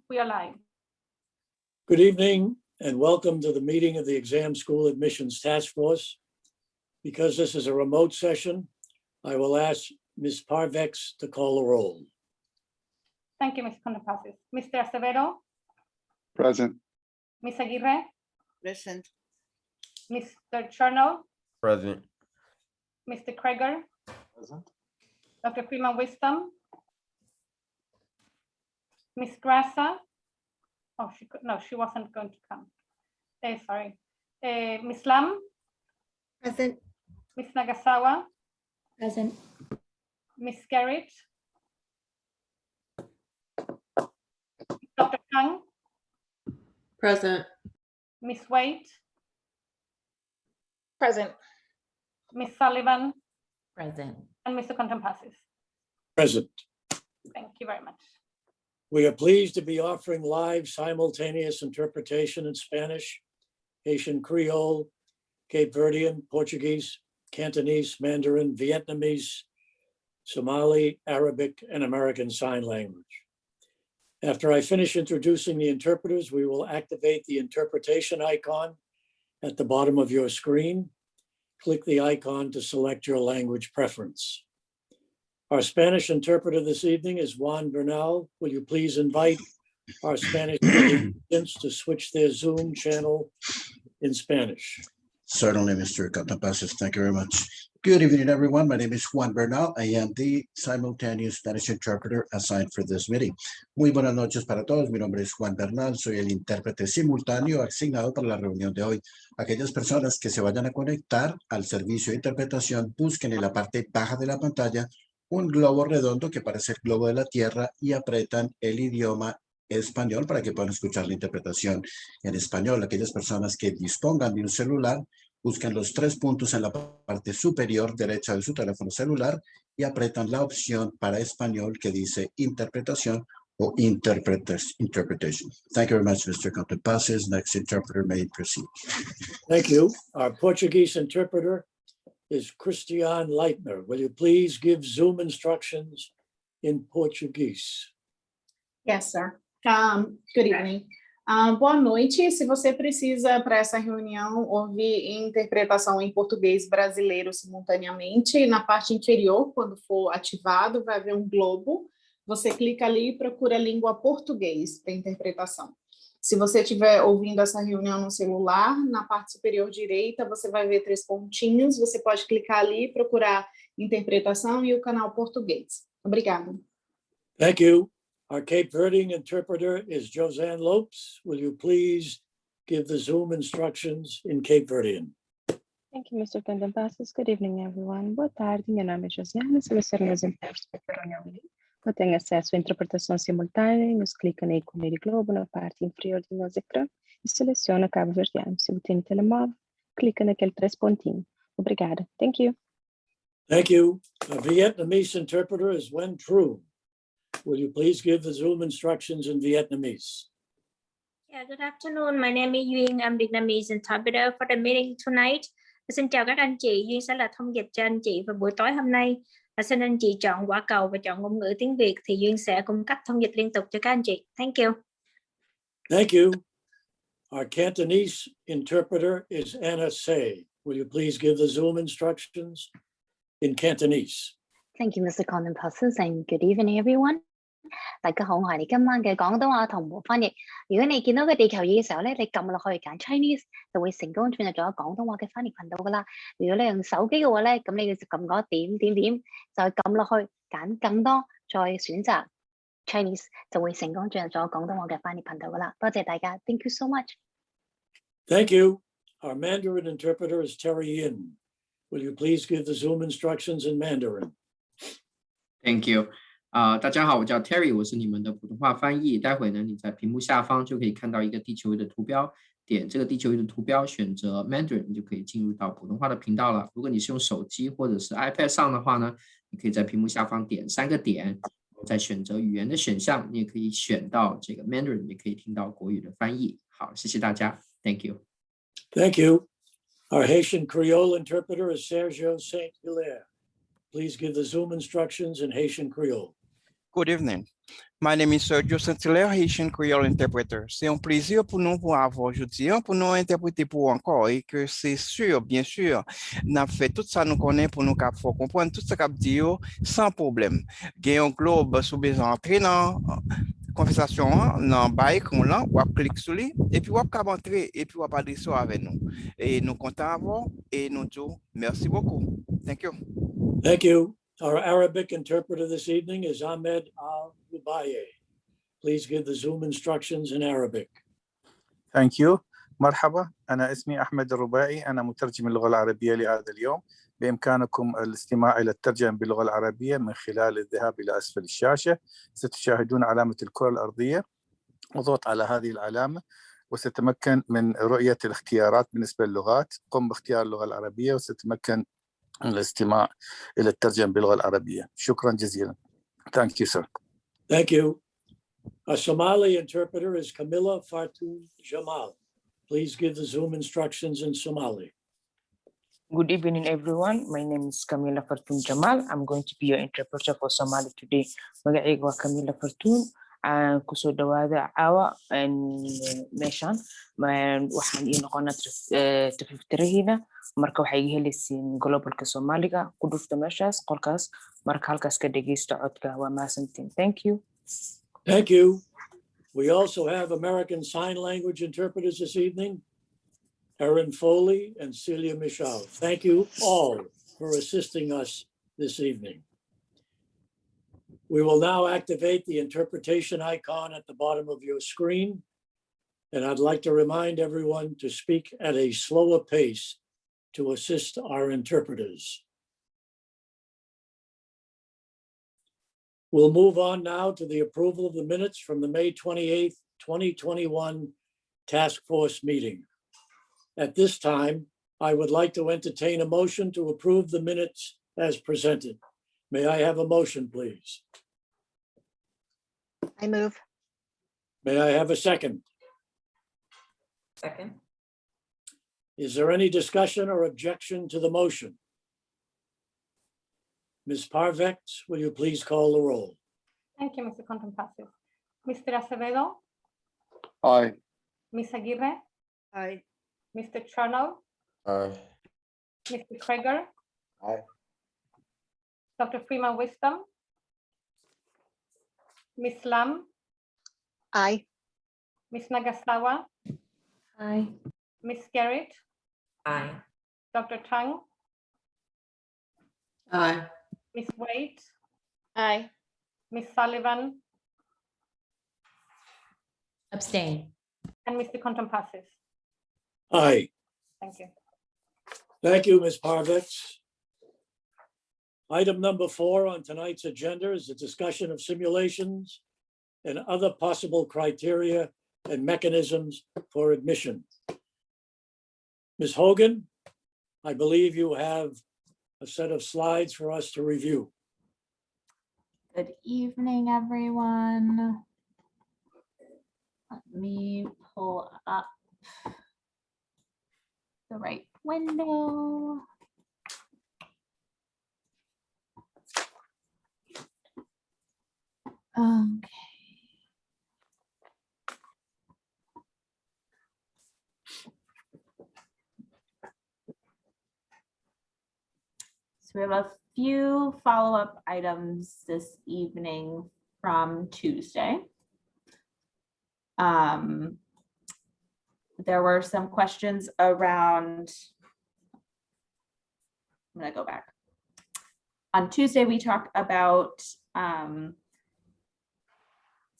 We are live. Good evening and welcome to the meeting of the Exam School Admissions Task Force. Because this is a remote session, I will ask Ms. Parvex to call the roll. Thank you, Ms. Condopasis. Mr. Acevedo, Present. Ms. Aguirre, Present. Mr. Chernow, Present. Mr. Kreger, Present. Dr. Freeman Wisdom, Ms. Grassa. Oh, she wasn't going to come. Sorry. Ms. Lam, Present. Ms. Nagasawa, Present. Ms. Garrett, Dr. Kang, Present. Ms. Wade, Present. Ms. Sullivan, Present. and Mr. Condopasis. Present. Thank you very much. We are pleased to be offering live simultaneous interpretation in Spanish, Haitian Creole, Cape Verdean, Portuguese, Cantonese, Mandarin, Vietnamese, Somali, Arabic, and American Sign Language. After I finish introducing the interpreters, we will activate the interpretation icon at the bottom of your screen. Click the icon to select your language preference. Our Spanish interpreter this evening is Juan Bernal. Will you please invite our Spanish participants to switch their Zoom channel in Spanish? Certainly, Mr. Condopasis. Thank you very much. Good evening, everyone. My name is Juan Bernal. I am the simultaneous Spanish interpreter assigned for this meeting. Muy buenas noches para todos. Mi nombre es Juan Bernal. Soy el intérprete simultáneo asignado para la reunión de hoy. Aquellas personas que se vayan a conectar al servicio de interpretación, busquen en la parte baja de la pantalla un globo redondo que parece el globo de la Tierra y apretan el idioma español para que puedan escuchar la interpretación en español. Aquellas personas que dispongan de un celular, buscan los 3 puntos en la parte superior derecha de su teléfono celular y apretan la opción para español que dice interpretación o interpretation. Thank you very much, Mr. Condopasis. Next interpreter may proceed. Thank you. Our Portuguese interpreter is Christian Leitner. Will you please give Zoom instructions in Portuguese? Yes, sir. Good evening. Boa noite. Se você precisa para essa reunião ouvir interpretação em português brasileiro simultaneamente, na parte inferior, quando for ativado, vai haver um globo. Você clica ali e procura a língua português para interpretação. Se você estiver ouvindo essa reunião no celular, na parte superior direita, você vai ver 3 pontinhos. Você pode clicar ali e procurar interpretação e o canal português. Obrigada. Thank you. Our Cape Verdean interpreter is Josanne Lopes. Will you please give the Zoom instructions in Cape Verdean? Thank you, Mr. Condopasis. Good evening, everyone. Boa tarde, meu nome é Josiane, seleciono os intérpretes para a reunião. Eu tenho acesso à interpretação simultânea, nos clica no ícone de globo na parte inferior do nosso ecrã e seleciona Cabo Verdeano. Se você tem telemóvel, clica naquele 3 pontinhos. Obrigada. Thank you. Thank you. Our Vietnamese interpreter is Wen Tru. Will you please give the Zoom instructions in Vietnamese? Yeah, good afternoon. My name is Duyên. I'm Vietnamese interpreter for the meeting tonight. Xin chào các anh chị. Duyên sẽ là thông dịch cho anh chị vào buổi tối hôm nay. Xin anh chị chọn quả cầu và chọn ngôn ngữ tiếng Việt thì Duyên sẽ cung cấp thông dịch liên tục cho các anh chị. Thank you. Thank you. Our Cantonese interpreter is Anna Say. Will you please give the Zoom instructions in Cantonese? Thank you, Mr. Condopasis, and good evening, everyone. 大家好，我係你今晚嘅廣東話同步翻譯。如果你見到個地球儀嘅時候咧，你撳落去揀 Chinese 就會成功進入咗廣東話嘅翻譯頻道噶啦。如果你用手機嘅話咧，咁你就撳嗰點，再撳落去揀更多，再選擇 Chinese 就會成功進入咗廣東話嘅翻譯頻道噶啦。多謝大家 ，Thank you so much. Thank you. Our Mandarin interpreter is Terry Yin. Will you please give the Zoom instructions in Mandarin? Thank you. 大家好，我叫 Terry， 我是你们的普通话翻译。待会呢，你在屏幕下方就可以看到一个地球仪的图标，点这个地球仪的图标，选择 Mandarin， 你就可以进入到普通话的频道了。如果你是用手机或者是 iPad 上的话呢，你可以在屏幕下方点3个点，再选择语言的选项，你也可以选到这个 Mandarin， 也可以听到国语的翻译。好，谢谢大家 ，Thank you. Thank you. Our Haitian Creole interpreter is Sergio Saint Hilaire. Please give the Zoom instructions in Haitian Creole. Good evening. My name is Sergio Saint-Hilaire, Haitian Creole interpreter. C'est un plaisir pour nous pour avoir aujourd'hui pour nous interpréter pour encore et que c'est sûr, bien sûr, n'a fait tout ça nous connaît pour nous cap faut comprendre tout ça cap dit sans problème. Gain un globe sous besoin entrer dans conversation dans bail qu'on là ou clique sur lui et puis ou cap entrer et puis ou parler ça avec nous. Et nous comptons avoir et nous disons merci beaucoup. Thank you. Thank you. Our Arabic interpreter this evening is Ahmed Al-Rubaye. Please give the Zoom instructions in Arabic. Thank you. مرحبا، أنا اسمي أحمد الرباعي، أنا مترجم اللغة العربية لهذا اليوم. بإمكانكم الاستماع إلى الترجمة باللغة العربية من خلال الذهاب إلى أسفل الشاشة. ستشاهدون علامة الكرة الأرضية، اضغط على هذه العلامة وستتمكن من رؤية الاختيارات بالنسبة للغات. قم باختيار اللغة العربية وستتمكن من الاستماع إلى الترجمة باللغة العربية. شكرا جزيلا. Thank you, sir. Thank you. Our Somali interpreter is Camilla Fartoon Jamal. Please give the Zoom instructions in Somali. Good evening, everyone. My name is Camila Fartoon Jamal. I'm going to be your interpreter for Somali today. Magacayga waa Camila Fartoon. Kusoo dhawaada caawa meeshaan waxaan ii noqonaa tafiftirahiina marka waxay iga helaysiin globalka Soomaaliga ku dhufta meeshaas qolkaas marka halkaas ka dhageysta codka waa mahadsantiin. Thank you. Thank you. We also have American Sign Language interpreters this evening, Erin Foley and Celia Michaud. Thank you all for assisting us this evening. We will now activate the interpretation icon at the bottom of your screen. And I'd like to remind everyone to speak at a slower pace to assist our interpreters. We'll move on now to the approval of the minutes from the May 28th, 2021 Task Force meeting. At this time, I would like to entertain a motion to approve the minutes as presented. May I have a motion, please? I move. May I have a second? Second. Is there any discussion or objection to the motion? Ms. Parvex, will you please call the roll? Thank you, Mr. Condom passes. Mr. Acevedo, Aye. Ms. Aguirre, Aye. Mr. Chernow, Aye. Mr. Kreger, Aye. Dr. Freeman Wisdom, Ms. Lam, Aye. Ms. Nagasawa, Aye. Ms. Garrett, Aye. Dr. Tang, Aye. Ms. Wade, Aye. Ms. Sullivan, Abstain. and Mr. Condom passes. Aye. Thank you. Thank you, Ms. Parvex. Item number 4 on tonight's agenda is a discussion of simulations and other possible criteria and mechanisms for admission. Ms. Hogan, I believe you have a set of slides for us to review. Good evening, everyone. Let me pull up the right window. Okay. So we have a few follow-up items this evening from Tuesday. There were some questions around, I'm gonna go back. On Tuesday, we talked about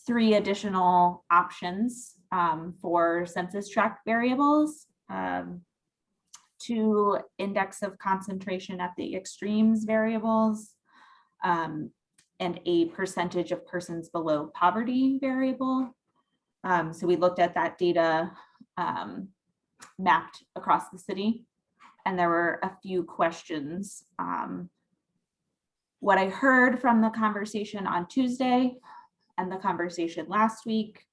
3 additional options for census tract variables. 2 index of concentration at the extremes variables, and a percentage of persons below poverty variable. So we looked at that data mapped across the city, and there were a few questions. What I heard from the conversation on Tuesday and the conversation last week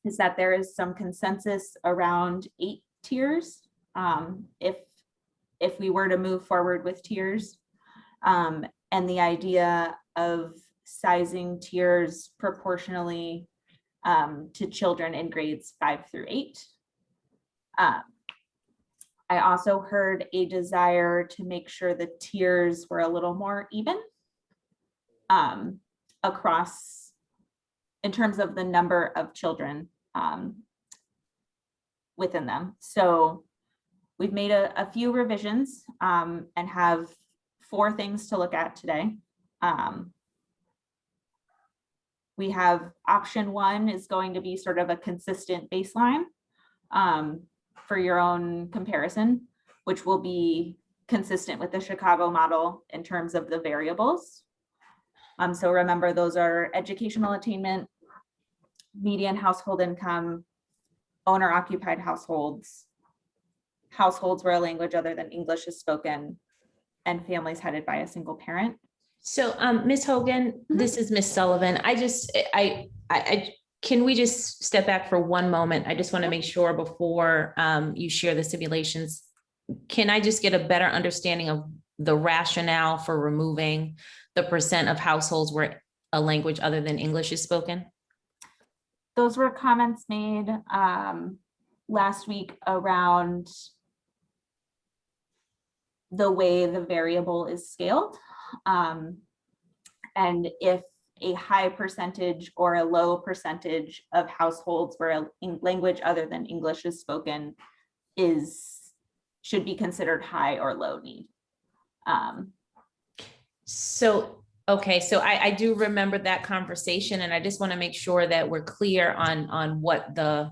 is that there is some consensus around 8 tiers if we were to move forward with tiers. And the idea of sizing tiers proportionally to children in grades 5 through 8. I also heard a desire to make sure the tiers were a little more even across in terms of the number of children within them. So we've made a few revisions and have 4 things to look at today. We have option 1 is going to be sort of a consistent baseline for your own comparison, which will be consistent with the Chicago model in terms of the variables. So remember, those are educational attainment, median household income, owner-occupied households, households where a language other than English is spoken, and families headed by a single parent. So, Ms. Hogan, this is Ms. Sullivan. Can we just step back for one moment? I just want to make sure before you share the simulations, can I just get a better understanding of the rationale for removing the percent of households where a language other than English is spoken? Those were comments made last week around the way the variable is scaled. And if a high percentage or a low percentage of households where a language other than English is spoken should be considered high or low need. Okay, so I do remember that conversation, and I just want to make sure that we're clear on what the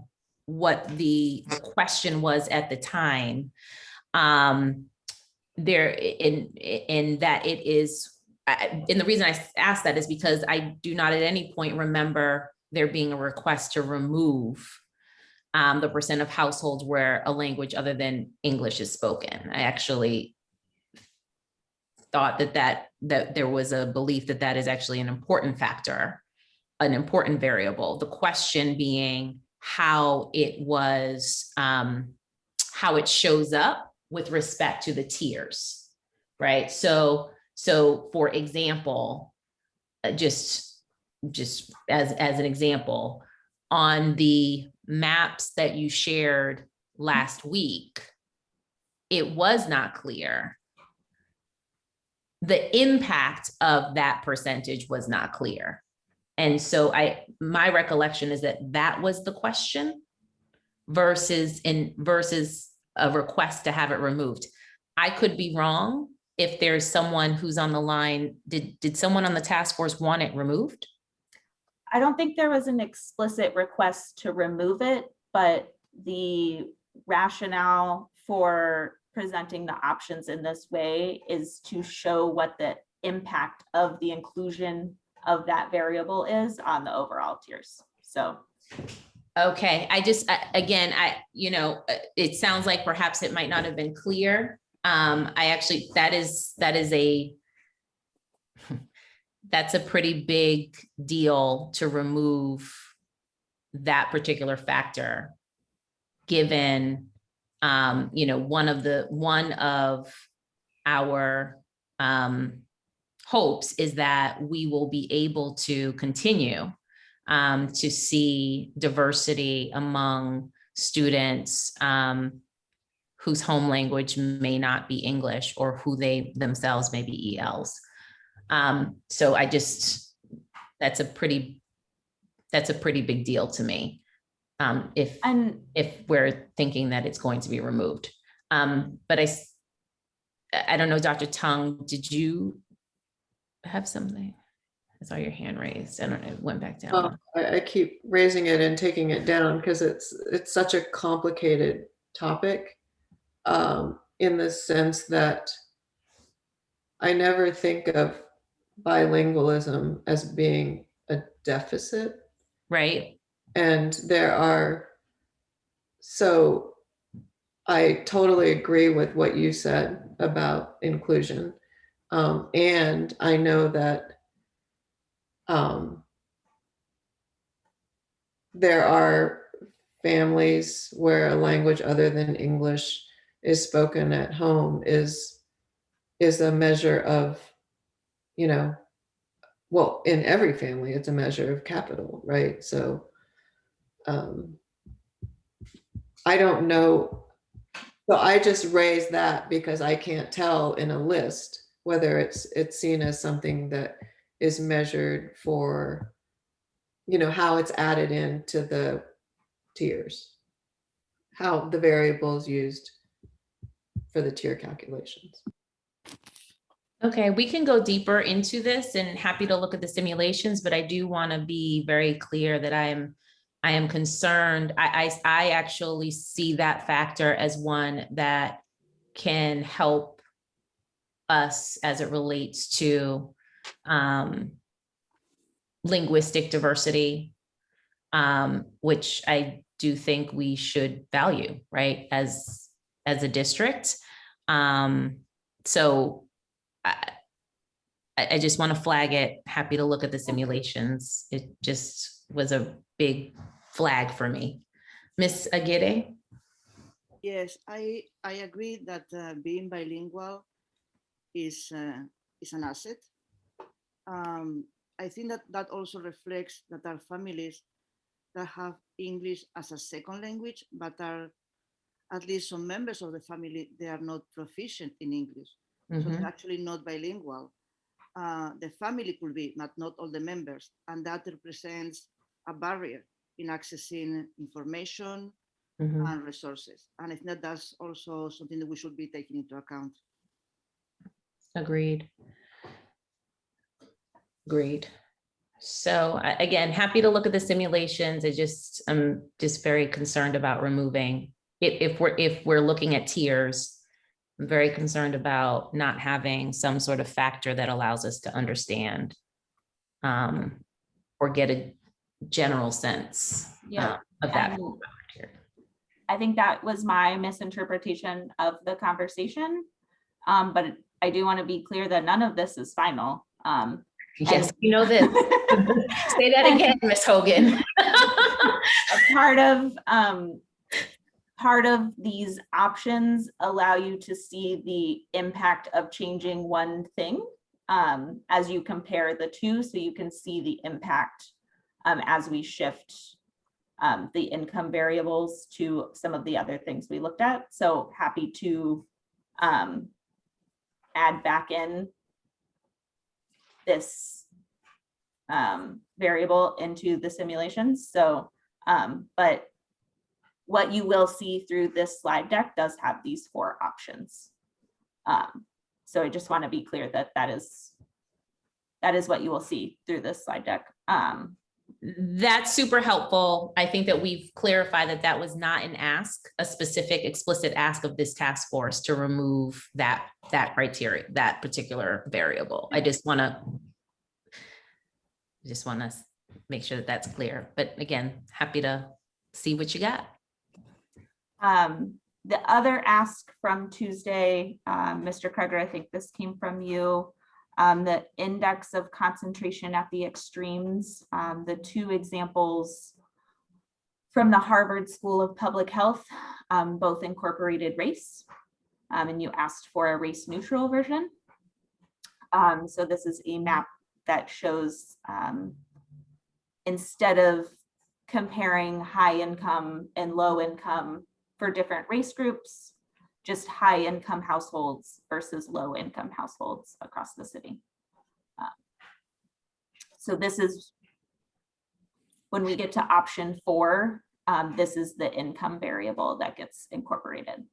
question was at the time. There in that it is, and the reason I asked that is because I do not at any point remember there being a request to remove the percent of households where a language other than English is spoken. I actually thought that there was a belief that that is actually an important factor, an important variable. The question being how it was, how it shows up with respect to the tiers, right? So for example, just as an example, on the maps that you shared last week, it was not clear. The impact of that percentage was not clear. And so my recollection is that was the question versus a request to have it removed. I could be wrong. If there's someone who's on the line, did someone on the task force want it removed? I don't think there was an explicit request to remove it, but the rationale for presenting the options in this way is to show what the impact of the inclusion of that variable is on the overall tiers. So. Okay, it sounds like perhaps it might not have been clear. That's a pretty big deal to remove that particular factor, given one of our hopes is that we will be able to continue to see diversity among students whose home language may not be English or who they themselves may be ELs. So that's a pretty big deal to me. If we're thinking that it's going to be removed. But I don't know, Dr. Tung, did you have something? I saw your hand raised. I don't know, it went back down. I keep raising it and taking it down because it's such a complicated topic in the sense that I never think of bilingualism as being a deficit. Right. And so I totally agree with what you said about inclusion. And I know that there are families where a language other than English is spoken at home is a measure of, well, in every family, it's a measure of capital, right? So I don't know. So I just raised that because I can't tell in a list whether it's seen as something that is measured for, you know, how it's added into the tiers, how the variables used for the tier calculations. Okay, we can go deeper into this and happy to look at the simulations, but I do want to be very clear that I am concerned. I actually see that factor as one that can help us as it relates to linguistic diversity, which I do think we should value, right, as a district. So I just want to flag it. Happy to look at the simulations. It just was a big flag for me. Ms. Aguirre? Yes, I agree that being bilingual is an asset. I think that also reflects that our families that have English as a second language, but are at least some members of the family, they are not proficient in English. So they're actually not bilingual. The family could be, but not all the members. And that represents a barrier in accessing information and resources. And I think that that's also something that we should be taking into account. Agreed. Agreed. So again, happy to look at the simulations. I'm just very concerned about removing, if we're looking at tiers, I'm very concerned about not having some sort of factor that allows us to understand or get a general sense of that. I think that was my misinterpretation of the conversation. But I do want to be clear that none of this is final. Yes, you know this. Say that again, Ms. Hogan. Part of these options allow you to see the impact of changing one thing as you compare the two, so you can see the impact as we shift the income variables to some of the other things we looked at. So happy to add back in this variable into the simulations. So, but what you will see through this slide deck does have these 4 options. So I just want to be clear that that is what you will see through this slide deck. That's super helpful. I think that we've clarified that that was not an ask, a specific explicit ask of this task force to remove that criteria, that particular variable. I just want to make sure that that's clear. But again, happy to see what you got. The other ask from Tuesday, Mr. Kreger, I think this came from you. The index of concentration at the extremes, the 2 examples from the Harvard School of Public Health, both incorporated race, and you asked for a race neutral version. So this is a map that shows, instead of comparing high income and low income for different race groups, just high income households versus low income households across the city. So this is, when we get to option 4, this is the income variable that gets incorporated.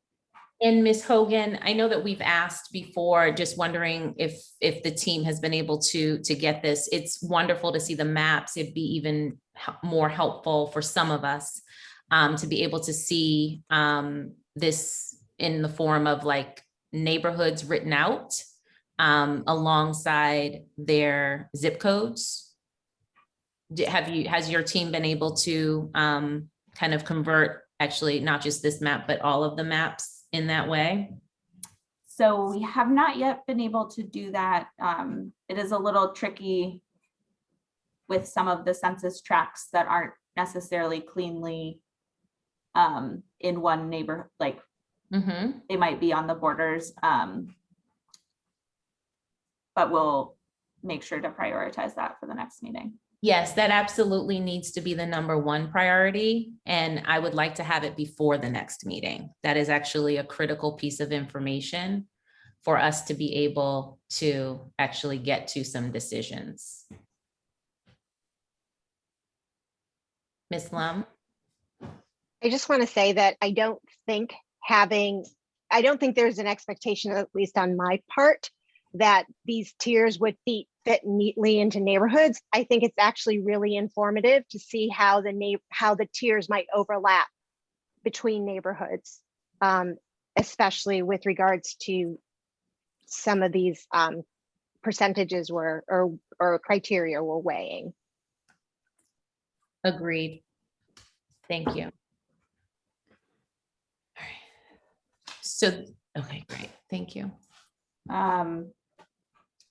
And Ms. Hogan, I know that we've asked before, just wondering if the team has been able to get this. It's wonderful to see the maps. It'd be even more helpful for some of us to be able to see this in the form of like neighborhoods written out alongside their zip codes. Has your team been able to kind of convert, actually not just this map, but all of the maps in that way? So we have not yet been able to do that. It is a little tricky with some of the census tracts that aren't necessarily cleanly in one neighborhood, like they might be on the borders, but we'll make sure to prioritize that for the next meeting. Yes, that absolutely needs to be the #1 priority. And I would like to have it before the next meeting. That is actually a critical piece of information for us to be able to actually get to some decisions. Ms. Lum? I just want to say that I don't think there's an expectation, at least on my part, that these tiers would fit neatly into neighborhoods. I think it's actually really informative to see how the tiers might overlap between neighborhoods, especially with regards to some of these percentages or criteria we're weighing. Agreed. Thank you. All right. So, okay, great. Thank you.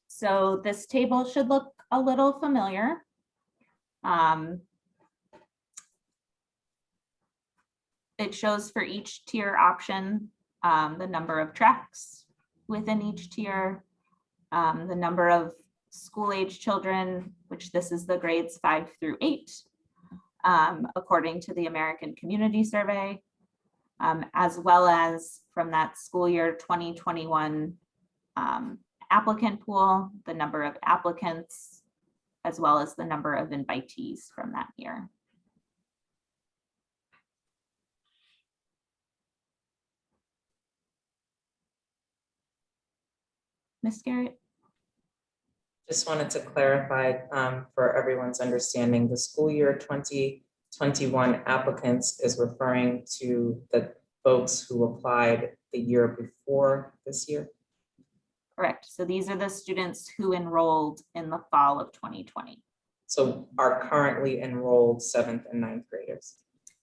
So this table should look a little familiar. It shows for each tier option the number of tracks within each tier, the number of school-age children, which this is the grades 5 through 8, according to the American Community Survey, as well as from that school year 2021 applicant pool, the number of applicants, as well as the number of invitees from that year. Ms. Garrett? Just wanted to clarify for everyone's understanding, the school year 2021 applicants is referring to the folks who applied the year before this year? Correct. So these are the students who enrolled in the fall of 2020. So are currently enrolled 7th and 9th graders?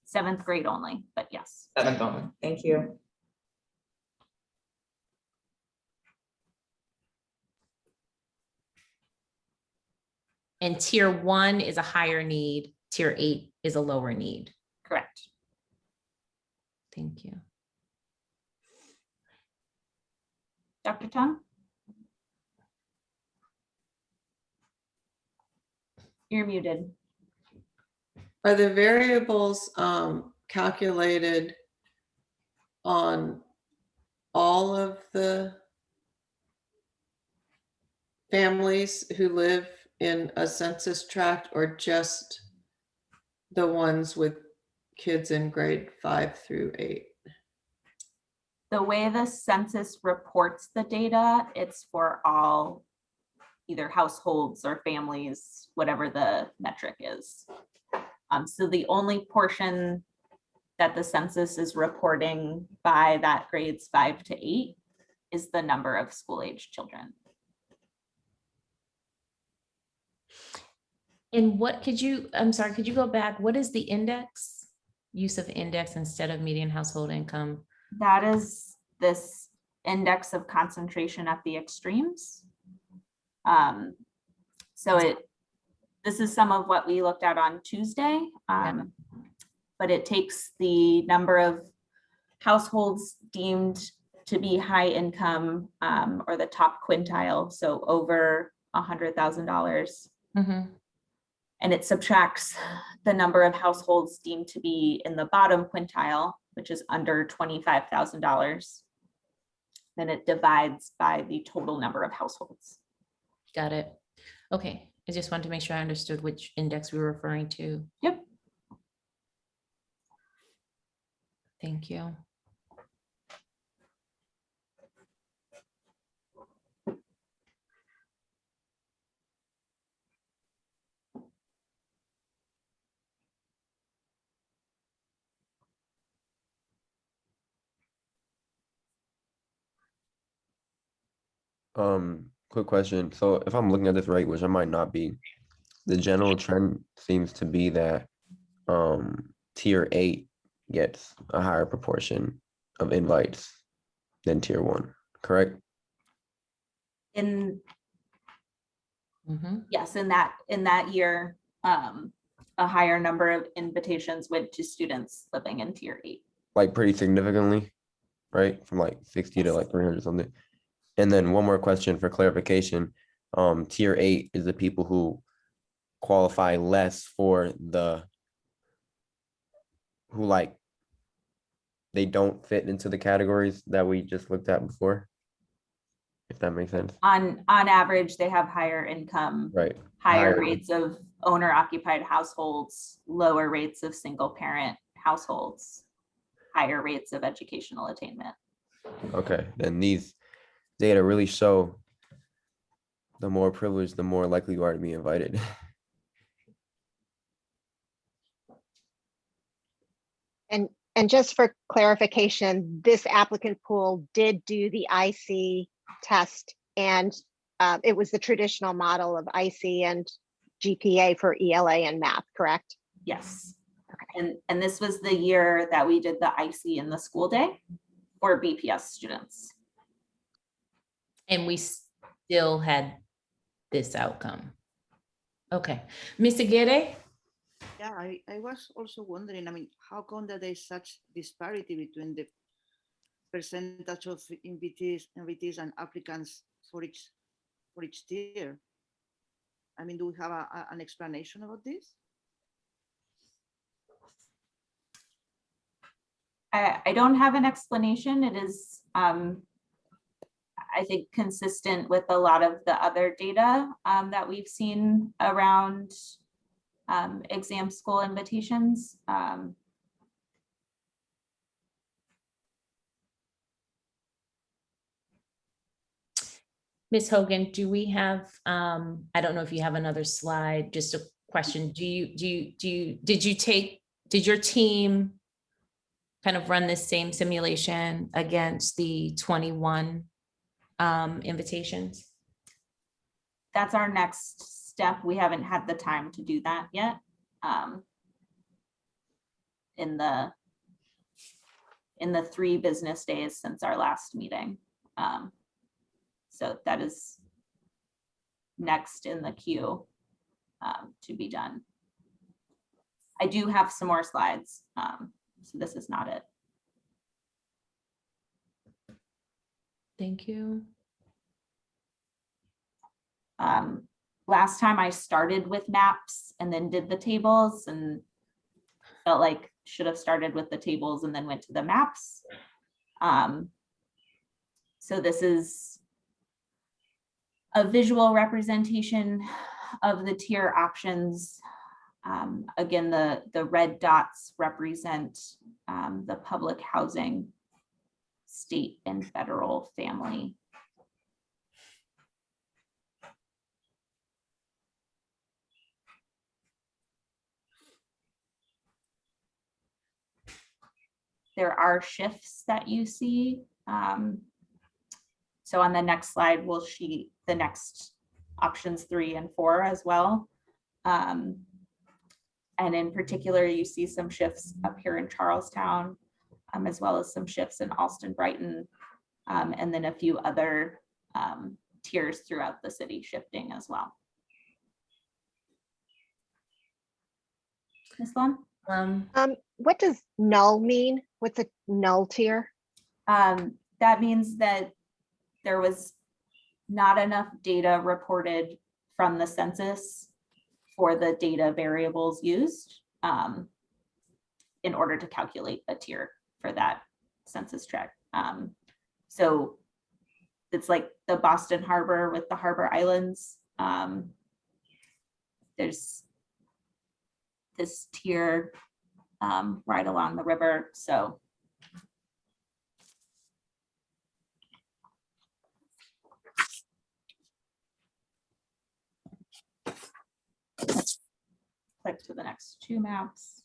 7th grade only, but yes. 7th only. Thank you. And tier 1 is a higher need, tier 8 is a lower need. Correct. Thank you. Dr. Tong? You're muted. Are the variables calculated on all of the families who live in a census tract, or just the ones with kids in grade 5 through 8? The way the census reports the data, it's for all either households or families, whatever the metric is. So the only portion that the census is reporting by that grades 5 to 8 is the number of school-age children. And what could you, I'm sorry, could you go back? What is the index? Use of index instead of median household income? That is this index of concentration at the extremes. This is some of what we looked at on Tuesday, but it takes the number of households deemed to be high income or the top quintile, so over $100,000. And it subtracts the number of households deemed to be in the bottom quintile, which is under $25,000. Then it divides by the total number of households. Got it. Okay. I just wanted to make sure I understood which index we were referring to. Yep. Thank you. Quick question. So if I'm looking at this right, which I might not be, the general trend seems to be that tier 8 gets a higher proportion of invites than tier 1, correct? Yes, in that year, a higher number of invitations went to students living in tier 8. Like pretty significantly, right? From like 60 to like 300 something. And then one more question for clarification. Tier 8 is the people who qualify less for who like they don't fit into the categories that we just looked at before, if that makes sense. On average, they have higher income, Right. higher rates of owner occupied households, lower rates of single parent households, higher rates of educational attainment. Okay, then these data really show the more privileged, the more likely you are to be invited. And just for clarification, this applicant pool did do the IC test, and it was the traditional model of IC and GPA for ELA and math, correct? Yes. And this was the year that we did the IC in the school day for BPS students. And we still had this outcome. Okay, Ms. Aguirre? Yeah, I was also wondering, I mean, how come that there's such disparity between the percentage of invitees and applicants for each tier? I mean, do we have an explanation about this? I don't have an explanation. It is, I think, consistent with a lot of the other data that we've seen around exam school invitations. Ms. Hogan, do we have, I don't know if you have another slide, just a question. Did your team kind of run this same simulation against the 21 invitations? That's our next step. We haven't had the time to do that yet. In the 3 business days since our last meeting. So that is next in the queue to be done. I do have some more slides, so this is not it. Thank you. Last time I started with maps and then did the tables and felt like should have started with the tables and then went to the maps. So this is a visual representation of the tier options. Again, the red dots represent the public housing, state and federal family. There are shifts that you see. So on the next slide, we'll see the next options 3 and 4 as well. And in particular, you see some shifts up here in Charlestown, as well as some shifts in Alston, Brighton, and then a few other tiers throughout the city shifting as well. Ms. Lund? What does null mean? What's a null tier? That means that there was not enough data reported from the census for the data variables used in order to calculate a tier for that census tract. So it's like the Boston Harbor with the Harbor Islands. There's this tier right along the river. So click to the next 2 maps.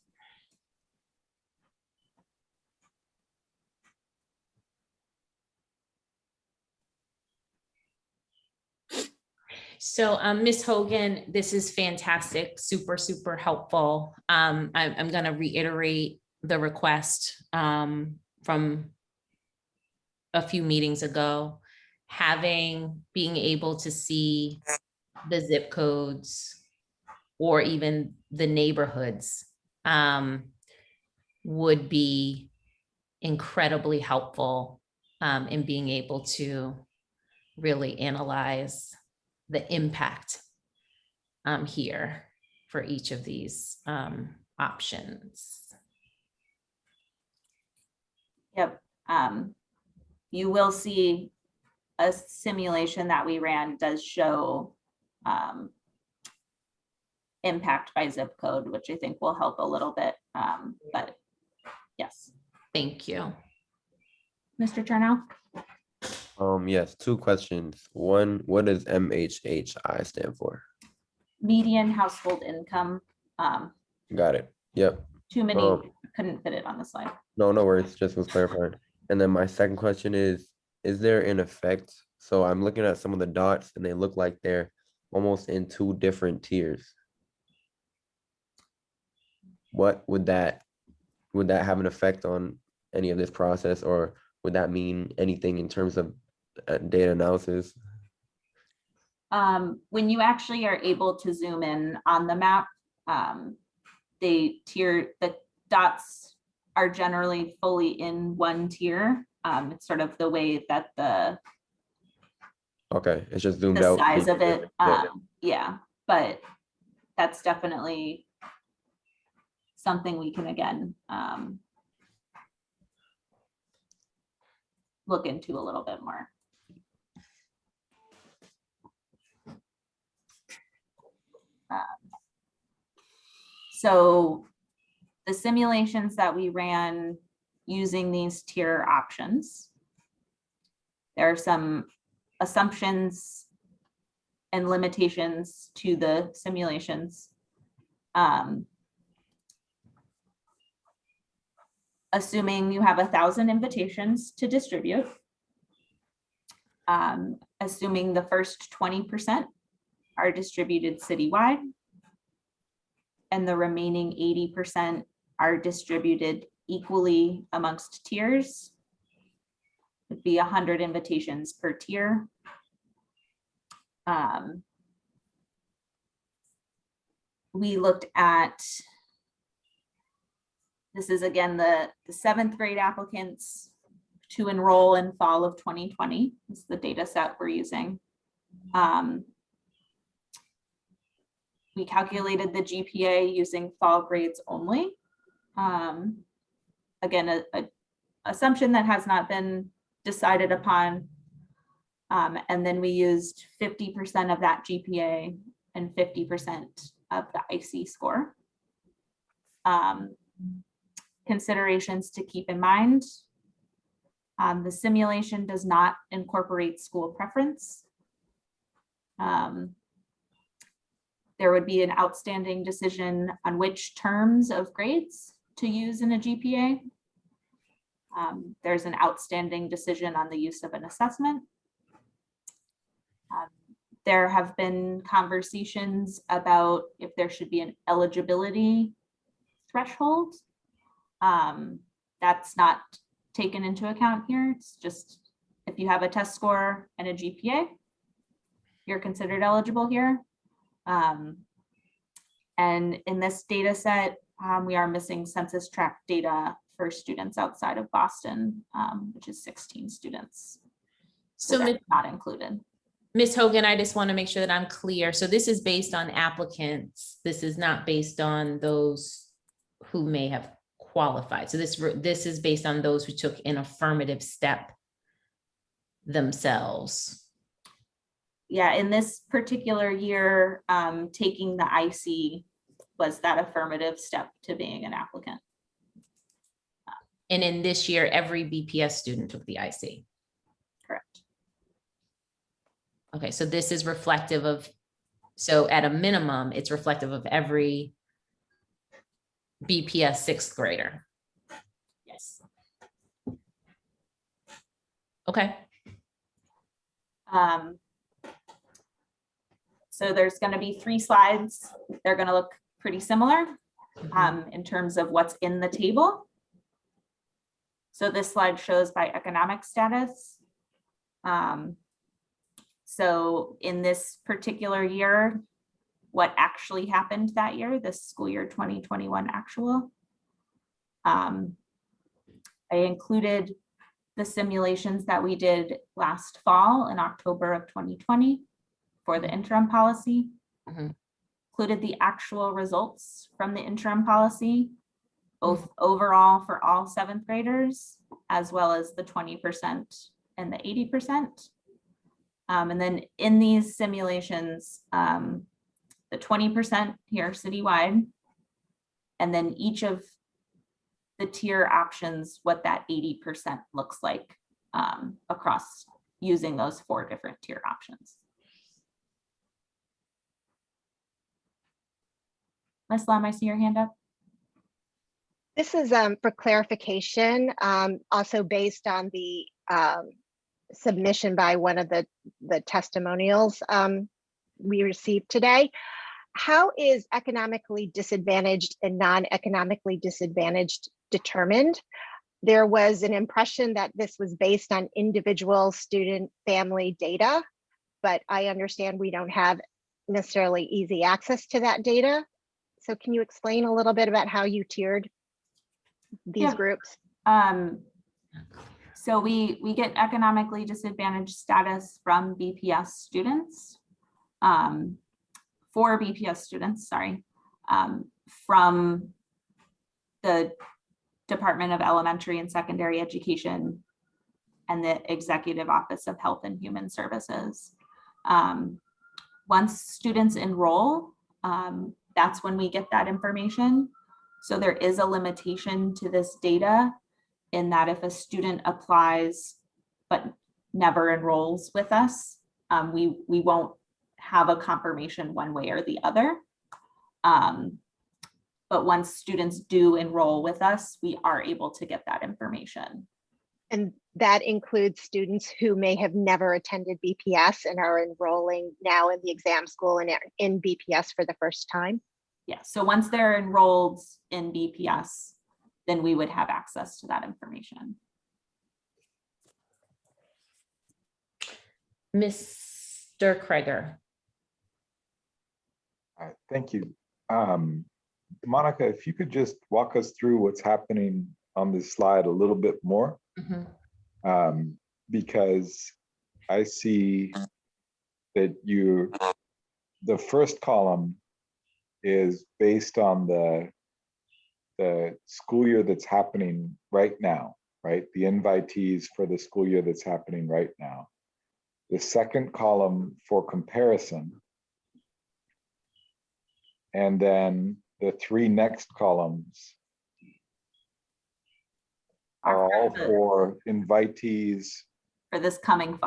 So Ms. Hogan, this is fantastic, super, super helpful. I'm going to reiterate the request from a few meetings ago, being able to see the zip codes or even the neighborhoods would be incredibly helpful in being able to really analyze the impact here for each of these options. Yep. You will see a simulation that we ran does show impact by zip code, which I think will help a little bit. But yes. Thank you. Mr. Chernow? Yes, 2 questions. One, what does MHHI stand for? Median household income. Got it. Yep. Too many, couldn't fit it on the slide. No worries, just was clarifying. And then my second question is there an effect? So I'm looking at some of the dots and they look like they're almost in 2 different tiers. What would that have an effect on any of this process, or would that mean anything in terms of data analysis? When you actually are able to zoom in on the map, the dots are generally fully in one tier. It's sort of the way that Okay, it's just zoomed the out. size of it. Yeah. Yeah, but that's definitely something we can again look into a little bit more. So the simulations that we ran using these tier options, there are some assumptions and limitations to the simulations. Assuming you have 1,000 invitations to distribute, assuming the first 20% are distributed citywide, and the remaining 80% are distributed equally amongst tiers, would be 100 invitations per tier. We looked at, this is again the 7th grade applicants to enroll in fall of 2020. This is the data set we're using. We calculated the GPA using fall grades only. Again, a assumption that has not been decided upon. And then we used 50% of that GPA and 50% of the IC score. Considerations to keep in mind. The simulation does not incorporate school preference. There would be an outstanding decision on which terms of grades to use in a GPA. There's an outstanding decision on the use of an assessment. There have been conversations about if there should be an eligibility threshold. That's not taken into account here. It's just if you have a test score and a GPA, you're considered eligible here. And in this data set, we are missing census tract data for students outside of Boston, which is 16 students. So that's not included. Ms. Hogan, I just want to make sure that I'm clear. So this is based on applicants. This is not based on those who may have qualified. So this is based on those who took an affirmative step themselves. Yeah, in this particular year, taking the IC was that affirmative step to being an applicant. And in this year, every BPS student took the IC. Correct. Okay, so this is reflective of, so at a minimum, it's reflective of every BPS 6th grader. Yes. Okay. So there's going to be 3 slides. They're going to look pretty similar in terms of what's in the table. So this slide shows by economic status. So in this particular year, what actually happened that year, this school year 2021 actual. I included the simulations that we did last fall in October of 2020 for the interim policy. Mhm. Included the actual results from the interim policy, both overall for all 7th graders, as well as the 20% and the 80%. And then in these simulations, the 20% here citywide, and then each of the tier options, what that 80% looks like across using those 4 different tier options. Ms. Lum, I see your hand up. This is for clarification, also based on the submission by one of the testimonials we received today. How is economically disadvantaged and non-economically disadvantaged determined? There was an impression that this was based on individual student family data, but I understand we don't have necessarily easy access to that data. So can you explain a little bit about how you tiered these groups? So we get economically disadvantaged status from BPS students, for BPS students, sorry, from the Department of Elementary and Secondary Education and the Executive Office of Health and Human Services. Once students enroll, that's when we get that information. So there is a limitation to this data in that if a student applies but never enrolls with us, we won't have a confirmation one way or the other. But once students do enroll with us, we are able to get that information. And that includes students who may have never attended BPS and are enrolling now in the exam school and in BPS for the first time? Yeah, so once they're enrolled in BPS, then we would have access to that information. Mr. Kreger. Thank you. Monica, if you could just walk us through what's happening on this slide a little bit more, because I see that the first column is based on the school year that's happening right now, right? The invitees for the school year that's happening right now. The second column for comparison, and then the 3 next columns are all for invitees for this coming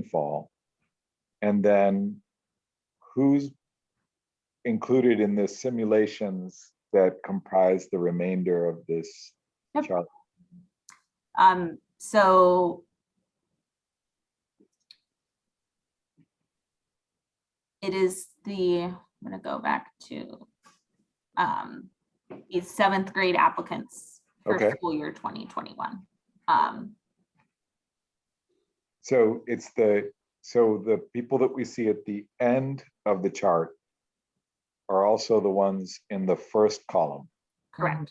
fall. And then who's included in the simulations that comprise the remainder of this chart? So it is I'm going to go back to these 7th grade applicants for school year 2021. So it's the people that we see at the end of the chart are also the ones in the first column. Correct.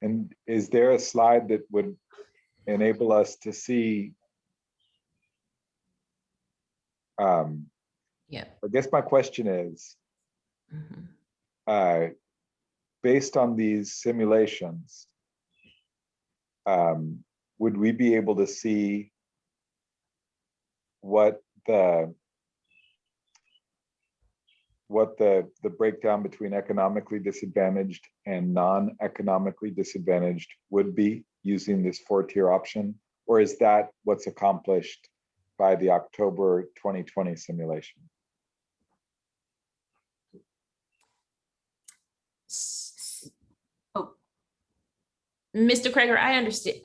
And is there a slide that would enable us to see? Yeah. I guess my question is, based on these simulations, would we be able to see what the breakdown between economically disadvantaged and non-economically disadvantaged would be using this 4-tier option? Or is that what's accomplished by the October 2020 simulation? Mr. Kreger, I understand.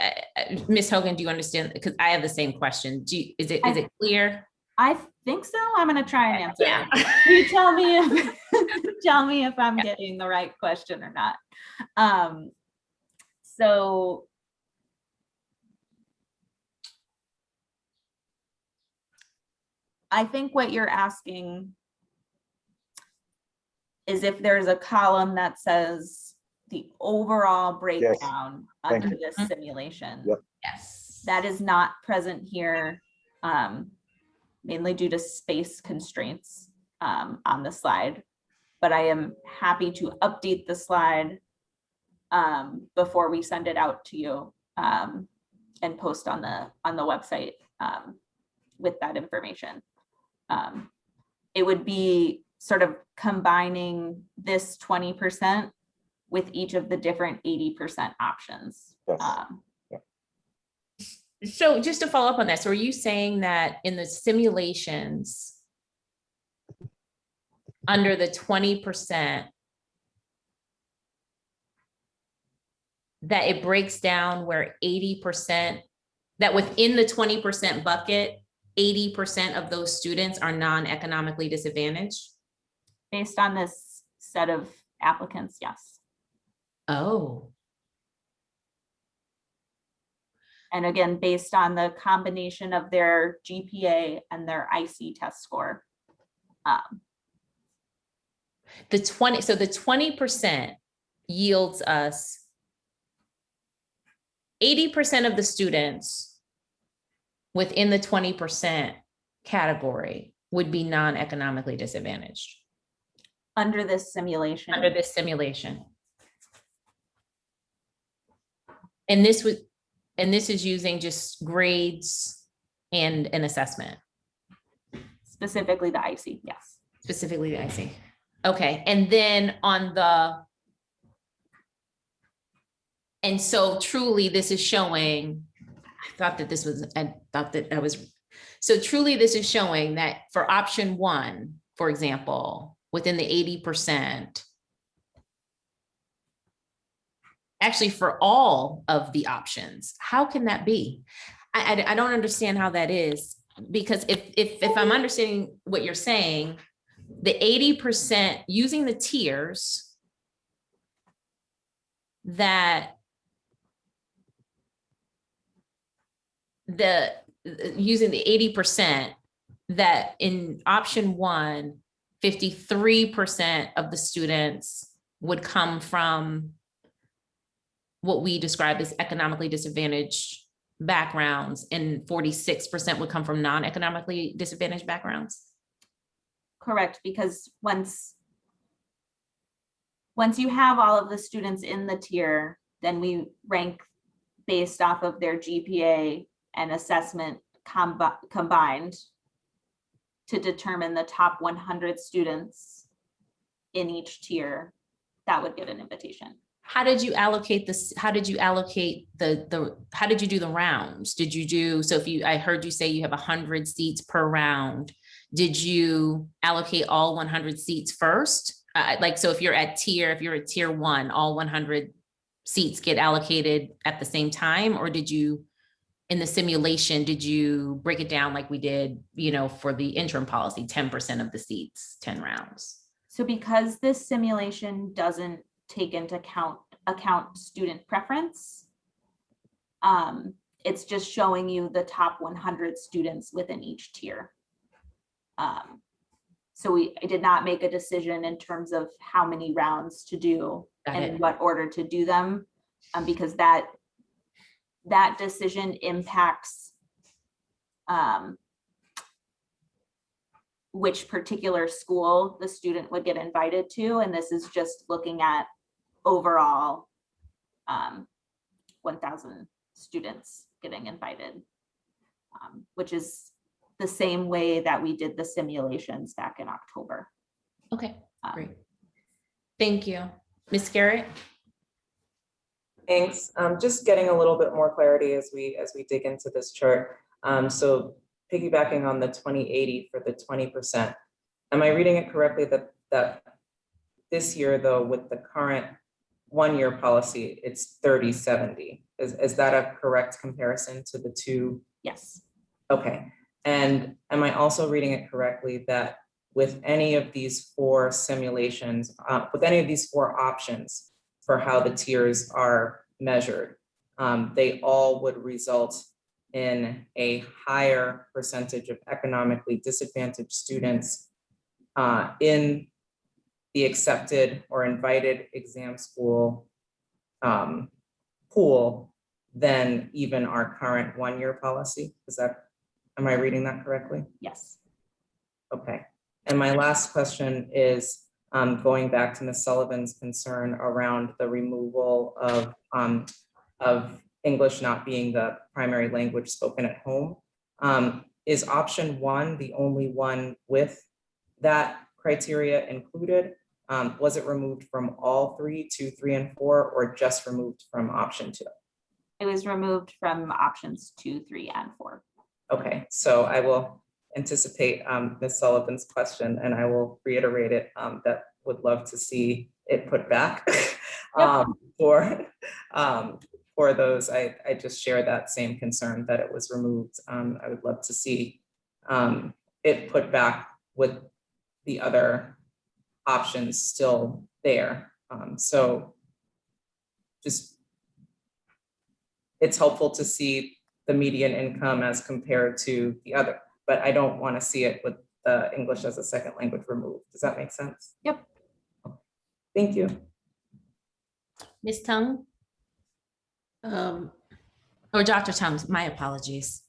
Ms. Hogan, do you understand? Because I have the same question. Is it clear? I think so. I'm going to try and answer. Yeah. You tell me if I'm getting the right question or not. So I think what you're asking is if there's a column that says the overall breakdown under this simulation. Yep. Yes. That is not present here. mainly due to space constraints on the slide. But I am happy to update the slide before we send it out to you and post on the website with that information. It would be sort of combining this 20% with each of the different 80% options. So just to follow up on that, so are you saying that in the simulations under the 20%, that it breaks down where 80%, that within the 20% bucket, 80% of those students are non-economically disadvantaged? Based on this set of applicants, yes. Oh. And again, based on the combination of their GPA and their IC test score. So the 20% yields us 80% of the students within the 20% category would be non-economically disadvantaged. Under this simulation. Under this simulation. And this is using just grades and an assessment. Specifically the IC, yes. Specifically the IC. Okay, and then on the, and so truly this is showing, I thought that so truly this is showing that for option 1, for example, within the 80%, actually for all of the options, how can that be? I don't understand how that is, because if I'm understanding what you're saying, the 80% using the tiers that using the 80% that in option 1, 53% of the students would come from what we describe as economically disadvantaged backgrounds, and 46% would come from non-economically disadvantaged backgrounds. Correct, because once you have all of the students in the tier, then we rank based off of their GPA and assessment combined to determine the top 100 students in each tier that would get an invitation. How did you allocate this? How did you allocate how did you do the rounds? Did you do, so I heard you say you have 100 seats per round. Did you allocate all 100 seats first? So if you're at tier 1, all 100 seats get allocated at the same time? Or did you, in the simulation, did you break it down like we did, for the interim policy, 10% of the seats, 10 rounds? So because this simulation doesn't take into account student preference, it's just showing you the top 100 students within each tier. So I did not make a decision in terms of how many rounds to do and in what order to do them, because that decision impacts which particular school the student would get invited to. And this is just looking at overall 1,000 students getting invited, which is the same way that we did the simulations back in October. Okay, great. Thank you. Ms. Garrett? Thanks. Just getting a little bit more clarity as we dig into this chart. So piggybacking on the 2080 for the 20%, am I reading it correctly that this year, though, with the current one-year policy, it's 30/70? Is that a correct comparison to the two? Yes. Okay. And am I also reading it correctly that with any of these 4 simulations, with any of these 4 options for how the tiers are measured, they all would result in a higher percentage of economically disadvantaged students in the accepted or invited exam school pool than even our current one-year policy? Is that Am I reading that correctly? Yes. Okay. And my last question is going back to Ms. Sullivan's concern around the removal of English not being the primary language spoken at home. Is option 1 the only one with that criteria included? Was it removed from all 3, 2, 3, and 4, or just removed from option 2? It was removed from options 2, 3, and 4. Okay, so I will anticipate Ms. Sullivan's question, and I will reiterate it, that would love to see it put back for those. I just share that same concern that it was removed. I would love to see it put back with the other options still there. So just, it's helpful to see the median income as compared to the other, but I don't want to see it with the English as a second language removed. Does that make sense? Yep. Thank you. Ms. Tung? Or Dr. Tung, my apologies.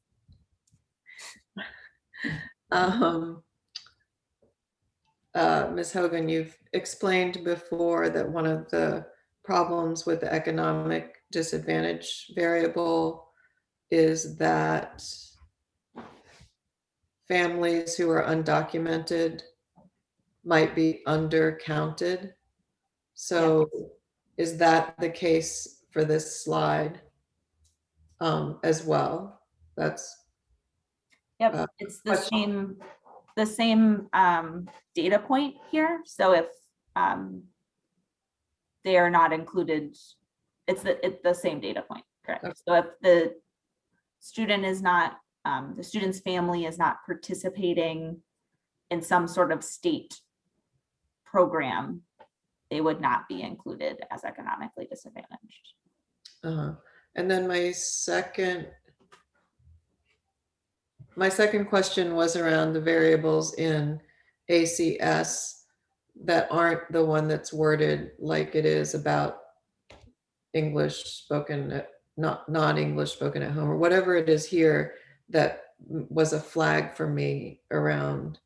Ms. Hogan, you've explained before that one of the problems with the economic disadvantage variable is that families who are undocumented might be undercounted. So is that the case for this slide as well? That's It's the same data point here. So if they are not included, it's the same data point, correct? Okay. So if the student is not, the student's family is not participating in some sort of state program, they would not be included as economically disadvantaged. And then my second question was around the variables in ACS that aren't the one that's worded like it is about English spoken, not non-English spoken at home, or whatever it is here that was a flag for me around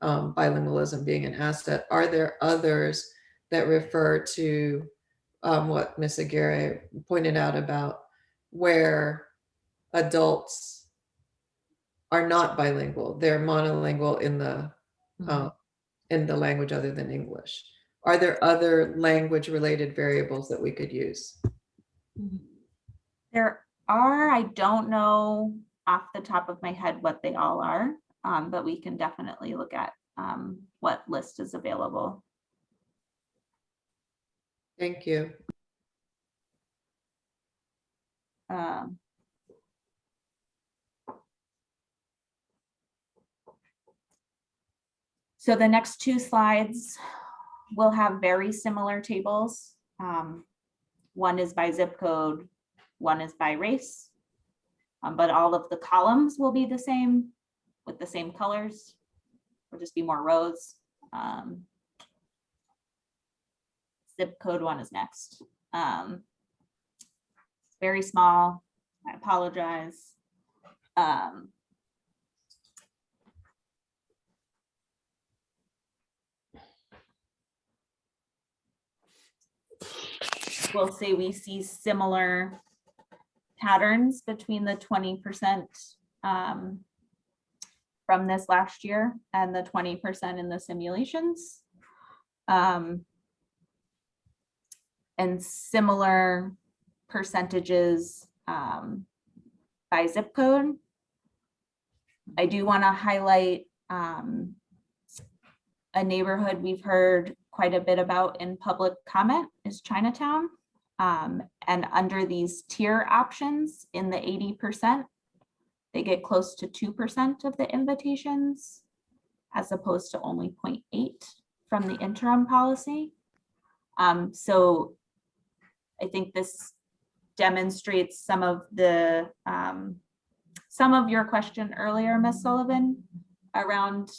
bilingualism being an asset. Are there others that refer to what Ms. Aguirre pointed out about where adults are not bilingual, they're monolingual in the language other than English? Are there other language related variables that we could use? There are, I don't know off the top of my head what they all are, but we can definitely look at what list is available. Thank you. So the next 2 slides will have very similar tables. One is by zip code, one is by race, but all of the columns will be the same with the same colors. There'll just be more rows. Zip code one is next. Very small, I apologize. We'll say we see similar patterns between the 20% from this last year and the 20% in the simulations. And similar percentages by zip code. I do want to highlight a neighborhood we've heard quite a bit about in public comment is Chinatown. And under these tier options in the 80%, they get close to 2% of the invitations as opposed to only 0.8 from the interim policy. So I think this demonstrates some of the some of your question earlier, Ms. Sullivan, around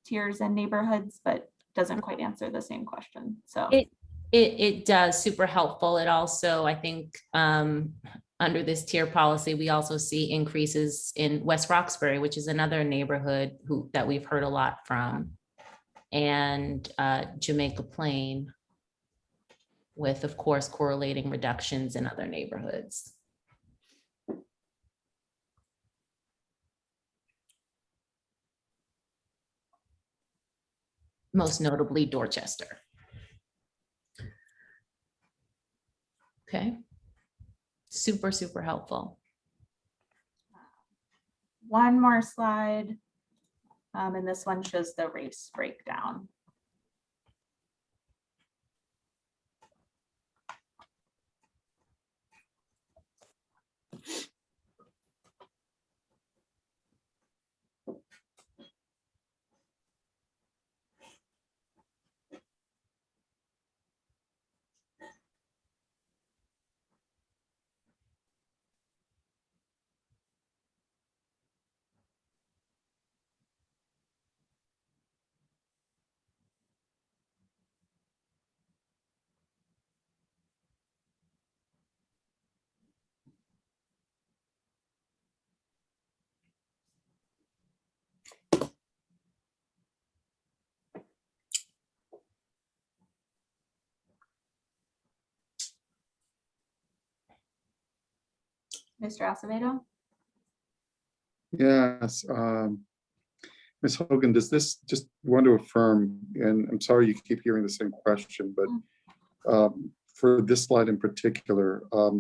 tiers and neighborhoods, but doesn't quite answer the same question. So it does, super helpful. It also, I think, under this tier policy, we also see increases in West Roxbury, which is another neighborhood that we've heard a lot from, and Jamaica Plain, with, of course, correlating reductions in other neighborhoods. Most notably Dorchester. Okay. Super, super helpful. One more slide. And this one shows the race breakdown. Mr. Acevedo? Yes. Ms. Hogan, does this, just want to affirm, and I'm sorry you keep hearing the same question, but for this slide in particular, are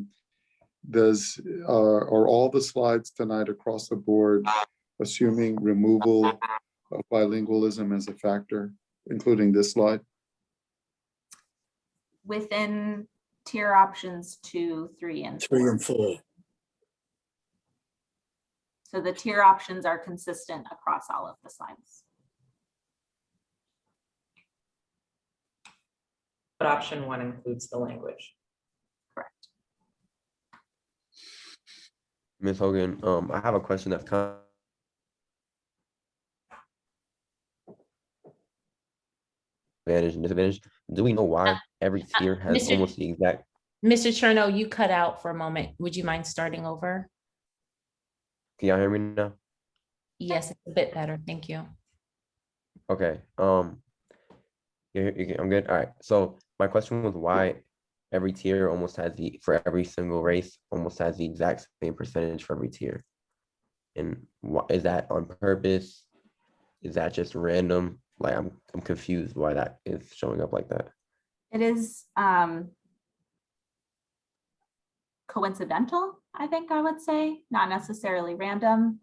all the slides tonight across the board assuming removal of bilingualism as a factor, including this slide? Within tier options 2, 3, and 4. 3 and 4. So the tier options are consistent across all of the slides. But option 1 includes the language. Correct. Ms. Hogan, I have a question that's kind of advantage and disadvantage. Do we know why every tier has almost the exact? Mr. Cherno, you cut out for a moment. Would you mind starting over? Can y'all hear me now? Yes, it's a bit better. Thank you. Okay. I'm good. All right. So my question was why every tier almost has for every single race almost has the exact same percentage for every tier. And is that on purpose? Is that just random? Like I'm confused why that is showing up like that. It is coincidental, I think I would say, not necessarily random.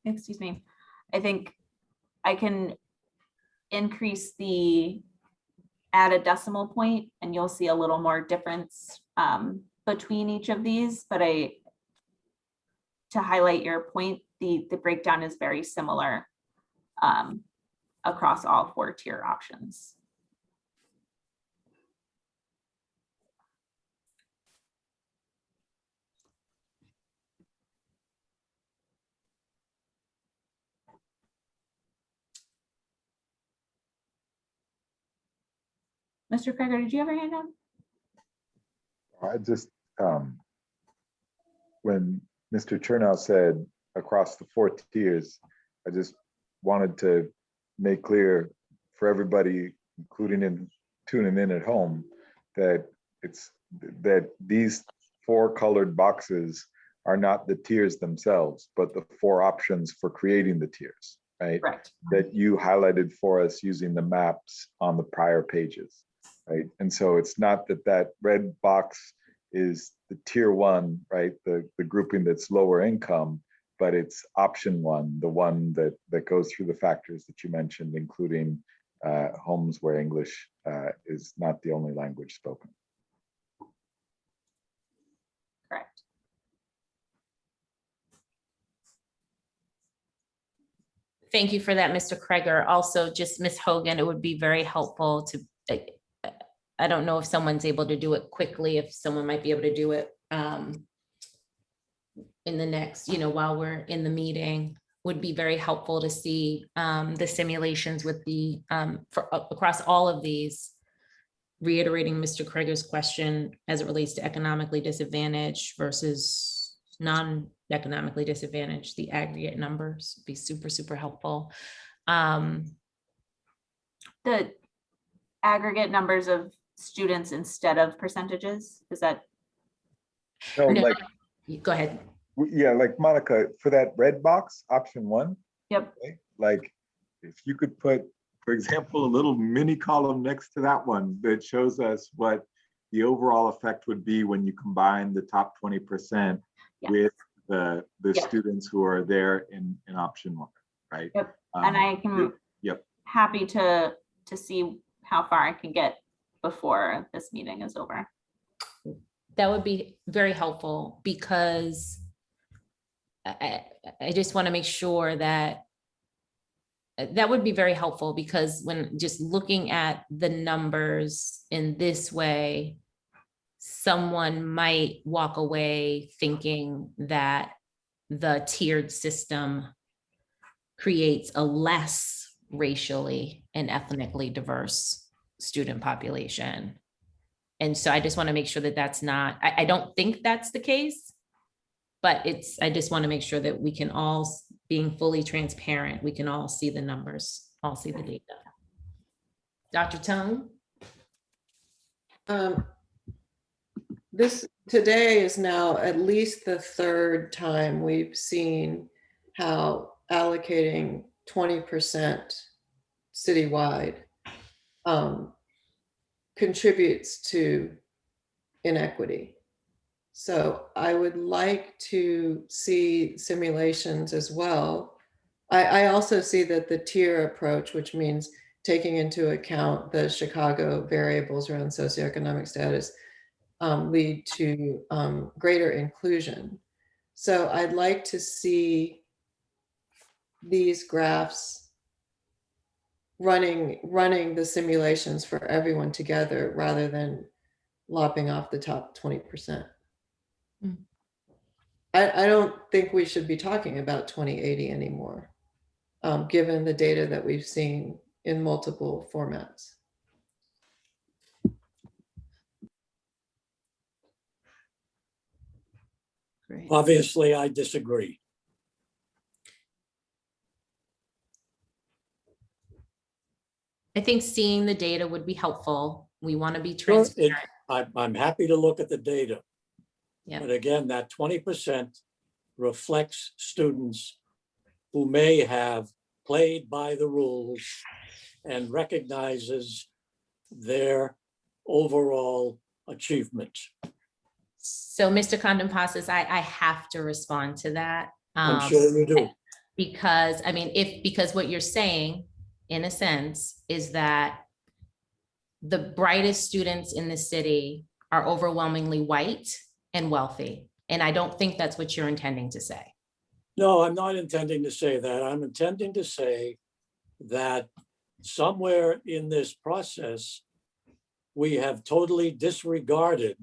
Excuse me. I think I can increase add a decimal point and you'll see a little more difference between each of these, but to highlight your point, the breakdown is very similar across all 4 tier options. Mr. Kreger, did you have your hand up? I just, when Mr. Chernow said across the 4 tiers, I just wanted to make clear for everybody, including in tuning in at home, that these 4 colored boxes are not the tiers themselves, but the 4 options for creating the tiers, right? Right. That you highlighted for us using the maps on the prior pages. Right. And so it's not that red box is the tier 1, right? The grouping that's lower income, but it's option 1, the one that goes through the factors that you mentioned, including homes where English is not the only language spoken. Correct. Thank you for that, Mr. Kreger. Also, just Ms. Hogan, it would be very helpful to, I don't know if someone's able to do it quickly, if someone might be able to do it in the next, while we're in the meeting, would be very helpful to see the simulations with across all of these reiterating Mr. Kreger's question as it relates to economically disadvantaged versus non-economically disadvantaged, the aggregate numbers would be super, super helpful. The aggregate numbers of students instead of percentages, is that? No, No, like, go ahead. yeah, like Monica, for that red box, option 1. Yep. Okay, like, if you could put, for example, a little mini column next to that one that shows us what the overall effect would be when you combine the top 20% with the students who are there in option 1, right? Yep. And I can happy to see how far I can get before this meeting is over. That would be very helpful, because I just want to make sure that that would be very helpful, because when just looking at the numbers in this way, someone might walk away thinking that the tiered system creates a less racially and ethnically diverse student population. And so I just want to make sure that that's not, I don't think that's the case, but I just want to make sure that we can all, being fully transparent, we can all see the numbers, all see the data. Dr. Tung? This today is now at least the 3rd time we've seen how allocating 20% citywide contributes to inequity. So I would like to see simulations as well. I also see that the tier approach, which means taking into account the Chicago variables around socioeconomic status, lead to greater inclusion. So I'd like to see these graphs running the simulations for everyone together rather than lopping off the top 20%. I don't think we should be talking about 2080 anymore, given the data that we've seen in multiple formats. Great. Obviously, I disagree. I think seeing the data would be helpful. We want to be Sure, transparent. I'm happy to look at the data. Yeah. But again, that 20% reflects students who may have played by the rules and recognizes their overall achievement. So Mr. Condom Passes, I have to respond to that. I'm sure you do. Because I mean, because what you're saying, in a sense, is that the brightest students in the city are overwhelmingly white and wealthy. And I don't think that's what you're intending to say. No, I'm not intending to say that. I'm intending to say that somewhere in this process, we have totally disregarded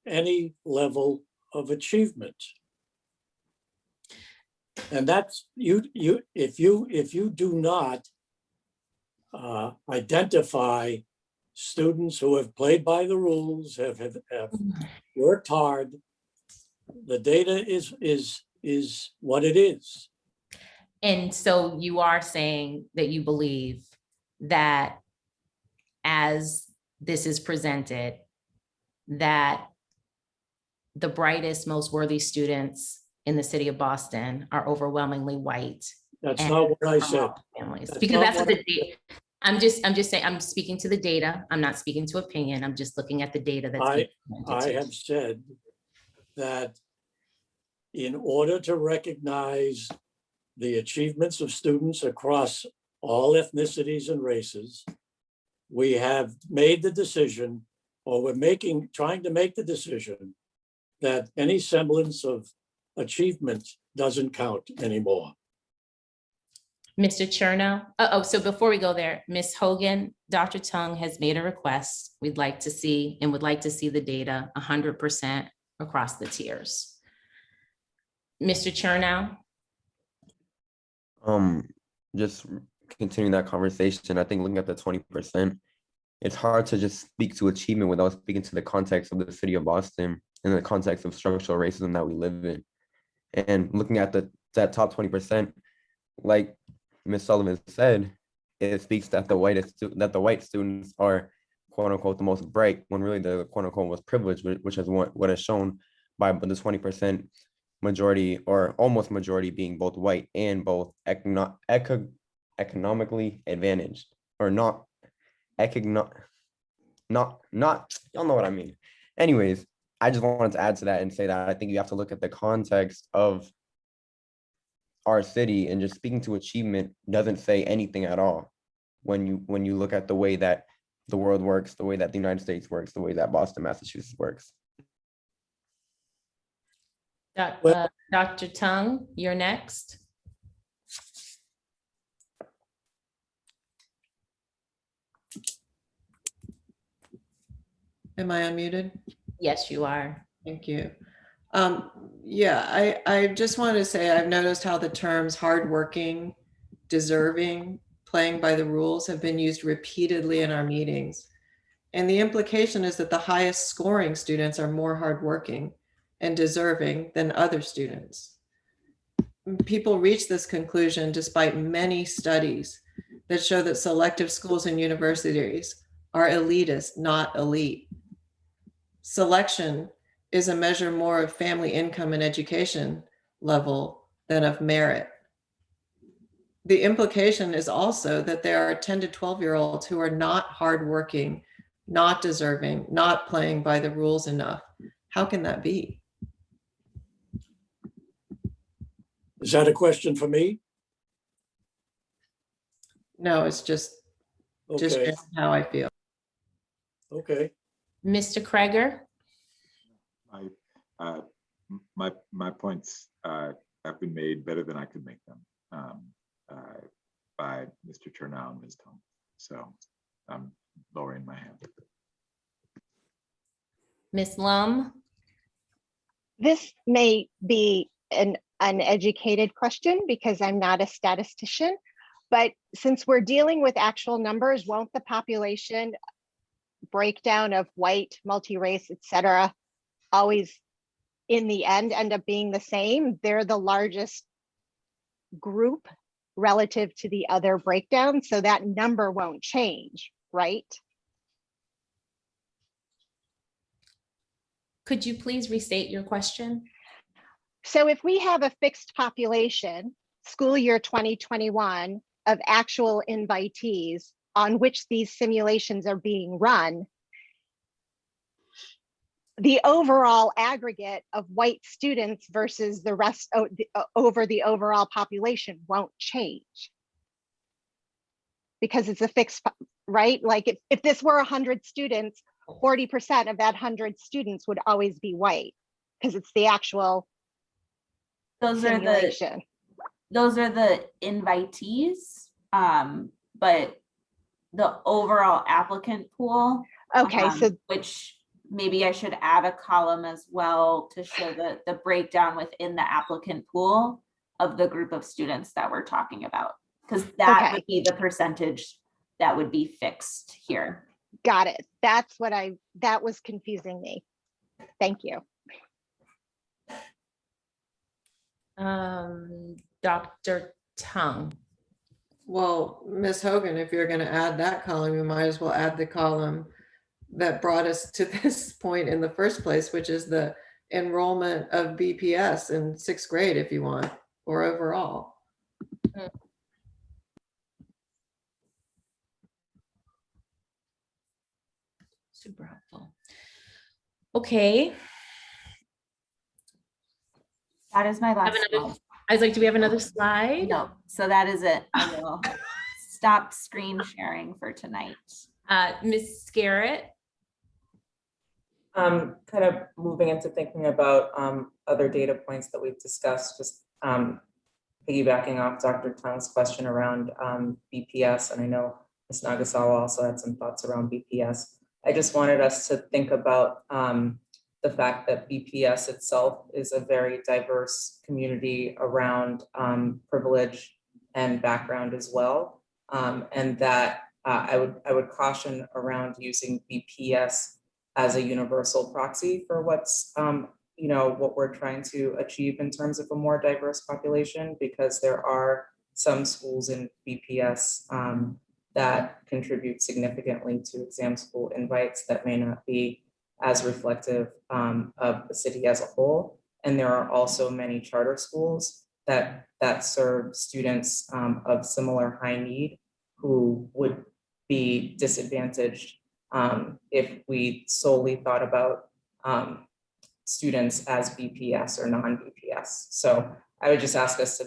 any level of achievement. And that's if you do not identify students who have played by the rules, have worked hard, the data is what it is. And so you are saying that you believe that as this is presented, that the brightest, most worthy students in the city of Boston are overwhelmingly white. That's not what I said. Families. Because that's what the data, I'm just saying, I'm speaking to the data. I'm not speaking to opinion. I'm just looking at the data that's being presented I to have said that in order to recognize the achievements of students across all ethnicities and races, we have made the decision, or we're trying to make the decision, that any semblance of achievement doesn't count anymore. Mr. Chernow. So before we go there, Ms. Hogan, Dr. Tung has made a request. We'd like to see and would like to see the data 100% across the tiers. Mr. Chernow. Just continuing that conversation, I think looking at the 20%, it's hard to just speak to achievement without speaking to the context of the city of Boston and the context of structural racism that we live in. And looking at that top 20%, like Ms. Sullivan said, it speaks that the white students are quote unquote the most bright, when really the quote unquote most privileged, which is what is shown by the 20% majority or almost majority being both white and both economically advantaged, or not y'all know what I mean. Anyways, I just wanted to add to that and say that I think you have to look at the context of our city, and just speaking to achievement doesn't say anything at all when you look at the way that the world works, the way that the United States works, the way that Boston, Massachusetts works. Dr. Tung, you're next. Am I unmuted? Yes, you are. Thank you. Yeah, I just wanted to say I've noticed how the terms hardworking, deserving, playing by the rules have been used repeatedly in our meetings. And the implication is that the highest scoring students are more hardworking and deserving than other students. People reach this conclusion despite many studies that show that selective schools and universities are elitist, not elite. Selection is a measure more of family income and education level than of merit. The implication is also that there are 10 to 12-year-olds who are not hardworking, not deserving, not playing by the rules enough. How can that be? Is that a question for me? No, it's just Okay, how I feel. okay. Mr. Kreger? My points have been made better than I could make them by Mr. Chernow and Ms. Tung. So I'm lowering my hand. Ms. Lum? This may be an uneducated question because I'm not a statistician, but since we're dealing with actual numbers, won't the population breakdown of white, multi-race, et cetera, always in the end up being the same? They're the largest group relative to the other breakdown, so that number won't change, right? Could you please restate your question? So if we have a fixed population, school year 2021, of actual invitees on which these simulations are being run, the overall aggregate of white students versus the rest over the overall population won't change because it's a fixed, right? Like if this were 100 students, 40% of that 100 students would always be white because it's the actual simulation. Those are the invitees, but the overall applicant pool. Okay, so which maybe I should add a column as well to show the breakdown within the applicant pool of the group of students that we're talking about, because that would be the percentage that would be fixed here. Got it. That's what that was confusing me. Thank you. Dr. Tung. Well, Ms. Hogan, if you're going to add that column, you might as well add the column that brought us to this point in the first place, which is the enrollment of BPS in 6th grade, if you want, or overall. Super helpful. Okay. That is my last slide. I was like, do we have another slide? No, so that is it. I will stop screen sharing for tonight. Ms. Scarrett? Kind of moving into thinking about other data points that we've discussed, just piggybacking off Dr. Tung's question around BPS, and I know Ms. Nagasawa also had some thoughts around BPS. I just wanted us to think about the fact that BPS itself is a very diverse community around privilege and background as well, and that I would caution around using BPS as a universal proxy for what's, what we're trying to achieve in terms of a more diverse population, because there are some schools in BPS that contribute significantly to exam school invites that may not be as reflective of the city as a whole. And there are also many charter schools that serve students of similar high need who would be disadvantaged if we solely thought about students as BPS or non-BPS. So I would just ask us to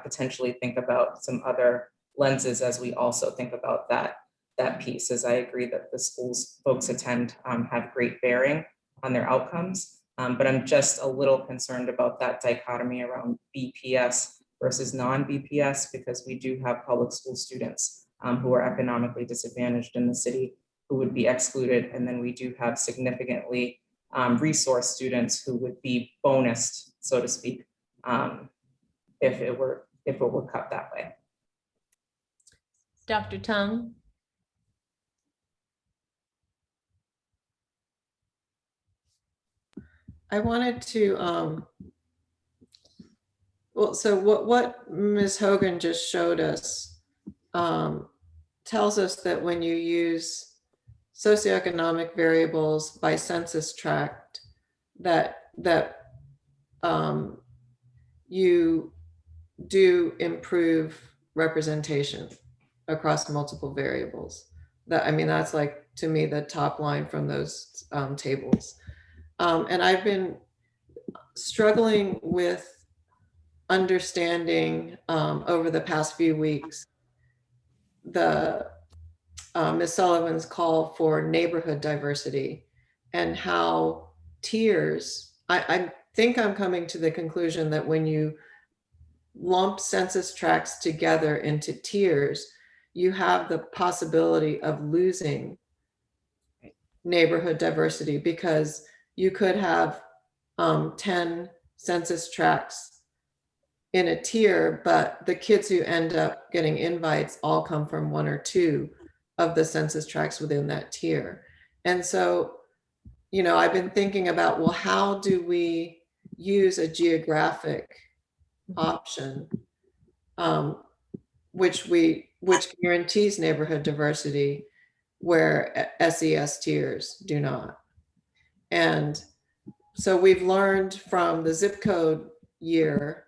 potentially think about some other lenses as we also think about that piece, as I agree that the schools folks attend have great bearing on their outcomes. But I'm just a little concerned about that dichotomy around BPS versus non-BPS, because we do have public school students who are economically disadvantaged in the city who would be excluded. And then we do have significantly resource students who would be bonused, so to speak, if it were cut that way. Dr. Tung? I wanted to, so what Ms. Hogan just showed us tells us that when you use socioeconomic variables by census tract, that you do improve representation across multiple variables. That's like, to me, the top line from those tables. And I've been struggling with understanding over the past few weeks the Ms. Sullivan's call for neighborhood diversity and how tiers, I think I'm coming to the conclusion that when you lump census tracts together into tiers, you have the possibility of losing neighborhood diversity, because you could have 10 census tracts in a tier, but the kids who end up getting invites all come from one or two of the census tracts within that tier. And so, I've been thinking about, well, how do we use a geographic option which guarantees neighborhood diversity where SES tiers do not? And so we've learned from the zip code year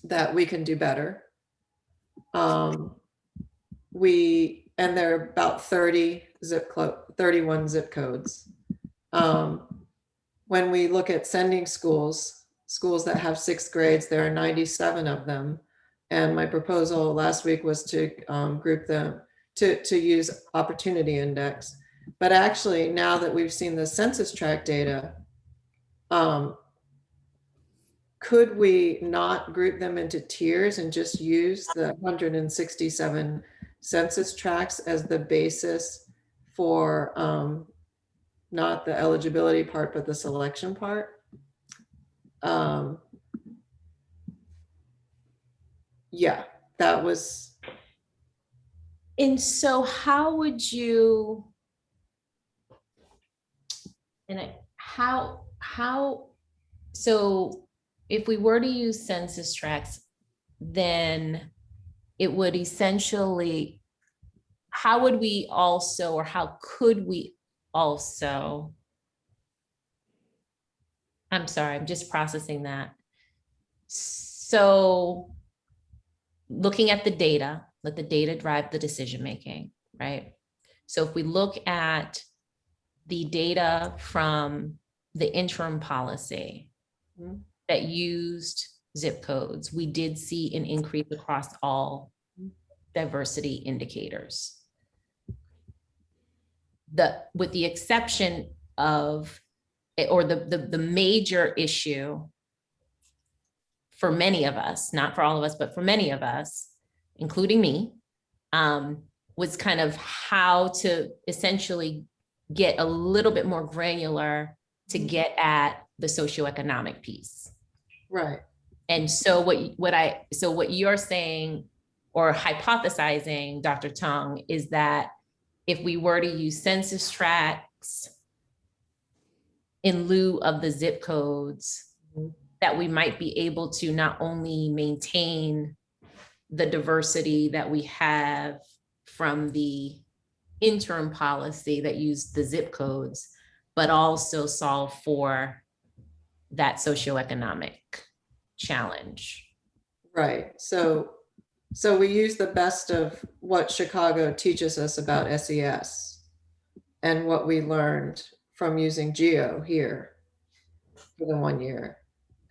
that we can do better. And there are about 31 zip codes. When we look at sending schools that have 6th grades, there are 97 of them. And my proposal last week was to group them, to use opportunity index. But actually, now that we've seen the census tract data, could we not group them into tiers and just use the 167 census tracts as the basis for not the eligibility part, but the selection part? Yeah, that was. And so how would you, so if we were to use census tracts, then it would essentially, how would we also, or how could we also, I'm sorry, I'm just processing that. So looking at the data, let the data drive the decision-making, right? So if we look at the data from the interim policy that used zip codes, we did see an increase across all diversity indicators. With the exception of, or the major issue for many of us, not for all of us, but for many of us, including me, was kind of how to essentially get a little bit more granular to get at the socioeconomic piece. Right. And so what you're saying or hypothesizing, Dr. Tung, is that if we were to use census tracts in lieu of the zip codes, that we might be able to not only maintain the diversity that we have from the interim policy that used the zip codes, but also solve for that socioeconomic challenge. Right. So we use the best of what Chicago teaches us about SES and what we learned from using Geo here for the 1 year.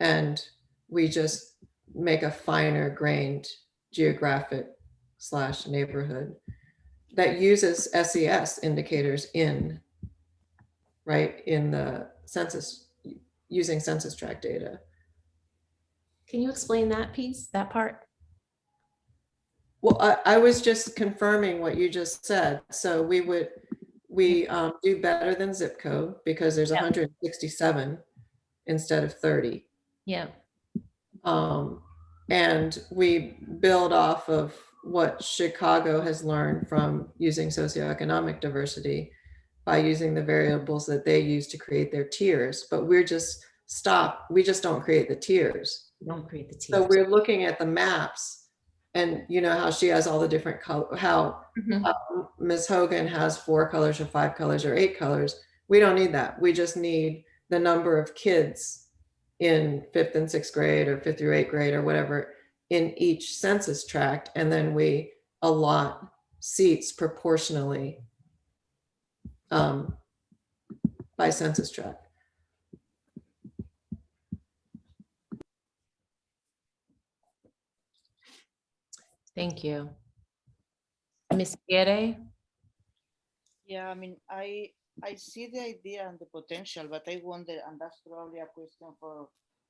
And we just make a finer grained geographic / neighborhood that uses SES indicators in the census, using census tract data. Can you explain that piece, that part? Well, I was just confirming what you just said. So we do better than zip code because there's 167 instead of 30. Yeah. And we build off of what Chicago has learned from using socioeconomic diversity by using the variables that they use to create their tiers. But we just don't create the tiers. We don't create the tiers. So we're looking at the maps, and you know how she has all the different colors, how Ms. Hogan has 4 colors or 5 colors or 8 colors. We don't need that. We just need the number of kids in 5th and 6th grade or 5th through 8th grade or whatever in each census tract. And then we allot seats proportionally by census tract. Thank you. Ms. Guerre? Yeah, I mean, I see the idea and the potential, but I wonder, and that's probably a question for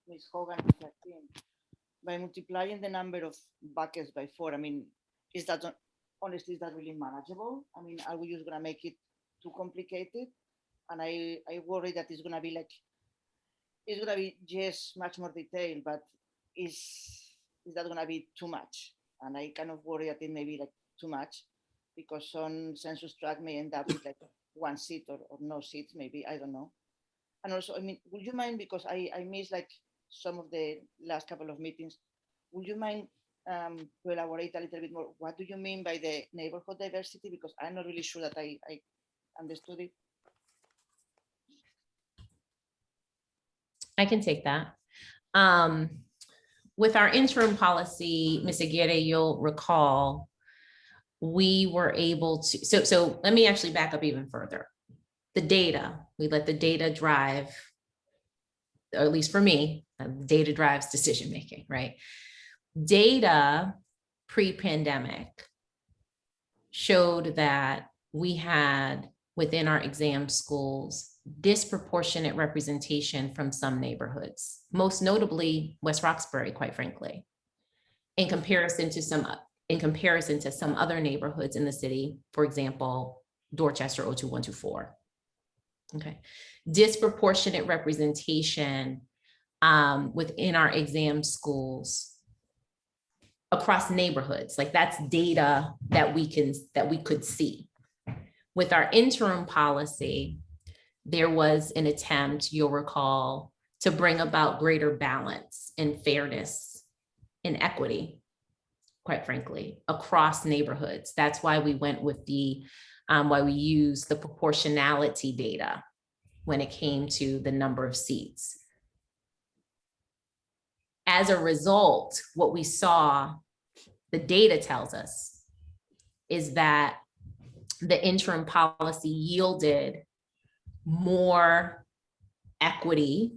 Ms. Hogan and her team, by multiplying the number of buckets by 4, I mean, honestly, is that really manageable? I mean, are we just gonna make it too complicated? And I worry that it's gonna be just much more detail, but is that gonna be too much? And I kind of worry that it may be too much, because some census tract may end up with 1 seat or no seats, maybe, I don't know. And also, I mean, would you mind, because I missed some of the last couple of meetings, would you mind to elaborate a little bit more? What do you mean by the neighborhood diversity? Because I'm not really sure that I understood it. I can take that. With our interim policy, Ms. Aguirre, you'll recall, we were able to, so let me actually back up even further. The data, we let the data drive, or at least for me, data drives decision-making, right? Data pre-pandemic showed that we had within our exam schools disproportionate representation from some neighborhoods, most notably West Roxbury, quite frankly, in comparison to some other neighborhoods in the city, for example, Dorchester 02124. Okay, disproportionate representation within our exam schools across neighborhoods. That's data that we could see. With our interim policy, there was an attempt, you'll recall, to bring about greater balance and fairness and equity, quite frankly, across neighborhoods. That's why we went with why we used the proportionality data when it came to the number of seats. As a result, what we saw, the data tells us, is that the interim policy yielded more equity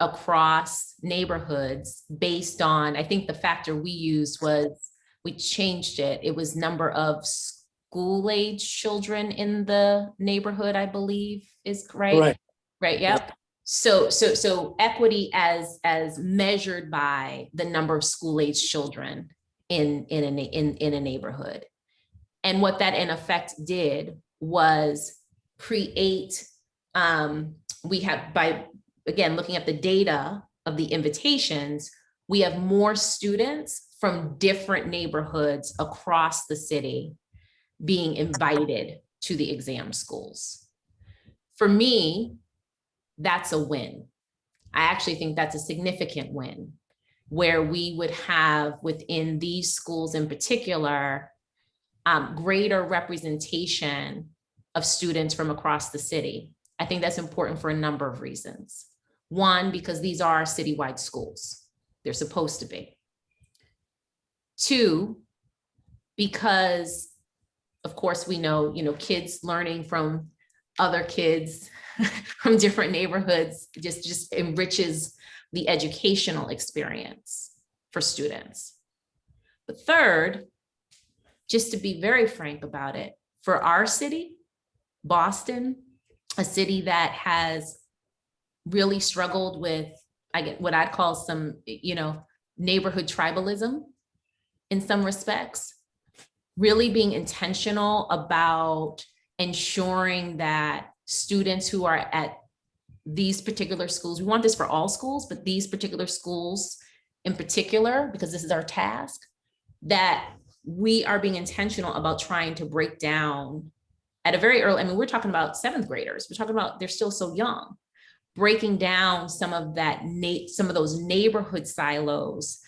across neighborhoods based on, I think the factor we used was, we changed it. It was number of school-age children in the neighborhood, I believe is right. Right. Right, yep. So equity as measured by the number of school-age children in a neighborhood. And what that in effect did was create, we have, by again looking at the data of the invitations, we have more students from different neighborhoods across the city being invited to the exam schools. For me, that's a win. I actually think that's a significant win, where we would have within these schools in particular, greater representation of students from across the city. I think that's important for a number of reasons. One, because these are citywide schools. They're supposed to be. Two, because of course we know, kids learning from other kids from different neighborhoods just enriches the educational experience for students. But third, just to be very frank about it, for our city, Boston, a city that has really struggled with, what I'd call some, neighborhood tribalism in some respects, really being intentional about ensuring that students who are at these particular schools, we want this for all schools, but these particular schools in particular, because this is our task, that we are being intentional about trying to break down at a very early, we're talking about 7th graders. We're talking about, they're still so young, breaking down some of those neighborhood silos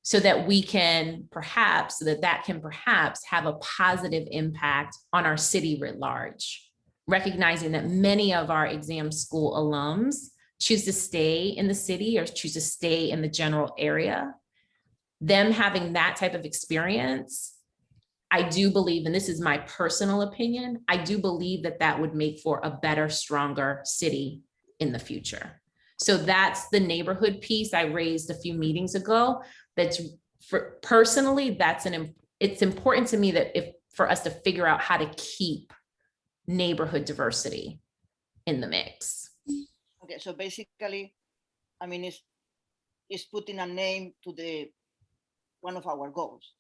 so that we can perhaps, that can perhaps have a positive impact on our city writ large, recognizing that many of our exam school alums choose to stay in the city or choose to stay in the general area. Them having that type of experience, I do believe, and this is my personal opinion, I do believe that that would make for a better, stronger city in the future. So that's the neighborhood piece I raised a few meetings ago. That's personally, it's important to me that for us to figure out how to keep neighborhood diversity in the mix. Okay, so basically, it's putting a name to one of our goals.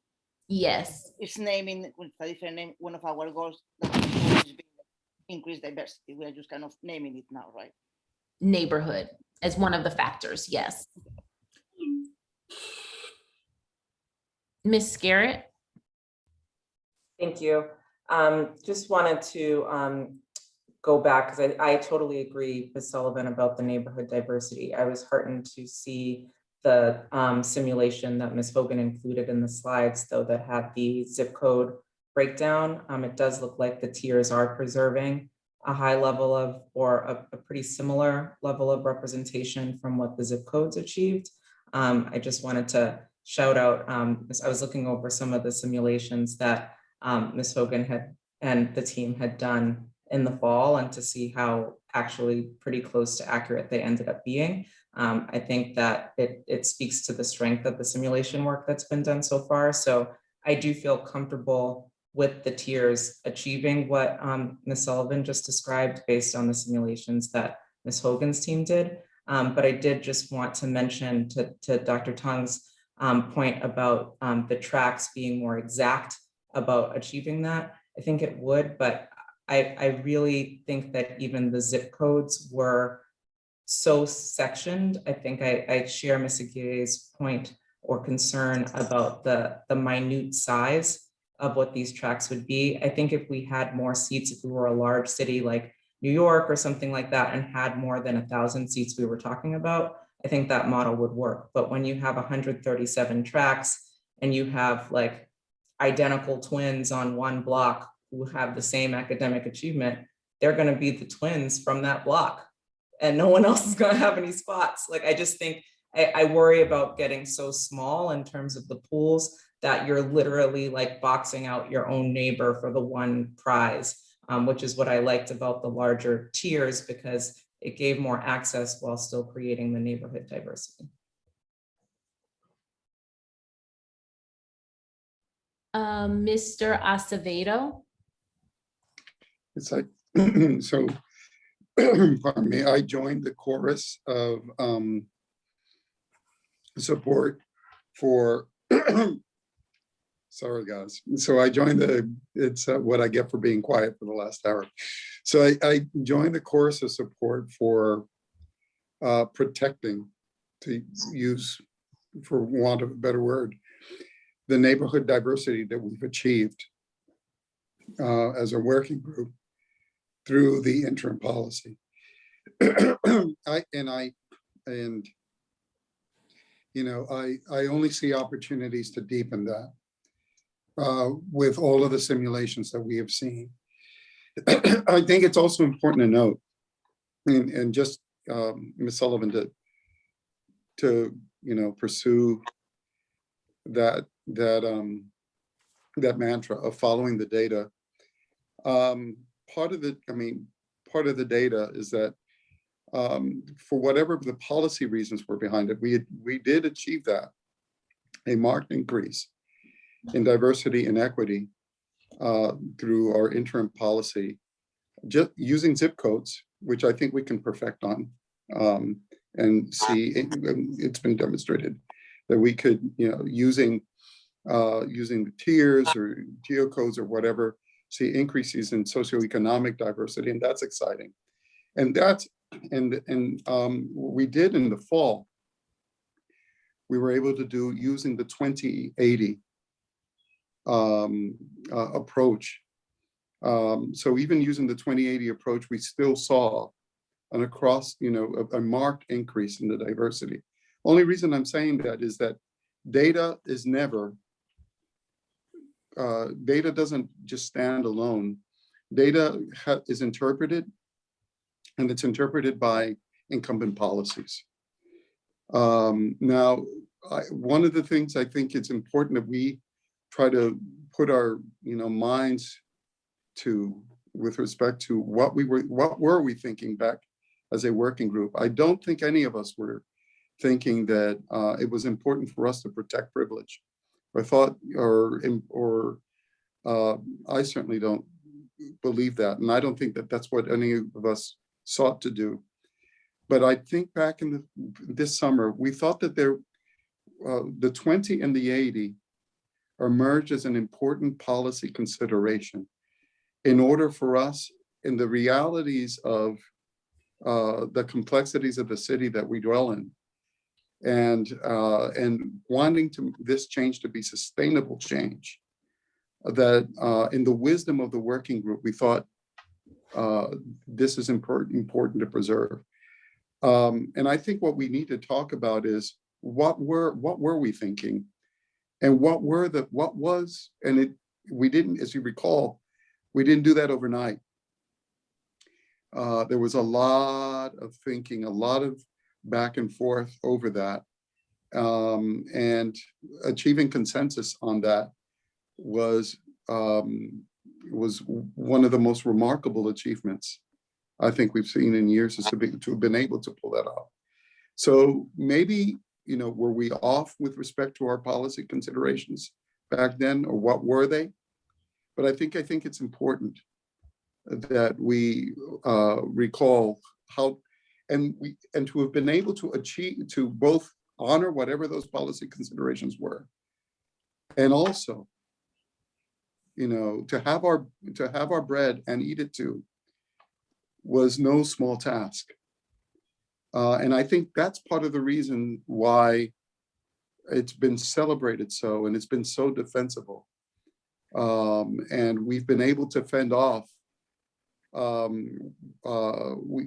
Yes. It's naming with a different name one of our goals that is increase diversity. We are just kind of naming it now, right? Neighborhood as one of the factors, yes. Ms. Garrett. Thank you. Just wanted to go back because I totally agree with Sullivan about the neighborhood diversity. I was heartened to see the simulation that Ms. Hogan included in the slides, though, that had the zip code breakdown. It does look like the tiers are preserving a high level of, or a pretty similar level of representation from what the zip codes achieved. I just wanted to shout out, I was looking over some of the simulations that Ms. Hogan and the team had done in the fall, and to see how actually pretty close to accurate they ended up being. I think that it speaks to the strength of the simulation work that's been done so far. So I do feel comfortable with the tiers achieving what Ms. Sullivan just described based on the simulations that Ms. Hogan's team did. But I did just want to mention to Dr. Tung's point about the tracks being more exact about achieving that. I think it would, but I really think that even the zip codes were so sectioned. I think I share Ms. Aguirre's point or concern about the minute size of what these tracks would be. I think if we had more seats, if we were a large city like New York or something like that and had more than 1,000 seats we were talking about, I think that model would work. But when you have 137 tracks and you have like identical twins on one block who have the same academic achievement, they're going to be the twins from that block and no one else is going to have any spots. Like, I just think I worry about getting so small in terms of the pools that you're literally like boxing out your own neighbor for the one prize, which is what I liked about the larger tiers, because it gave more access while still creating the neighborhood diversity. Mr. Acevedo. It's like, so, pardon me, I joined the chorus of support for, sorry guys. So I joined it's what I get for being quiet for the last hour. So I joined the chorus of support for protecting, to use for want of a better word, the neighborhood diversity that we've achieved as a working group through the interim policy. I only see opportunities to deepen that with all of the simulations that we have seen. I think it's also important to note, and just Ms. Sullivan to pursue that mantra of following the data. Part of the data is that for whatever the policy reasons were behind it, we did achieve that, a marked increase in diversity and equity through our interim policy, just using zip codes, which I think we can perfect on, and see it's been demonstrated that we could, using the tiers or geocodes or whatever, see increases in socioeconomic diversity, and that's exciting. And what we did in the fall, we were able to do using the 2080 approach. So even using the 2080 approach, we still saw an across, a marked increase in the diversity. Only reason I'm saying that is that data is never, data doesn't just stand alone. Data is interpreted, and it's interpreted by incumbent policies. Now, one of the things I think it's important that we try to put our minds to with respect to what were we thinking back as a working group. I don't think any of us were thinking that it was important for us to protect privilege. I thought, I certainly don't believe that, and I don't think that that's what any of us sought to do. But I think back in this summer, we thought that the 20 and the 80 emerged as an important policy consideration in order for us, in the realities of the complexities of the city that we dwell in, and wanting this change to be sustainable change, that in the wisdom of the working group, we thought this is important to preserve. And I think what we need to talk about is what were we thinking, and we didn't, as you recall, we didn't do that overnight. There was a lot of thinking, a lot of back and forth over that, and achieving consensus on that was one of the most remarkable achievements I think we've seen in years, is to have been able to pull that off. So maybe, were we off with respect to our policy considerations back then, or what were they? But I think it's important that we recall how, and to have been able to achieve, to both honor whatever those policy considerations were, and also, to have our bread and eat it too, was no small task. And I think that's part of the reason why it's been celebrated so, and it's been so defensible. And we've been able to fend off,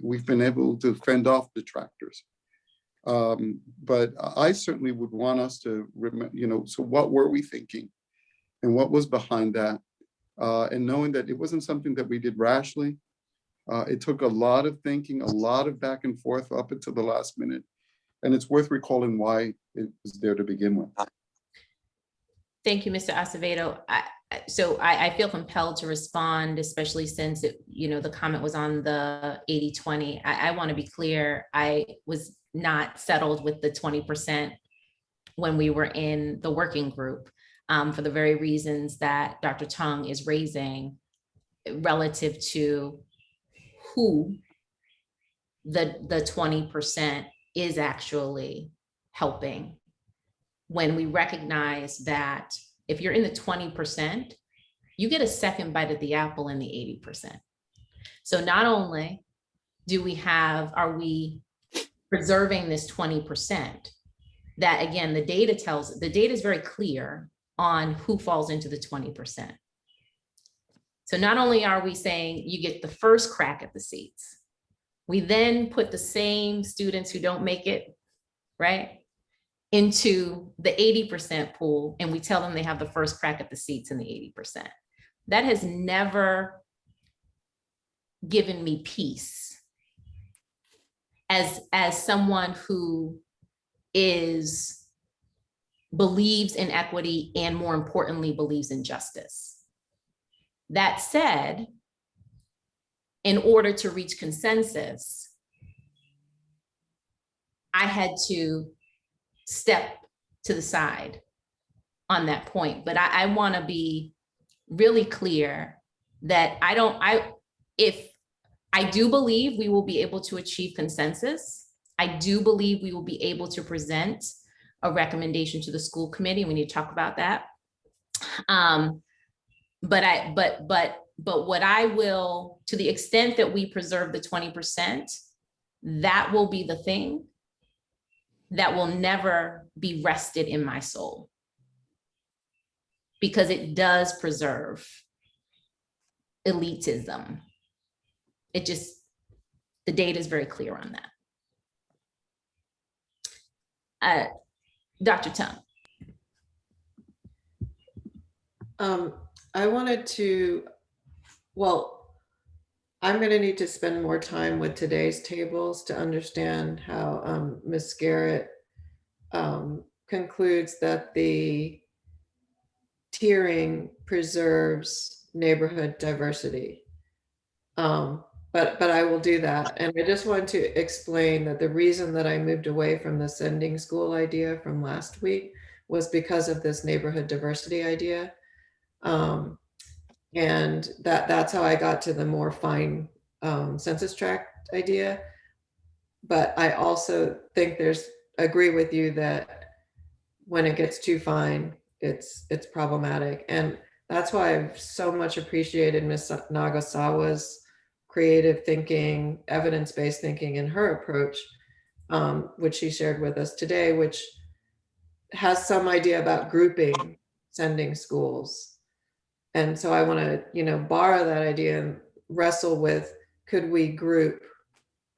we've been able to fend off detractors. But I certainly would want us to remember, so what were we thinking, and what was behind that? And knowing that it wasn't something that we did rashly. It took a lot of thinking, a lot of back and forth up until the last minute. And it's worth recalling why it was there to begin with. Thank you, Mr. Acevedo. So I feel compelled to respond, especially since the comment was on the 80-20. I want to be clear. I was not settled with the 20% when we were in the working group, for the very reasons that Dr. Tung is raising relative to who the 20% is actually helping. When we recognize that if you're in the 20%, you get a second bite of the apple in the 80%. So not only are we preserving this 20%, that again, the data is very clear on who falls into the 20%. So not only are we saying you get the first crack at the seats, we then put the same students who don't make it, right, into the 80% pool, and we tell them they have the first crack at the seats in the 80%. That has never given me peace as someone who believes in equity and, more importantly, believes in justice. That said, in order to reach consensus, I had to step to the side on that point. But I want to be really clear that if I do believe we will be able to achieve consensus, I do believe we will be able to present a recommendation to the school committee. We need to talk about that. But what I will, to the extent that we preserve the 20%, that will be the thing that will never be rested in my soul, because it does preserve elitism. The data is very clear on that. Dr. Tung. I wanted to, I'm going to need to spend more time with today's tables to understand how Ms. Garrett concludes that the tiering preserves neighborhood diversity. But I will do that. And I just want to explain that the reason that I moved away from the sending school idea from last week was because of this neighborhood diversity idea. And that's how I got to the more fine census tract idea. But I also think agree with you that when it gets too fine, it's problematic. And that's why I've so much appreciated Ms. Nagasawa's creative thinking, evidence-based thinking in her approach, which she shared with us today, which has some idea about grouping sending schools. And so I want to, borrow that idea and wrestle with, could we group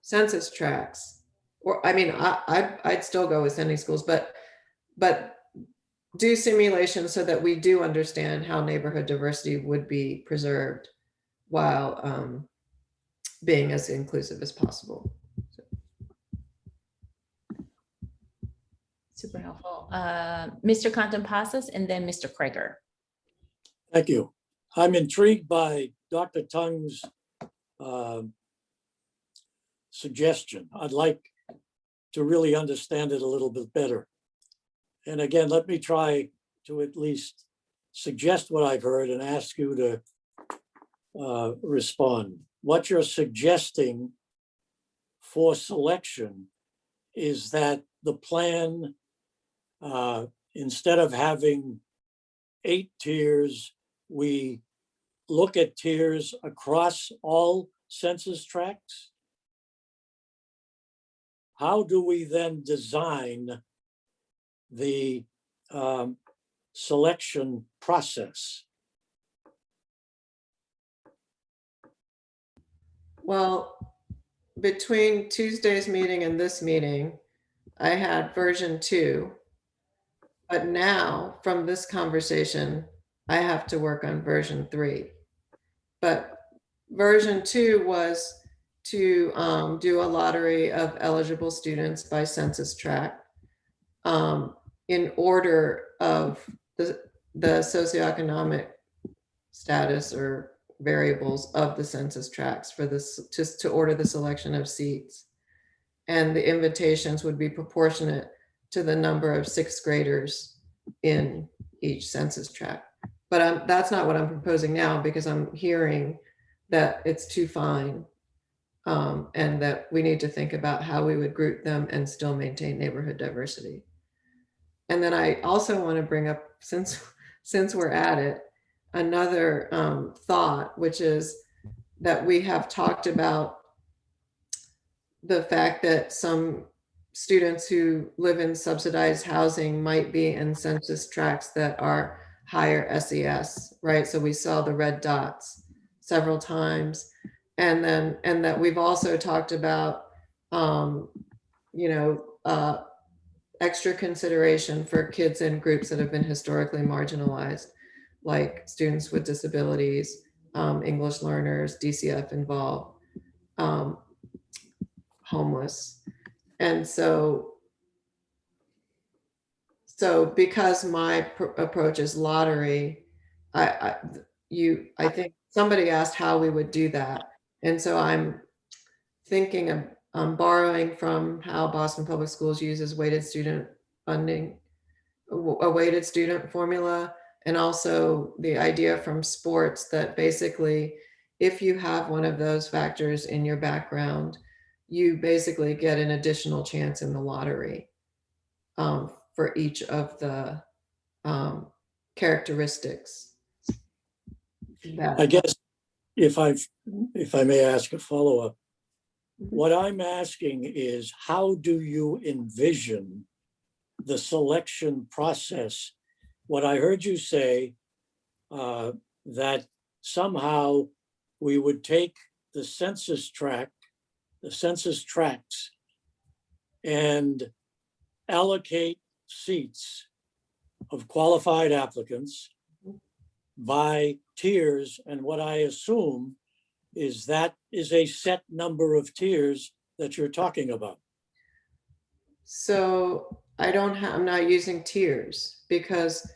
census tracts? Or, I mean, I'd still go with sending schools, but do simulations so that we do understand how neighborhood diversity would be preserved while being as inclusive as possible. Super helpful. Mr. Contompasas and then Mr. Kreger. Thank you. I'm intrigued by Dr. Tung's suggestion. I'd like to really understand it a little bit better. And again, let me try to at least suggest what I've heard and ask you to respond. What you're suggesting for selection is that the plan, instead of having 8 tiers, we look at tiers across all census tracts? How do we then design the selection process? Well, between Tuesday's meeting and this meeting, I had version 2, but now from this conversation, I have to work on version 3. But version 2 was to do a lottery of eligible students by census tract in order of the socioeconomic status or variables of the census tracts for this, just to order the selection of seats. And the invitations would be proportionate to the number of 6th graders in each census tract. But that's not what I'm proposing now, because I'm hearing that it's too fine and that we need to think about how we would group them and still maintain neighborhood diversity. And then I also want to bring up, since we're at it, another thought, which is that we have talked about the fact that some students who live in subsidized housing might be in census tracts that are higher SES, right? So we saw the red dots several times. And that we've also talked about, extra consideration for kids in groups that have been historically marginalized, like students with disabilities, English learners, DCF involved, homeless. And so because my approach is lottery, I think somebody asked how we would do that. And so I'm thinking of borrowing from how Boston Public Schools uses weighted student funding, a weighted student formula, and also the idea from sports that basically, if you have one of those factors in your background, you basically get an additional chance in the lottery for each of the characteristics. I guess if I may ask a follow-up, what I'm asking is, how do you envision the selection process? What I heard you say, that somehow we would take the census tracts, and allocate seats of qualified applicants by tiers. And what I assume is that is a set number of tiers that you're talking about. So I'm not using tiers, because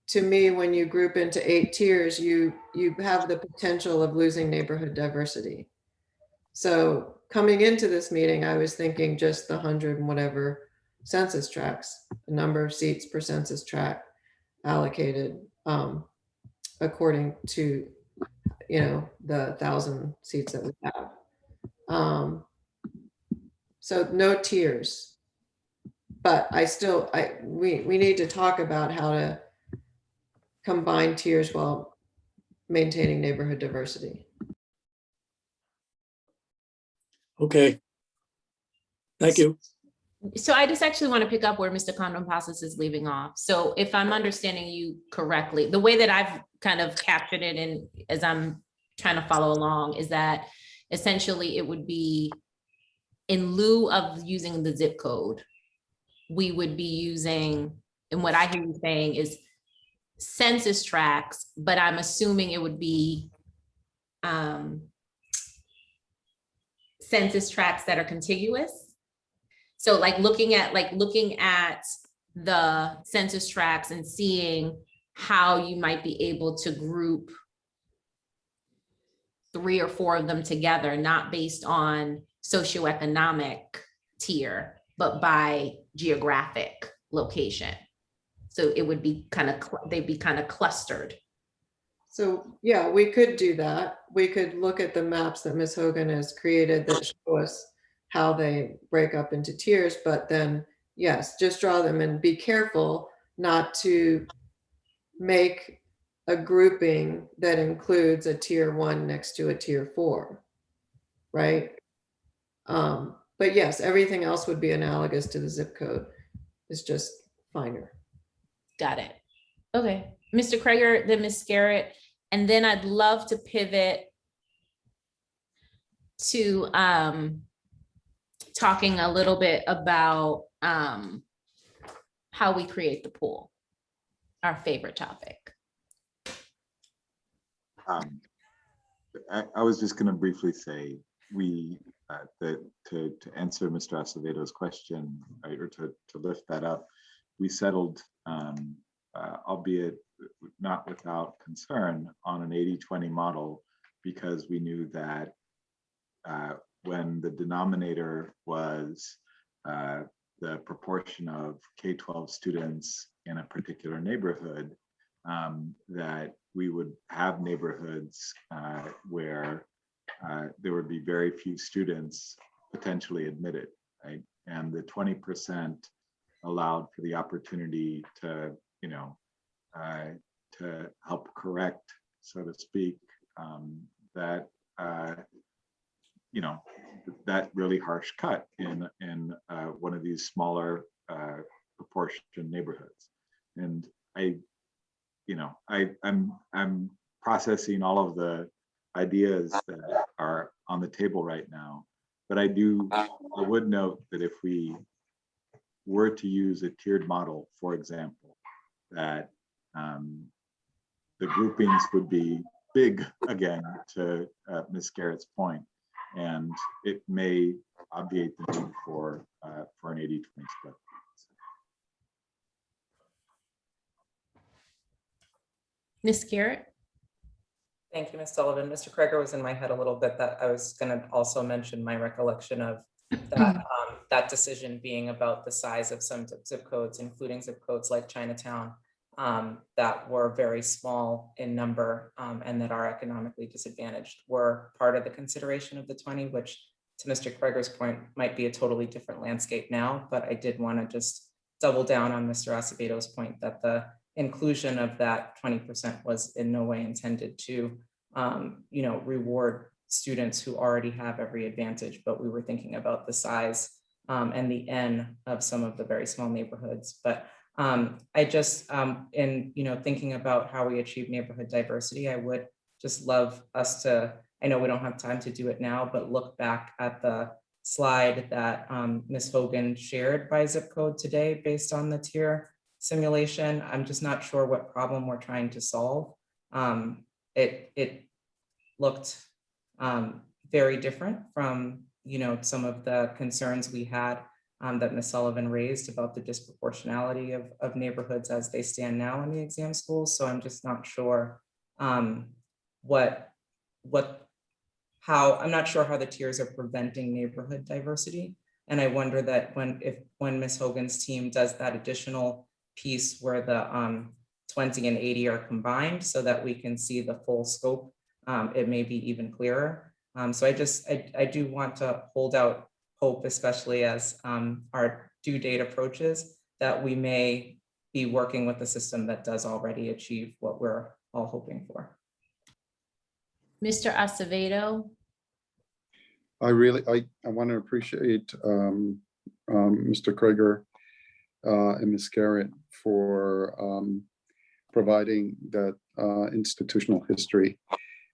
to me, when you group into 8 tiers, you have the potential of losing neighborhood diversity. So coming into this meeting, I was thinking just the 100 and whatever census tracts, the number of seats per census tract allocated according to, the 1,000 seats that we have. So no tiers, but we need to talk about how to combine tiers while maintaining neighborhood diversity. Okay. Thank you. So I just actually want to pick up where Mr. Condom Passes is leaving off. So if I'm understanding you correctly, the way that I've kind of captured it, and as I'm trying to follow along, is that essentially it would be, in lieu of using the zip code, we would be using, and what I hear you saying is census tracts, but I'm assuming it would be census tracts that are contiguous. So like looking at the census tracts and seeing how you might be able to group 3 or 4 of them together, not based on socioeconomic tier, but by geographic location. So it would be they'd be kind of clustered. So yeah, we could do that. We could look at the maps that Ms. Hogan has created that show us how they break up into tiers, but then yes, just draw them and be careful not to make a grouping that includes a tier 1 next to a tier 4, right? But yes, everything else would be analogous to the zip code. It's just finer. Got it. Okay, Mr. Kreger, then Ms. Garrett, and then I'd love to pivot to talking a little bit about how we create the pool, our favorite topic. I was just going to briefly say that to answer Mr. Acevedo's question, or to lift that up, we settled, albeit not without concern, on an 80-20 model, because we knew that when the denominator was the proportion of K-12 students in a particular neighborhood, that we would have neighborhoods where there would be very few students potentially admitted, right? And the 20% allowed for the opportunity to, to help correct, so to speak, that that really harsh cut in one of these smaller proportion neighborhoods. And I'm processing all of the ideas that are on the table right now. But I would note that if we were to use a tiered model, for example, that the groupings would be big again, to Ms. Garrett's point, and it may obviate the need for an 80-20 split. Ms. Garrett? Thank you, Ms. Sullivan. Mr. Kreger was in my head a little bit, that I was going to also mention my recollection of that, that decision being about the size of some zip codes, including zip codes like Chinatown, that were very small in number and that are economically disadvantaged, were part of the consideration of the 20, which, to Mr. Kreger's point, might be a totally different landscape now. But I did want to just double down on Mr. Acevedo's point that the inclusion of that 20% was in no way intended to, reward students who already have every advantage, but we were thinking about the size and the N of some of the very small neighborhoods. But I just, in thinking about how we achieve neighborhood diversity, I would just love us to, I know we don't have time to do it now, but look back at the slide that Ms. Hogan shared by zip code today based on the tier simulation. I'm just not sure what problem we're trying to solve. It looked very different from some of the concerns we had that Ms. Sullivan raised about the disproportionality of neighborhoods as they stand now in the exam schools. So I'm just not sure I'm not sure how the tiers are preventing neighborhood diversity. And I wonder that when Ms. Hogan's team does that additional piece where the 20 and 80 are combined so that we can see the full scope, it may be even clearer. So I do want to hold out hope, especially as our due date approaches, that we may be working with a system that does already achieve what we're all hoping for. Mr. Acevedo? I want to appreciate Mr. Kreger and Ms. Garrett for providing that institutional history.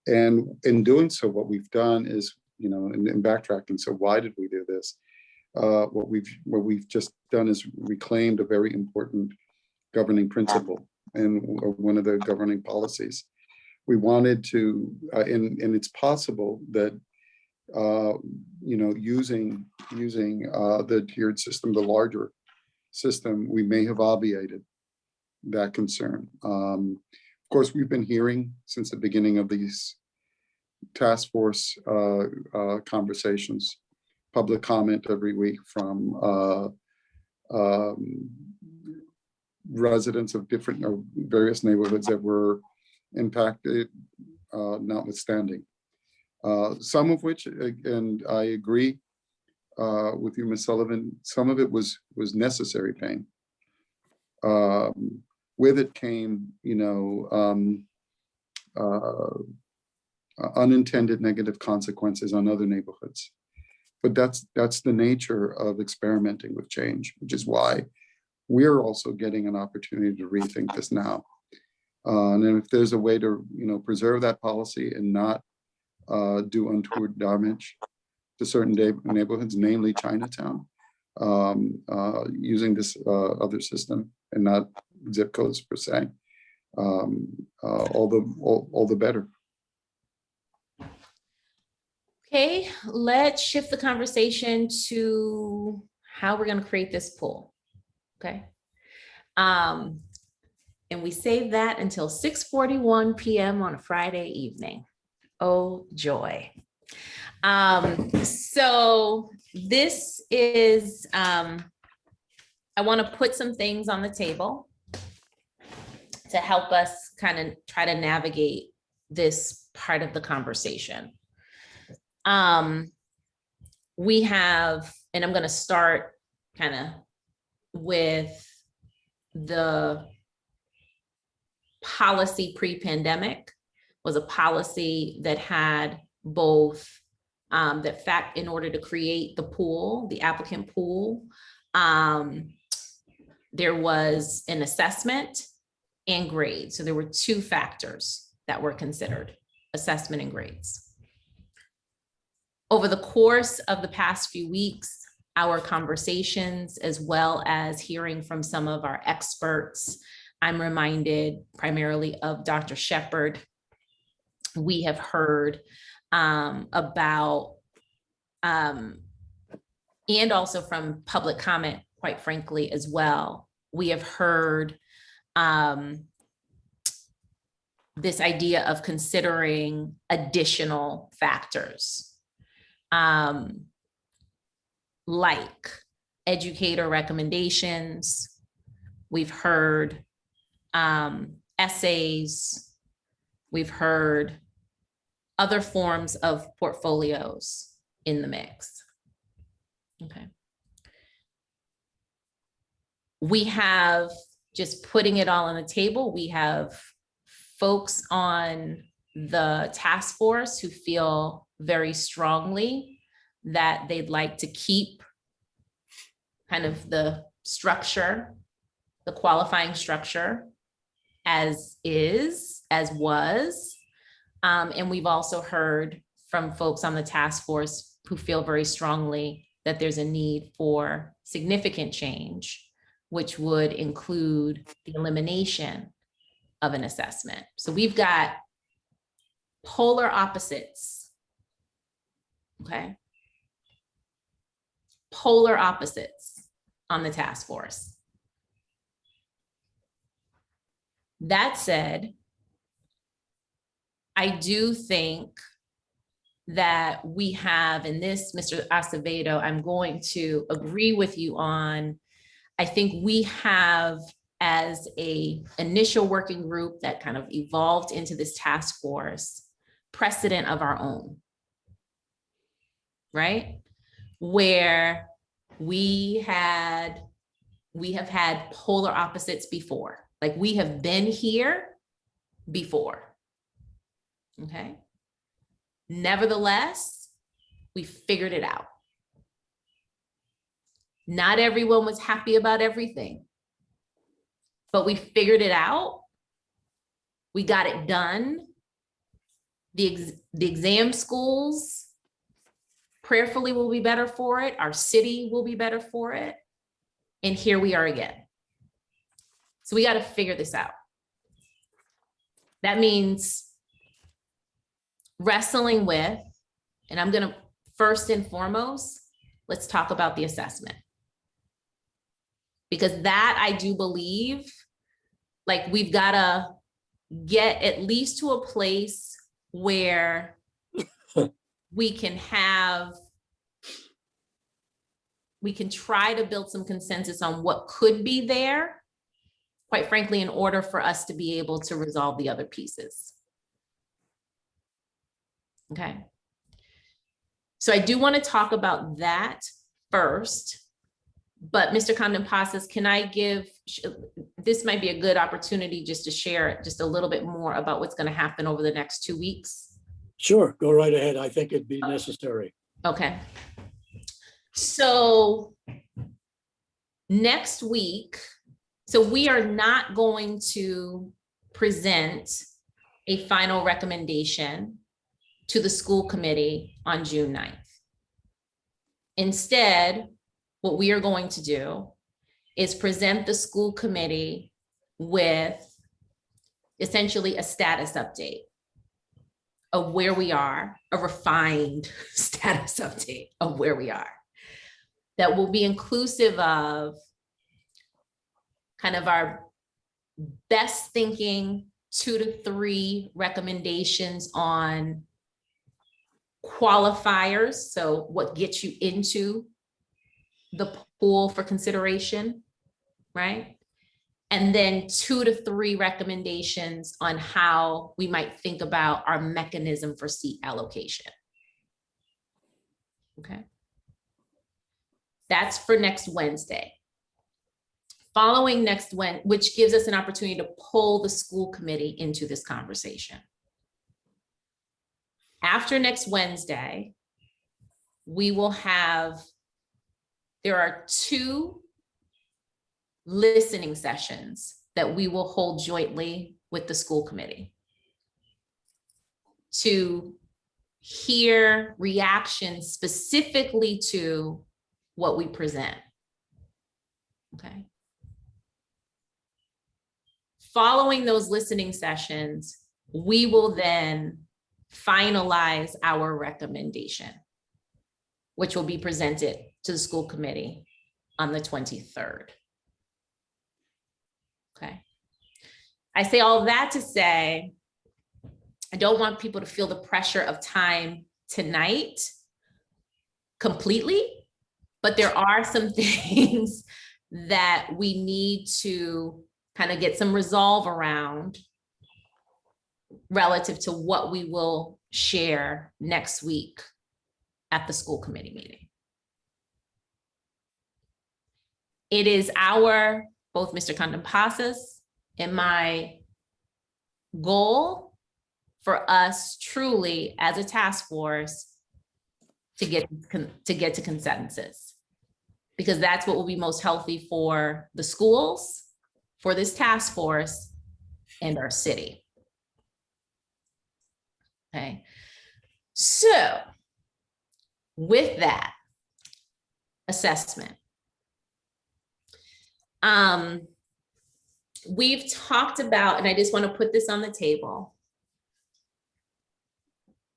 And in doing so, what we've done is, in backtracking, so why did we do this? What we've just done is reclaimed a very important governing principle and one of the governing policies. We wanted to, and it's possible that using the tiered system, the larger system, we may have obviated that concern. Of course, we've been hearing since the beginning of these task force conversations, public comment every week from residents of different or various neighborhoods that were impacted, notwithstanding. Some of which, and I agree with you, Ms. Sullivan, some of it was necessary pain. With it came, unintended negative consequences on other neighborhoods. But that's the nature of experimenting with change, which is why we're also getting an opportunity to rethink this now. And if there's a way to, preserve that policy and not do untoward damage to certain neighborhoods, namely Chinatown, using this other system and not zip codes per se, all the better. Okay, let's shift the conversation to how we're going to create this pool. Okay. And we save that until 6:41 p.m. on a Friday evening. Oh, joy. So this is, I want to put some things on the table to help us kind of try to navigate this part of the conversation. We have, and I'm going to start kind of with the policy pre-pandemic. Was a policy that had both in order to create the pool, the applicant pool, there was an assessment and grade. So there were two factors that were considered, assessment and grades. Over the course of the past few weeks, our conversations, as well as hearing from some of our experts, I'm reminded primarily of Dr. Shepard. We have heard about, and also from public comment, quite frankly, as well. We have heard this idea of considering additional factors, like educator recommendations. We've heard essays. We've heard other forms of portfolios in the mix. Okay. We have, just putting it all on the table, we have folks on the task force who feel very strongly that they'd like to keep kind of the structure, the qualifying structure as is, as was. And we've also heard from folks on the task force who feel very strongly that there's a need for significant change, which would include the elimination of an assessment. So we've got polar opposites, okay? Polar opposites on the task force. That said, I do think that we have in this, Mr. Acevedo, I'm going to agree with you on, I think we have, as a initial working group that kind of evolved into this task force, precedent of our own, right? Where we have had polar opposites before. Like, we have been here before, okay? Nevertheless, we figured it out. Not everyone was happy about everything, but we figured it out. We got it done. The exam schools prayerfully will be better for it. Our city will be better for it. And here we are again. So we got to figure this out. That means wrestling with, and I'm going to first and foremost, let's talk about the assessment. Because that, I do believe, like, we've got to get at least to a place where we can try to build some consensus on what could be there, quite frankly, in order for us to be able to resolve the other pieces. Okay. So I do want to talk about that first, but Mr. Condom-Passos, can I give, this might be a good opportunity just to share just a little bit more about what's going to happen over the next 2 weeks? Sure, go right ahead. I think it'd be necessary. Okay. So next week, so we are not going to present a final recommendation to the school committee on June 9th. Instead, what we are going to do is present the school committee with essentially a status update of where we are, a refined status update of where we are, that will be inclusive of kind of our best thinking 2 to 3 recommendations on qualifiers. So what gets you into the pool for consideration, right? And then 2 to 3 recommendations on how we might think about our mechanism for seat allocation. Okay. That's for next Wednesday. Following next Wednesday, which gives us an opportunity to pull the school committee into this conversation. After next Wednesday, we will have, there are 2 listening sessions that we will hold jointly with the school committee to hear reactions specifically to what we present. Okay. Following those listening sessions, we will then finalize our recommendation, which will be presented to the school committee on the 23rd. Okay. I say all that to say, I don't want people to feel the pressure of time tonight completely, but there are some things that we need to kind of get some resolve around relative to what we will share next week at the school committee meeting. It is both Mr. Condom and my goal for us truly as a task force to get to consensus, because that's what will be most healthy for the schools, for this task force, and our city. Okay, so with that assessment, we've talked about, and I just want to put this on the table,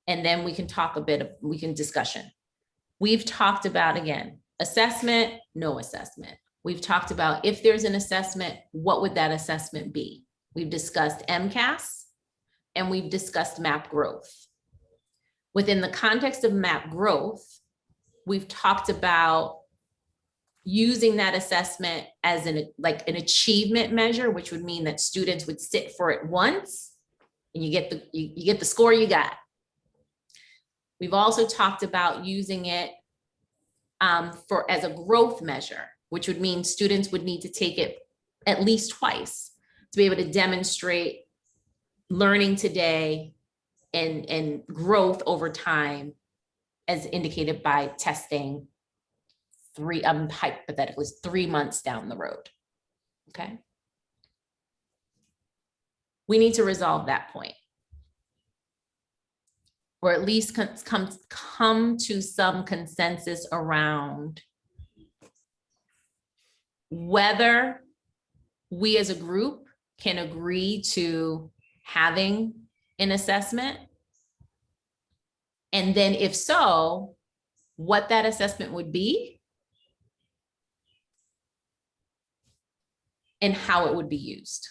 and then we can talk we can discussion. We've talked about, again, assessment, no assessment. We've talked about if there's an assessment, what would that assessment be? We've discussed MCAS and we've discussed MAP growth. Within the context of MAP growth, we've talked about using that assessment as an achievement measure, which would mean that students would sit for it once and you get the score you got. We've also talked about using it as a growth measure, which would mean students would need to take it at least twice to be able to demonstrate learning today and growth over time, as indicated by testing hypothetically 3 months down the road. Okay. We need to resolve that point, or at least come to some consensus around whether we as a group can agree to having an assessment. And then if so, what that assessment would be and how it would be used.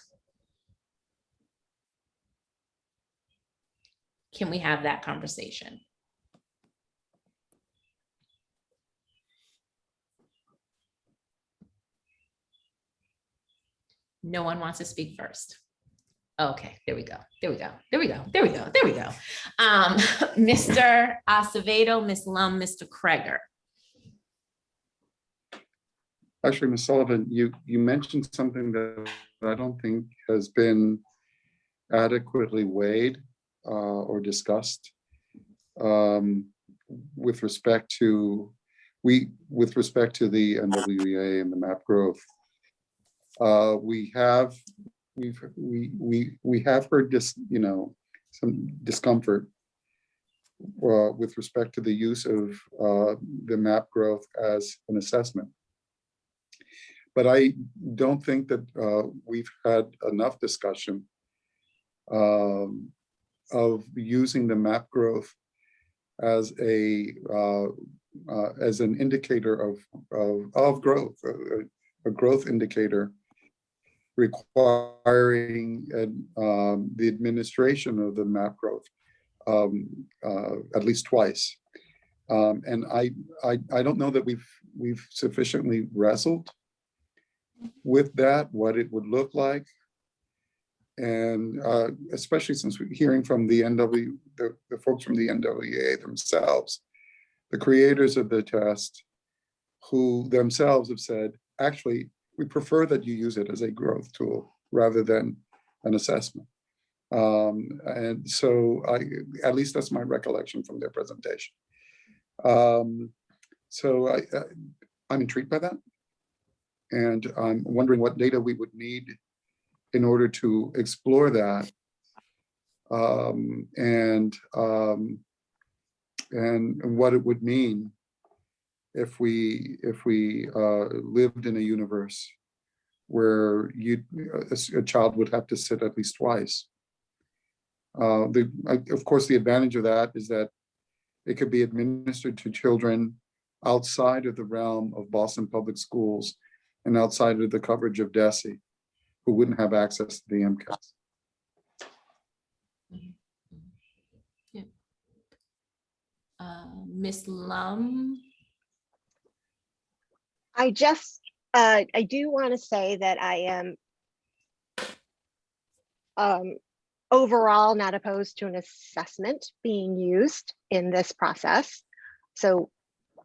Can we have that conversation? No one wants to speak first. Okay, there we go. Mr. Acevedo, Ms. Lum, Mr. Kreger. Actually, Ms. Sullivan, you mentioned something that I don't think has been adequately weighed or discussed with respect to the NWEA and the MAP growth. We have heard this, some discomfort with respect to the use of the MAP growth as an assessment. But I don't think that we've had enough discussion of using the MAP growth as an indicator of growth, a growth indicator requiring the administration of the MAP growth at least twice. And I don't know that we've sufficiently wrestled with that, what it would look like. And especially since we're hearing from the folks from the NWEA themselves, the creators of the test, who themselves have said, actually, we prefer that you use it as a growth tool rather than an assessment. And so at least that's my recollection from their presentation. So I'm intrigued by that. And I'm wondering what data we would need in order to explore that and what it would mean if we lived in a universe where a child would have to sit at least twice. Of course, the advantage of that is that it could be administered to children outside of the realm of Boston Public Schools and outside of the coverage of DESE, who wouldn't have access to the MCAS. Ms. Lum. I do want to say that I am overall not opposed to an assessment being used in this process. So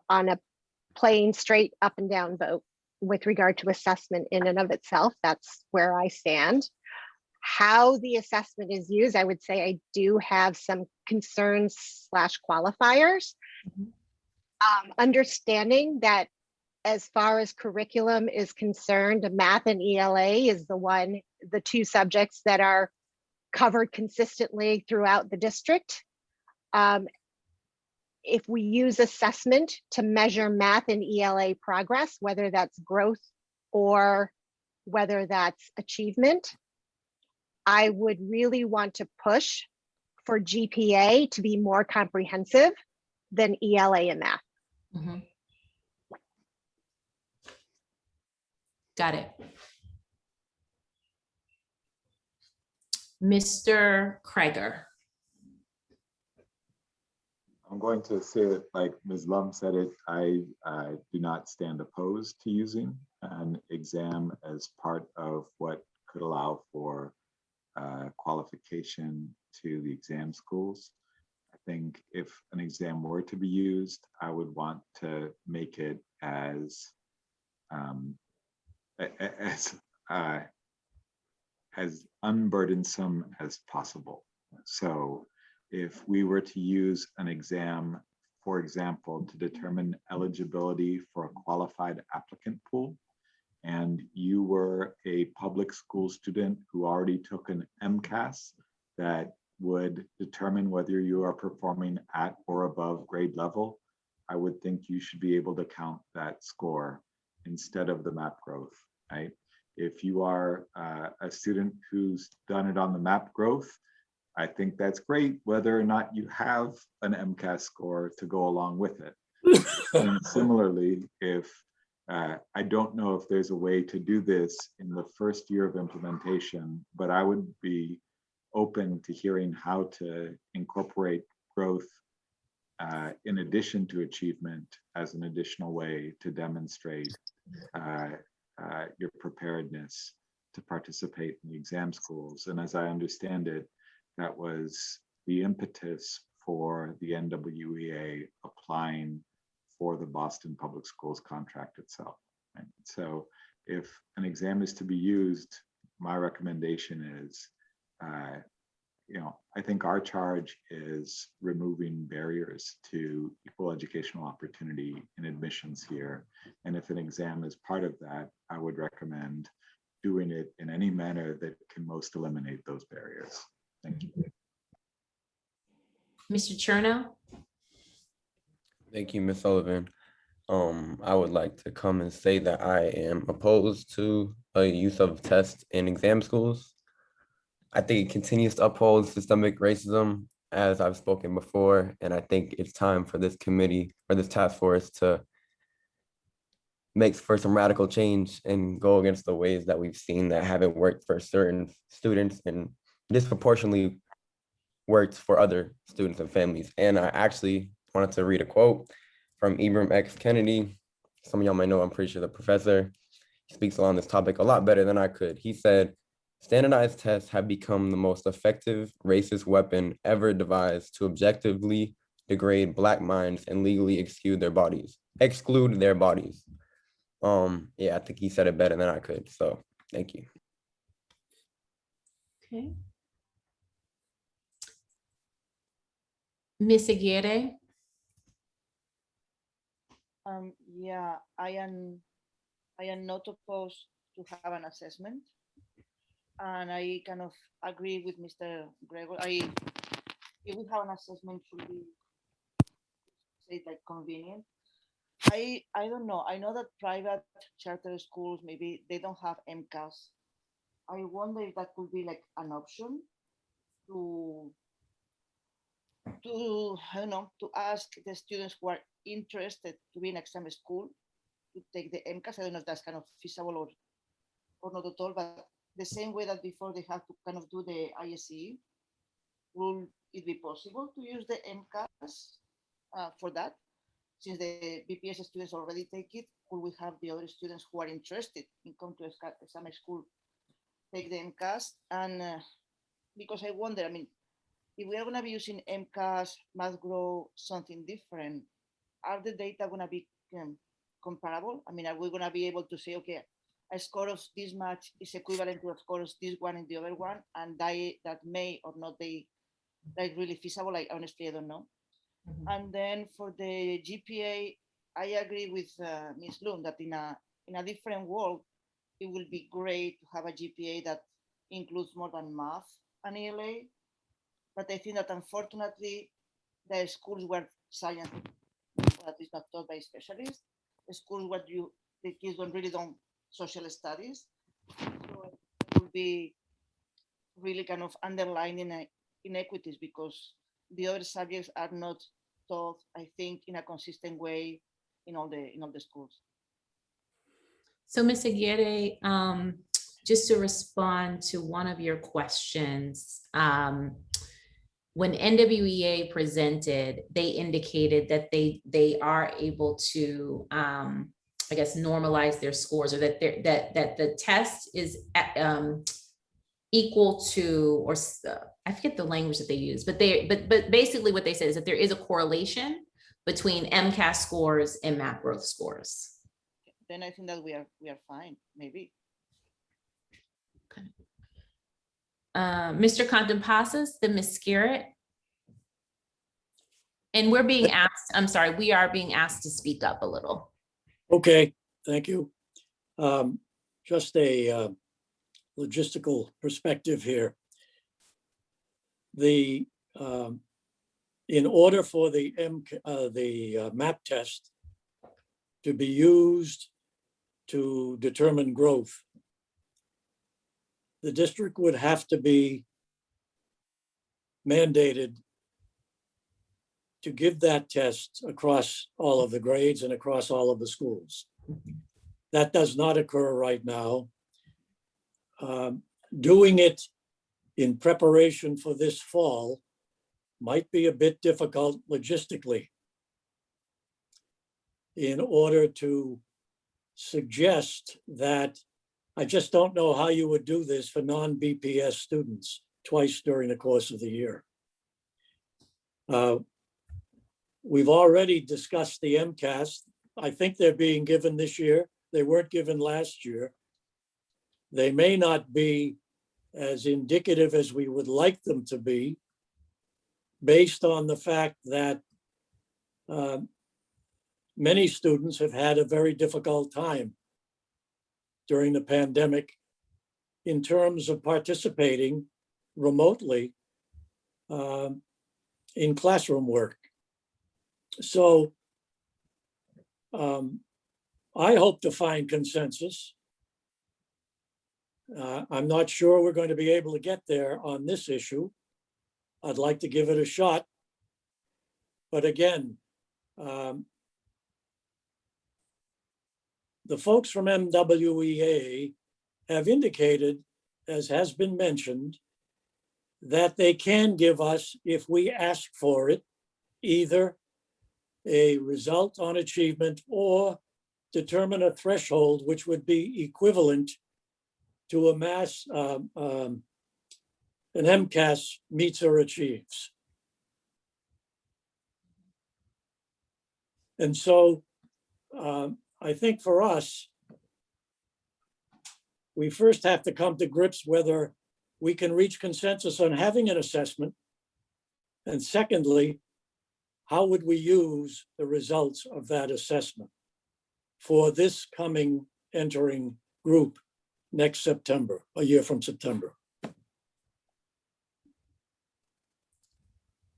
on a plain straight up and down vote with regard to assessment in and of itself, that's where I stand. How the assessment is used, I would say I do have some concerns / qualifiers. Understanding that as far as curriculum is concerned, math and ELA is the two subjects that are covered consistently throughout the district. If we use assessment to measure math and ELA progress, whether that's growth or whether that's achievement, I would really want to push for GPA to be more comprehensive than ELA and math. Mm-hmm. Got it. Mr. Kreger. I'm going to say it like Ms. Lum said it. I do not stand opposed to using an exam as part of what could allow for qualification to the exam schools. I think if an exam were to be used, I would want to make it as unburdensome as possible. So if we were to use an exam, for example, to determine eligibility for a qualified applicant pool, and you were a public school student who already took an MCAS that would determine whether you are performing at or above grade level, I would think you should be able to count that score instead of the map growth, right? If you are a student who's done it on the map growth, I think that's great, whether or not you have an MCAS score to go along with it. And similarly, if I don't know if there's a way to do this in the first year of implementation, but I would be open to hearing how to incorporate growth in addition to achievement as an additional way to demonstrate your preparedness to participate in the exam schools. And as I understand it, that was the impetus for the NWEA applying for the Boston Public Schools contract itself. Right? So if an exam is to be used, my recommendation is, I think our charge is removing barriers to equal educational opportunity in admissions here. And if an exam is part of that, I would recommend doing it in any manner that can most eliminate those barriers. Thank you. Mr. Chernow. Thank you, Ms. Sullivan. I would like to come and say that I am opposed to a use of tests in exam schools. I think it continues to uphold systemic racism, as I've spoken before, and I think it's time for this committee or this task force to make for some radical change and go against the ways that we've seen that haven't worked for certain students and disproportionately worked for other students and families. And I actually wanted to read a quote from Ibram X. Kennedy. Some of y'all might know, I'm pretty sure the professor. He speaks on this topic a lot better than I could. He said, "Standardized tests have become the most effective racist weapon ever devised to objectively degrade Black minds and legally exclude their bodies. Yeah, I think he said it better than I could. So thank you." Okay. Ms. Aguirre. Yeah, I am not opposed to have an assessment. And I kind of agree with Mr. Gregor. If we have an assessment, should be say like convenient. I don't know. I know that private charter schools maybe they don't have MCAS. I wonder if that could be like an option to I don't know, to ask the students who are interested to be in exam school to take the MCAS. I don't know if that's kind of feasible or not at all, but the same way that before they have to kind of do the ISE, will it be possible to use the MCAS for that? Since the BPS students already take it, could we have the other students who are interested in come to exam school take the MCAS? And because I wonder, I mean, if we are going to be using MCAS, MathGrow, something different, are the data going to be comparable? I mean, are we going to be able to say, okay, a score of this much is equivalent to a score of this one and the other one, and that may or not be like really feasible? Like honestly, I don't know. And then for the GPA, I agree with Ms. Loom that in a different world, it will be great to have a GPA that includes more than math and ELA. But I think that unfortunately, the schools where science that is not taught by specialists, the schools where the kids don't social studies, so it will be really kind of underlining inequities because the other subjects are not taught, I think, in a consistent way in all the schools. So Ms. Aguirre, just to respond to one of your questions, when NWEA presented, they indicated that they are able to, I guess, normalize their scores, or that that the test is equal to, or I forget the language that they use, but basically what they said is that there is a correlation between MCAS scores and math growth scores. Then I think that we are fine, maybe. Mr. Contampasas, then Ms. Scarrett. And we're being asked, I'm sorry, we are being asked to speak up a little. Okay, thank you. Just a logistical perspective here. The in order for the MAP test to be used to determine growth, the district would have to be mandated to give that test across all of the grades and across all of the schools. That does not occur right now. Doing it in preparation for this fall might be a bit difficult logistically in order to suggest that I just don't know how you would do this for non-BPS students twice during the course of the year. We've already discussed the MCAS. I think they're being given this year. They weren't given last year. They may not be as indicative as we would like them to be, based on the fact that many students have had a very difficult time during the pandemic in terms of participating remotely in classroom work. So I hope to find consensus. I'm not sure we're going to be able to get there on this issue. I'd like to give it a shot. But again, the folks from MWEA have indicated, as has been mentioned, that they can give us, if we ask for it, either a result on achievement or determine a threshold which would be equivalent to a mass, an MCAS meets or achieves. And so I think for us, we first have to come to grips whether we can reach consensus on having an assessment. And secondly, how would we use the results of that assessment for this coming entering group next September, a year from September.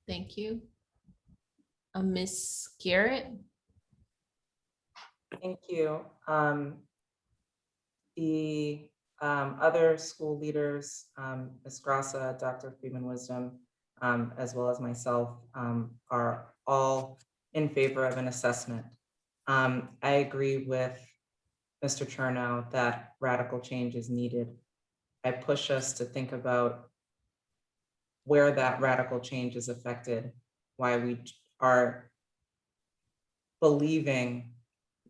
Thank you. Ms. Garrett? Thank you. The other school leaders, Ms. Grassa, Dr. Freeman Wisdom, as well as myself, are all in favor of an assessment. I agree with Mr. Chernow that radical change is needed. I push us to think about where that radical change is affected, why we are believing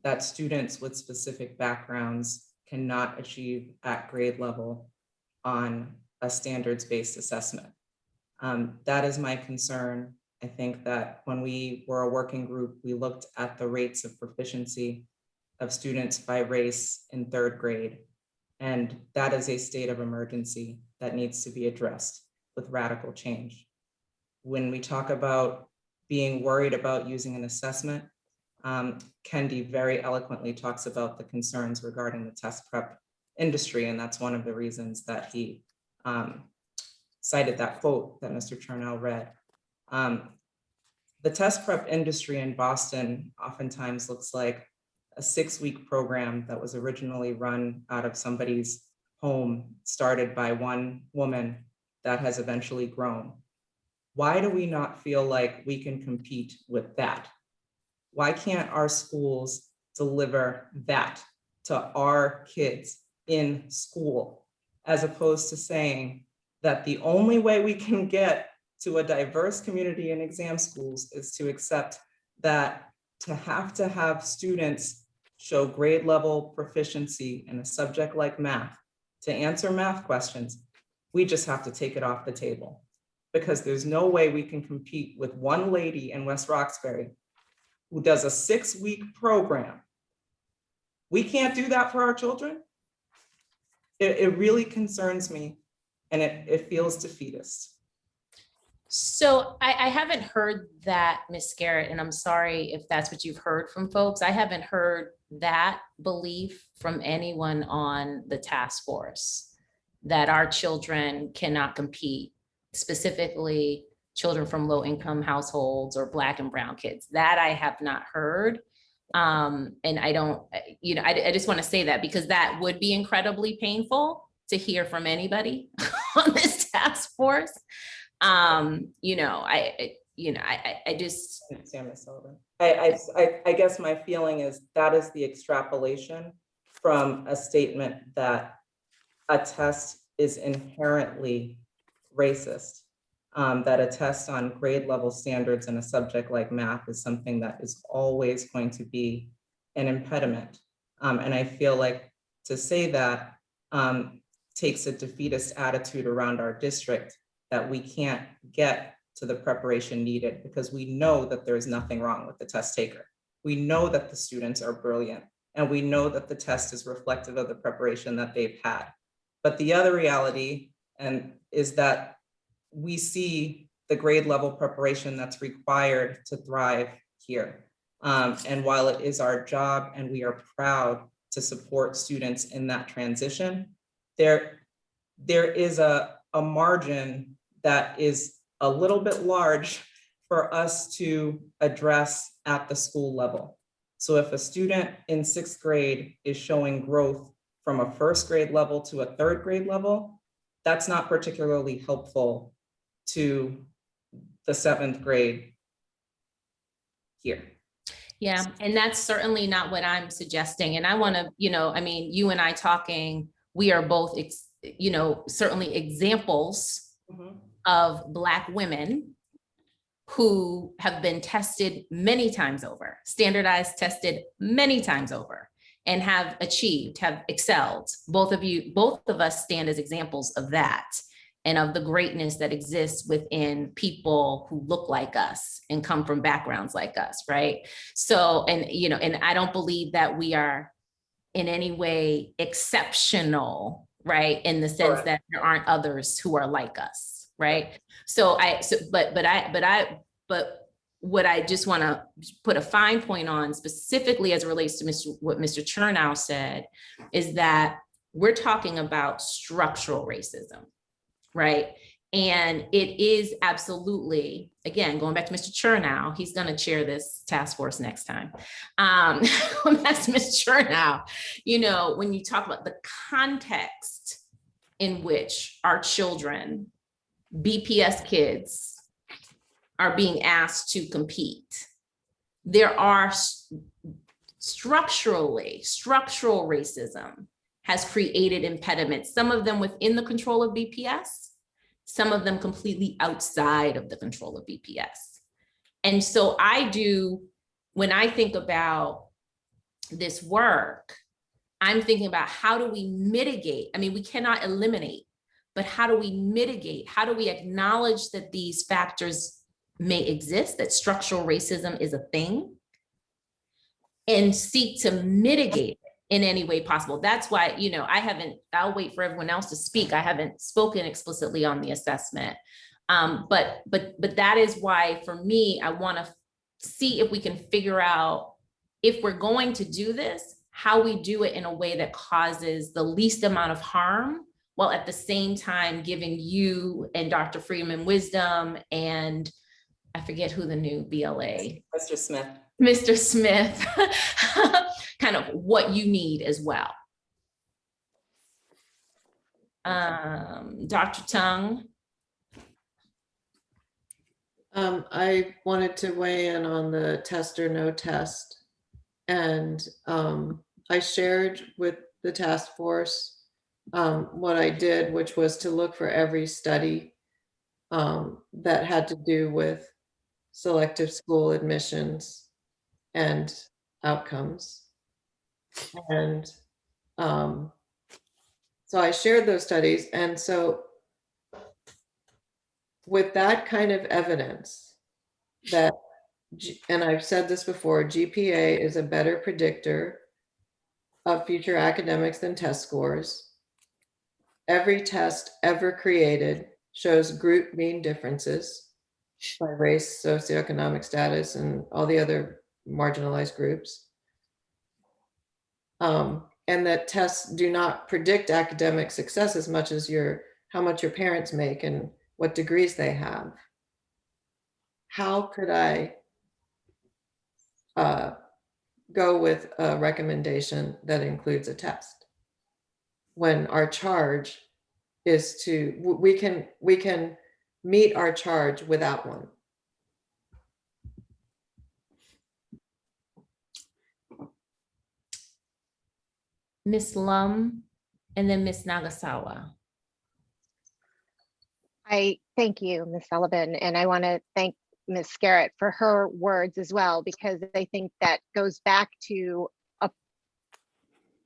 that students with specific backgrounds cannot achieve at grade level on a standards-based assessment. That is my concern. I think that when we were a working group, we looked at the rates of proficiency of students by race in 3rd grade. And that is a state of emergency that needs to be addressed with radical change. When we talk about being worried about using an assessment, Kendi very eloquently talks about the concerns regarding the test prep industry, and that's one of the reasons that he cited that quote that Mr. Chernow read. The test prep industry in Boston oftentimes looks like a 6-week program that was originally run out of somebody's home, started by one woman that has eventually grown. Why do we not feel like we can compete with that? Why can't our schools deliver that to our kids in school, as opposed to saying that the only way we can get to a diverse community in exam schools is to accept that to have students show grade level proficiency in a subject like math, to answer math questions, we just have to take it off the table, because there's no way we can compete with one lady in West Roxbury who does a 6-week program. We can't do that for our children. It really concerns me, and it feels defeatist. So I haven't heard that, Ms. Garrett, and I'm sorry if that's what you've heard from folks. I haven't heard that belief from anyone on the task force, that our children cannot compete, specifically children from low-income households or Black and brown kids. That I have not heard. And I don't, I just want to say that, because that would be incredibly painful to hear from anybody on this task force. I just. I guess my feeling is that is the extrapolation from a statement that a test is inherently racist, that a test on grade level standards in a subject like math is something that is always going to be an impediment. And I feel like to say that takes a defeatist attitude around our district, that we can't get to the preparation needed, because we know that there's nothing wrong with the test taker. We know that the students are brilliant, and we know that the test is reflective of the preparation that they've had. But the other reality is that we see the grade level preparation that's required to thrive here. And while it is our job and we are proud to support students in that transition, there is a margin that is a little bit large for us to address at the school level. So if a student in 6th grade is showing growth from a 1st grade level to a 3rd grade level, that's not particularly helpful to the 7th grade here. Yeah, and that's certainly not what I'm suggesting. And I want to, you and I talking, we are both, certainly examples of Black women who have been tested many times over, standardized, tested many times over, and have achieved, have excelled. Both of us stand as examples of that, and of the greatness that exists within people who look like us and come from backgrounds like us, right? So, and I don't believe that we are in any way exceptional, right? In the sense that there aren't others who are like us, right? But what I just want to put a fine point on, specifically as it relates to what Mr. Chernow said, is that we're talking about structural racism, right? And it is absolutely, again, going back to Mr. Chernow, he's going to chair this task force next time. That's Mr. Chernow. You know, when you talk about the context in which our children, BPS kids, are being asked to compete, there are structural racism has created impediments, some of them within the control of BPS, some of them completely outside of the control of BPS. And so when I think about this work, I'm thinking about how do we mitigate? I mean, we cannot eliminate, but how do we mitigate? How do we acknowledge that these factors may exist, that structural racism is a thing, and seek to mitigate it in any way possible? That's why, you know, I'll wait for everyone else to speak. I haven't spoken explicitly on the assessment. But that is why, for me, I want to see if we can figure out, if we're going to do this, how we do it in a way that causes the least amount of harm, while at the same time giving you and Dr. Freeman wisdom, and I forget who the new BLA. Mr. Smith, kind of what you need as well. Dr. Tung. I wanted to weigh in on the test or no test. And I shared with the task force what I did, which was to look for every study that had to do with selective school admissions and outcomes. And so I shared those studies. And so with that kind of evidence that, and I've said this before, GPA is a better predictor of future academics than test scores. Every test ever created shows group mean differences by race, socioeconomic status, and all the other marginalized groups. And that tests do not predict academic success as much as how much your parents make and what degrees they have. How could I go with a recommendation that includes a test when our charge is we can meet our charge without one? Ms. Lum, and then Ms. Nagasawa. I thank you, Ms. Sullivan, and I want to thank Ms. Scarrett for her words as well, because I think that goes back to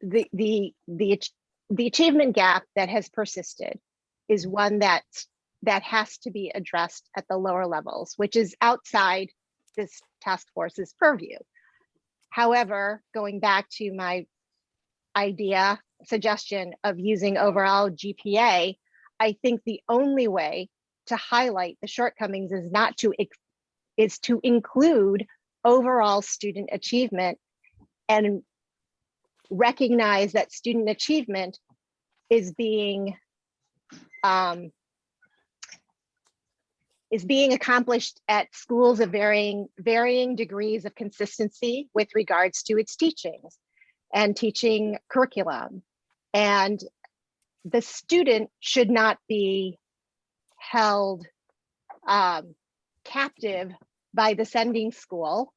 the achievement gap that has persisted is one that has to be addressed at the lower levels, which is outside this task force's purview. However, going back to my suggestion of using overall GPA, I think the only way to highlight the shortcomings is to include overall student achievement and recognize that student achievement is being accomplished at schools of varying degrees of consistency with regards to its teachings and teaching curriculum. And the student should not be held captive by the sending school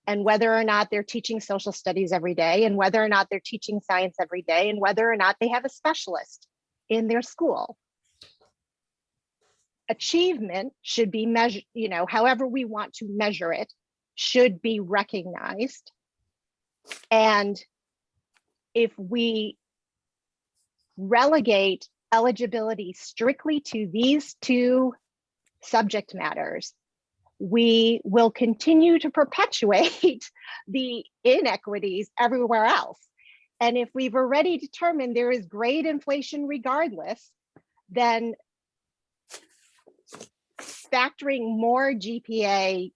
and whether or not they're teaching social studies every day, and whether or not they're teaching science every day, and whether or not they have a specialist in their school. Achievement should be measured, however we want to measure it, should be recognized. And if we relegate eligibility strictly to these two subject matters, we will continue to perpetuate the inequities everywhere else. And if we've already determined there is grade inflation regardless, then factoring more GPA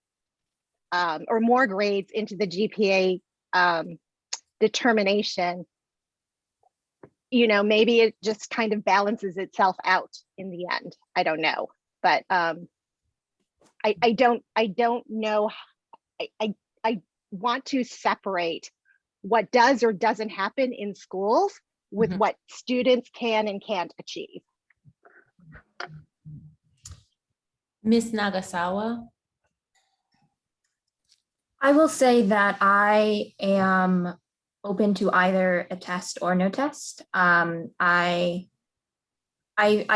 or more grades into the GPA determination you know, maybe it just kind of balances itself out in the end. I don't know, but I don't know. I want to separate what does or doesn't happen in schools with what students can and can't achieve. Ms. Nagasawa? I will say that I am open to either a test or no test. I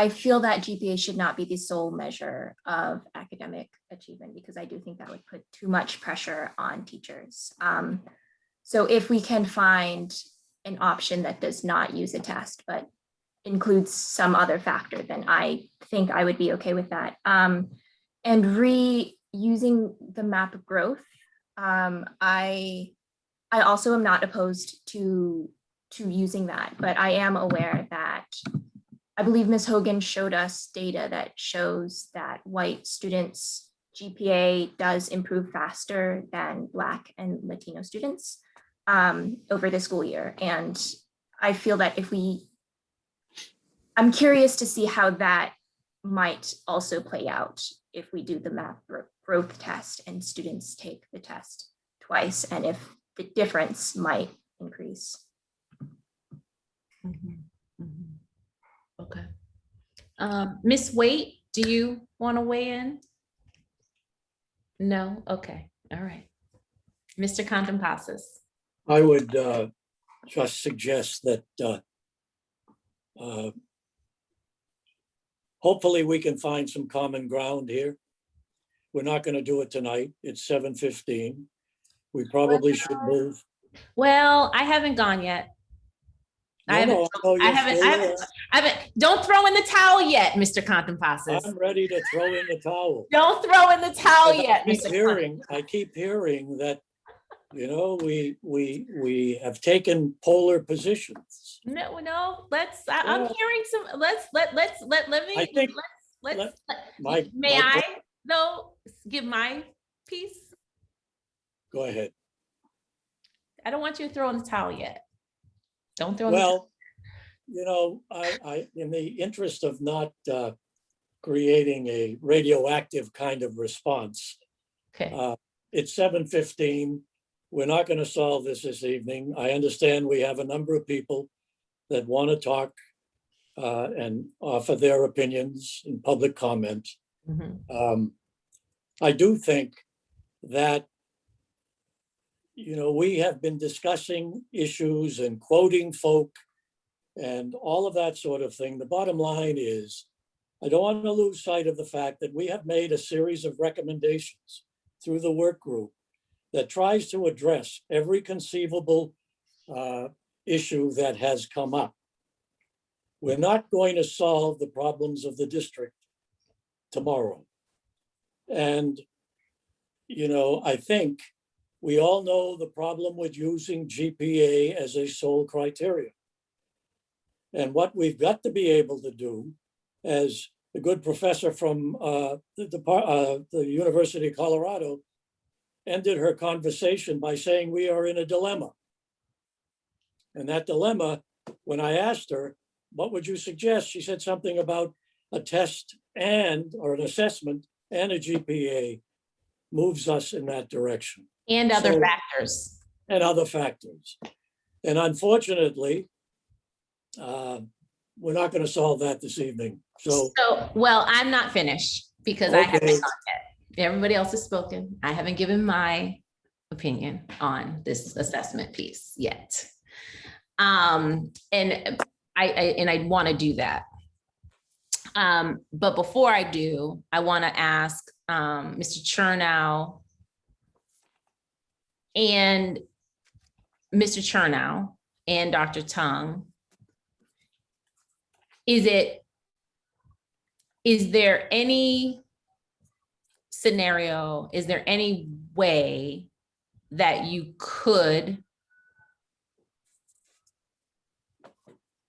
feel that GPA should not be the sole measure of academic achievement, because I do think that would put too much pressure on teachers. So if we can find an option that does not use a test, but includes some other factor, then I think I would be okay with that. And reusing the map of growth, I also am not opposed to using that, but I am aware that I believe Ms. Hogan showed us data that shows that white students' GPA does improve faster than Black and Latino students over the school year. And I feel that I'm curious to see how that might also play out if we do the map growth test and students take the test twice, and if the difference might increase. Okay. Ms. Waite, do you want to weigh in? No? Okay. All right. Mr. Condom. I would just suggest that hopefully we can find some common ground here. We're not going to do it tonight. It's 7:15. We probably should move. Well, I haven't gone yet. I haven't, don't throw in the towel yet, Mr. Contemplasis. I'm ready to throw in the towel. Don't throw in the towel yet, Mr. I keep hearing that, you know, we have taken polar positions. No, I'm hearing some, let me, may I though give my piece? Go ahead. I don't want you to throw in the towel yet. Don't throw in Well, you know, I in the interest of not creating a radioactive kind of response. Okay. It's 7:15. We're not going to solve this evening. I understand we have a number of people that want to talk and offer their opinions in public comment. I do think that, you know, we have been discussing issues and quoting folk and all of that sort of thing. The bottom line is, I don't want to lose sight of the fact that we have made a series of recommendations through the work group that tries to address every conceivable issue that has come up. We're not going to solve the problems of the district tomorrow. And, you know, I think we all know the problem with using GPA as a sole criteria. And what we've got to be able to do, as the good professor from the University of Colorado ended her conversation by saying, we are in a dilemma. And that dilemma, when I asked her, what would you suggest? She said something about a test or an assessment and a GPA moves us in that direction. And other factors. And other factors. And unfortunately, we're not going to solve that this evening. So, well, I'm not finished because I haven't gone yet. Everybody else has spoken. I haven't given my opinion on this assessment piece yet. And I want to do that. But before I do, I want to ask Mr. Chernow and Mr. Chernow and Dr. Tung, is there any scenario, is there any way that you could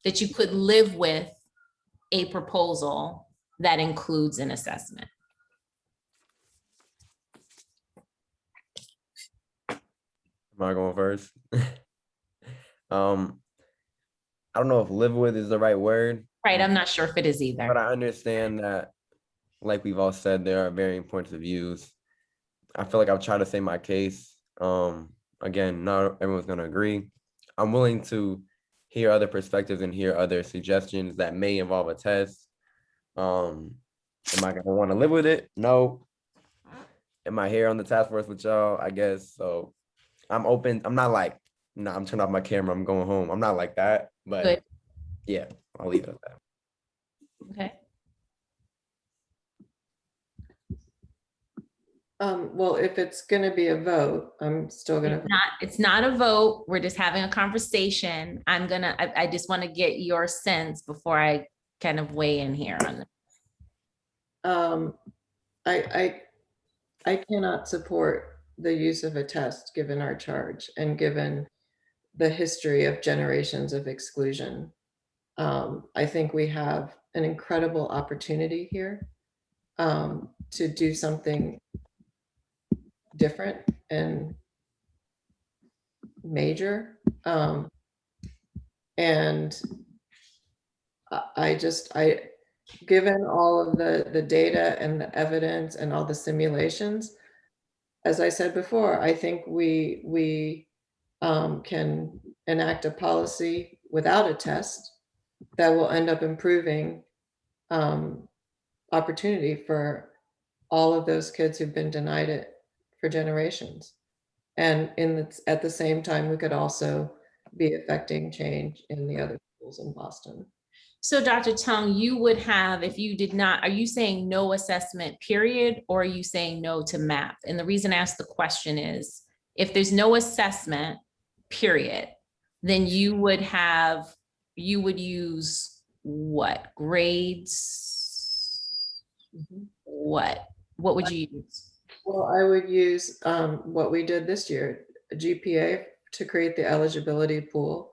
live with a proposal that includes an assessment? Am I going first? I don't know if live with is the right word, Right, I'm not sure if it is either. but I understand that, like we've all said, there are varying points of views. I feel like I've tried to say my case. Again, not everyone's gonna agree. I'm willing to hear other perspectives and hear other suggestions that may involve a test. Am I gonna want to live with it? No. Am I here on the task force with y'all? I guess so. I'm open. I'm not like, no, I'm turning off my camera, I'm going home. I'm not like that, but Good. yeah, I'll leave it at that. Okay. Well, if it's gonna be a vote, I'm still gonna. It's not a vote. We're just having a conversation. I just want to get your sense before I kind of weigh in here on it. I cannot support the use of a test given our charge and given the history of generations of exclusion. I think we have an incredible opportunity here to do something different and major. And given all of the data and the evidence and all the simulations, as I said before, I think we can enact a policy without a test that will end up improving opportunity for all of those kids who've been denied it for generations. And at the same time, we could also be affecting change in the other schools in Boston. So Dr. Tung, you would have, if you did not, are you saying no assessment period, or are you saying no to MAP? And the reason I asked the question is, if there's no assessment period, then you would use what? Grades? What would you use? Well, I would use what we did this year, a GPA to create the eligibility pool,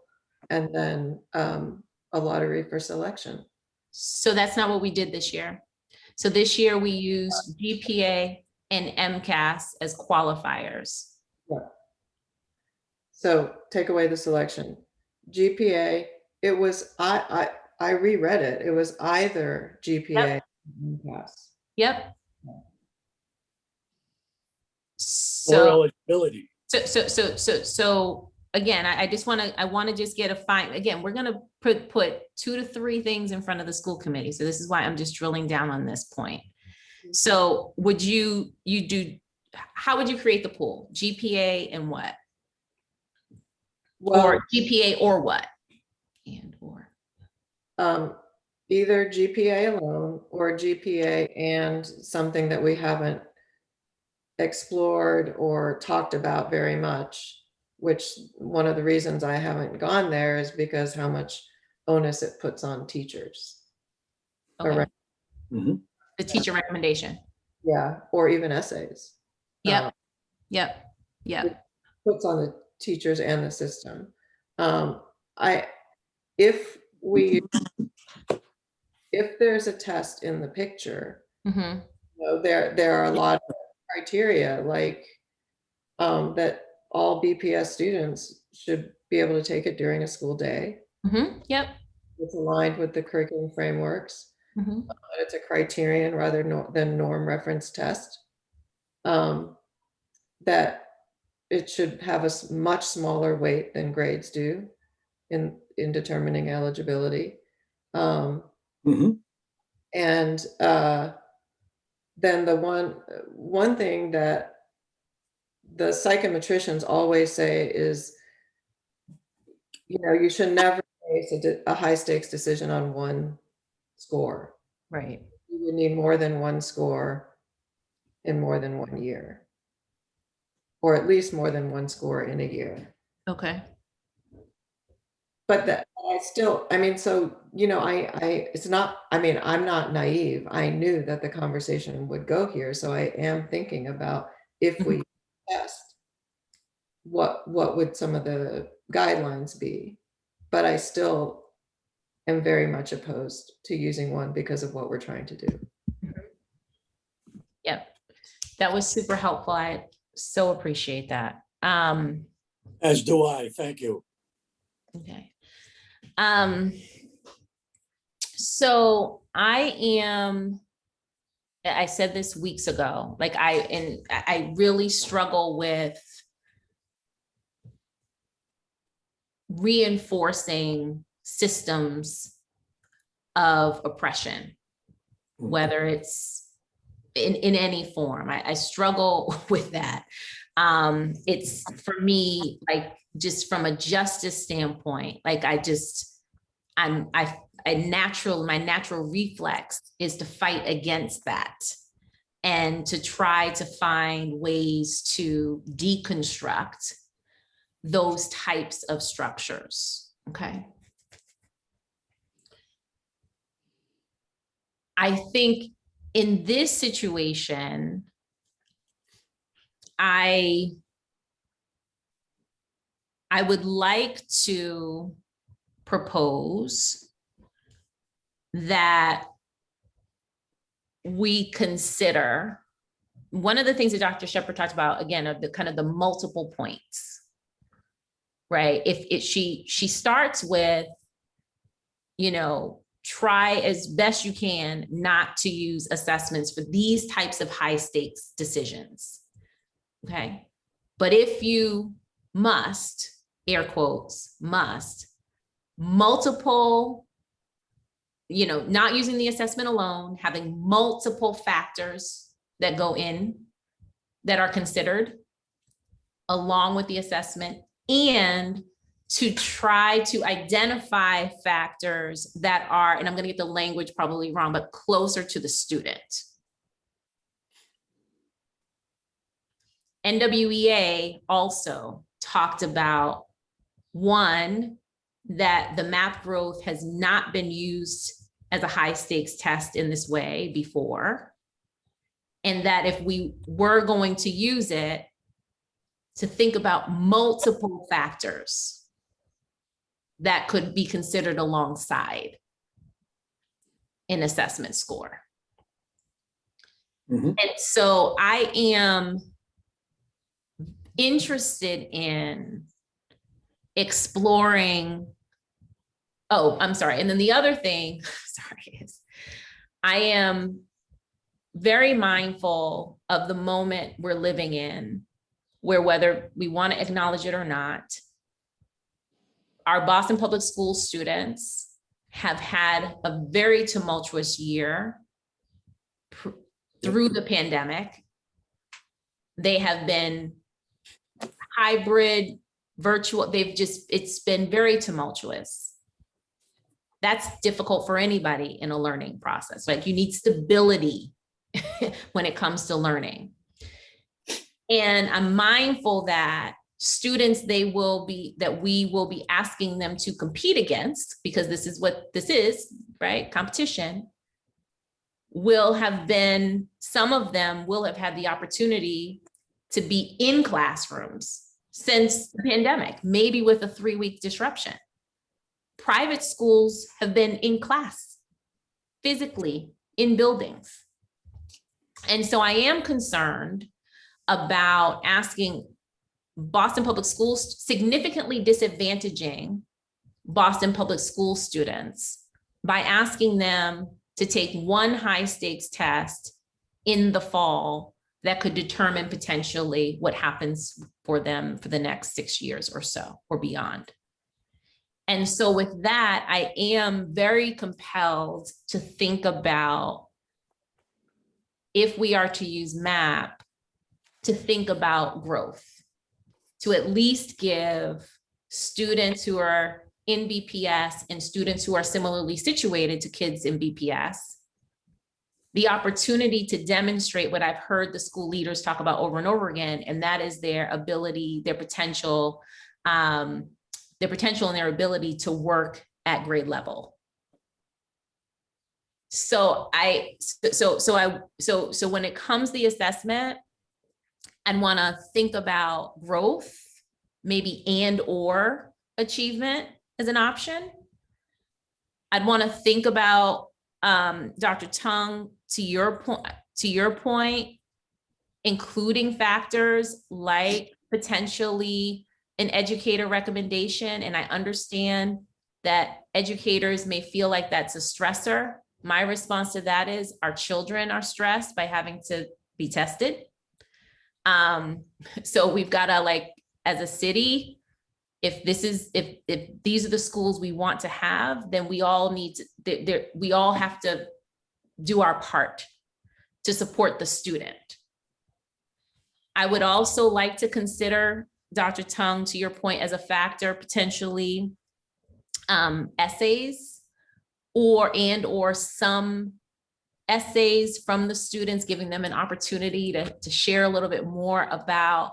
and then a lottery for selection. So that's not what we did this year. So this year we used GPA and MCAS as qualifiers. Yeah. So take away the selection. GPA, it was, I reread it. It was either GPA or MCAS. Yep. Or eligibility. So again, I want to just get a fine. Again, we're going to put 2 to 3 things in front of the school committee. So this is why I'm just drilling down on this point. So would how would you create the pool? GPA and what? Well, or GPA or what? And or. Either GPA alone or GPA and something that we haven't explored or talked about very much, which one of the reasons I haven't gone there is because how much onus it puts on teachers. Okay. The teacher recommendation. Yeah, or even essays. Yep. It puts on the teachers and the system. If there's a test in the picture, you know, there are a lot of criteria like that all BPS students should be able to take it during a school day. Yep. It's aligned with the curriculum frameworks. It's a criterion rather than norm reference test. That it should have a much smaller weight than grades do in determining eligibility. And then the one thing that the psychometricians always say is, you know, you should never base a high stakes decision on one score. Right. You would need more than one score in more than 1 year, or at least more than one score in a year. Okay. But that I still, I mean, so, you know, it's not, I mean, I'm not naive. I knew that the conversation would go here. So I am thinking about if we test, what would some of the guidelines be? But I still am very much opposed to using one because of what we're trying to do. Yep. That was super helpful. I so appreciate that. As do I. Thank you. Okay. So I said this weeks ago, like I really struggle with reinforcing systems of oppression, whether it's in any form. I struggle with that. It's for me, like just from a justice standpoint, like my natural reflex is to fight against that and to try to find ways to deconstruct those types of structures, okay? I think in this situation, I would like to propose that we consider one of the things that Dr. Shepherd talked about, again, of the kind of the multiple points, right? She starts with, you know, try as best you can not to use assessments for these types of high stakes decisions, okay? But if you must, air quotes, must, multiple, you know, not using the assessment alone, having multiple factors that go in that are considered along with the assessment, and to try to identify factors that are, and I'm going to get the language probably wrong, but closer to the student. NWEA also talked about, one, that the MAP growth has not been used as a high stakes test in this way before. And that if we were going to use it, to think about multiple factors that could be considered alongside an assessment score. And so I am interested in exploring, oh, I'm sorry. And then the other thing, sorry, is I am very mindful of the moment we're living in, where whether we want to acknowledge it or not, our Boston Public School students have had a very tumultuous year through the pandemic. They have been hybrid, virtual, it's been very tumultuous. That's difficult for anybody in a learning process. Like, you need stability when it comes to learning. And I'm mindful that students, we will be asking them to compete against, because this is what this is, right? Competition, some of them will have had the opportunity to be in classrooms since the pandemic, maybe with a 3-week disruption. Private schools have been in class, physically in buildings. And so I am concerned about asking Boston Public Schools, significantly disadvantaging Boston Public School students by asking them to take one high stakes test in the fall that could determine potentially what happens for them for the next 6 years or so, or beyond. And so with that, I am very compelled to think about, if we are to use MAP, to think about growth, to at least give students who are in BPS and students who are similarly situated to kids in BPS the opportunity to demonstrate what I've heard the school leaders talk about over and over again, and that is their ability, their potential and their ability to work at grade level. So when it comes to the assessment, I'd want to think about growth, maybe and/or achievement as an option. I'd want to think about, Dr. Tung, to your point, including factors like potentially an educator recommendation. And I understand that educators may feel like that's a stressor. My response to that is our children are stressed by having to be tested. So we've got to, like, as a city, if these are the schools we want to have, then we all need to, we all have to do our part to support the student. I would also like to consider, Dr. Tung, to your point, as a factor, potentially essays or some essays from the students, giving them an opportunity to share a little bit more about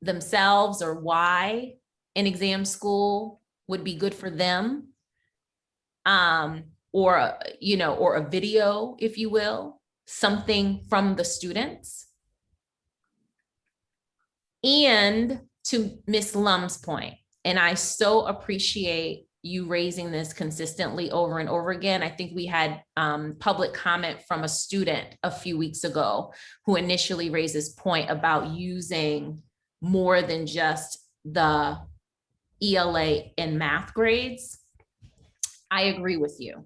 themselves or why an exam school would be good for them, or a video, if you will, something from the students. And to Ms. Lum's point, and I so appreciate you raising this consistently over and over again. I think we had public comment from a student a few weeks ago who initially raised this point about using more than just the ELA and math grades. I agree with you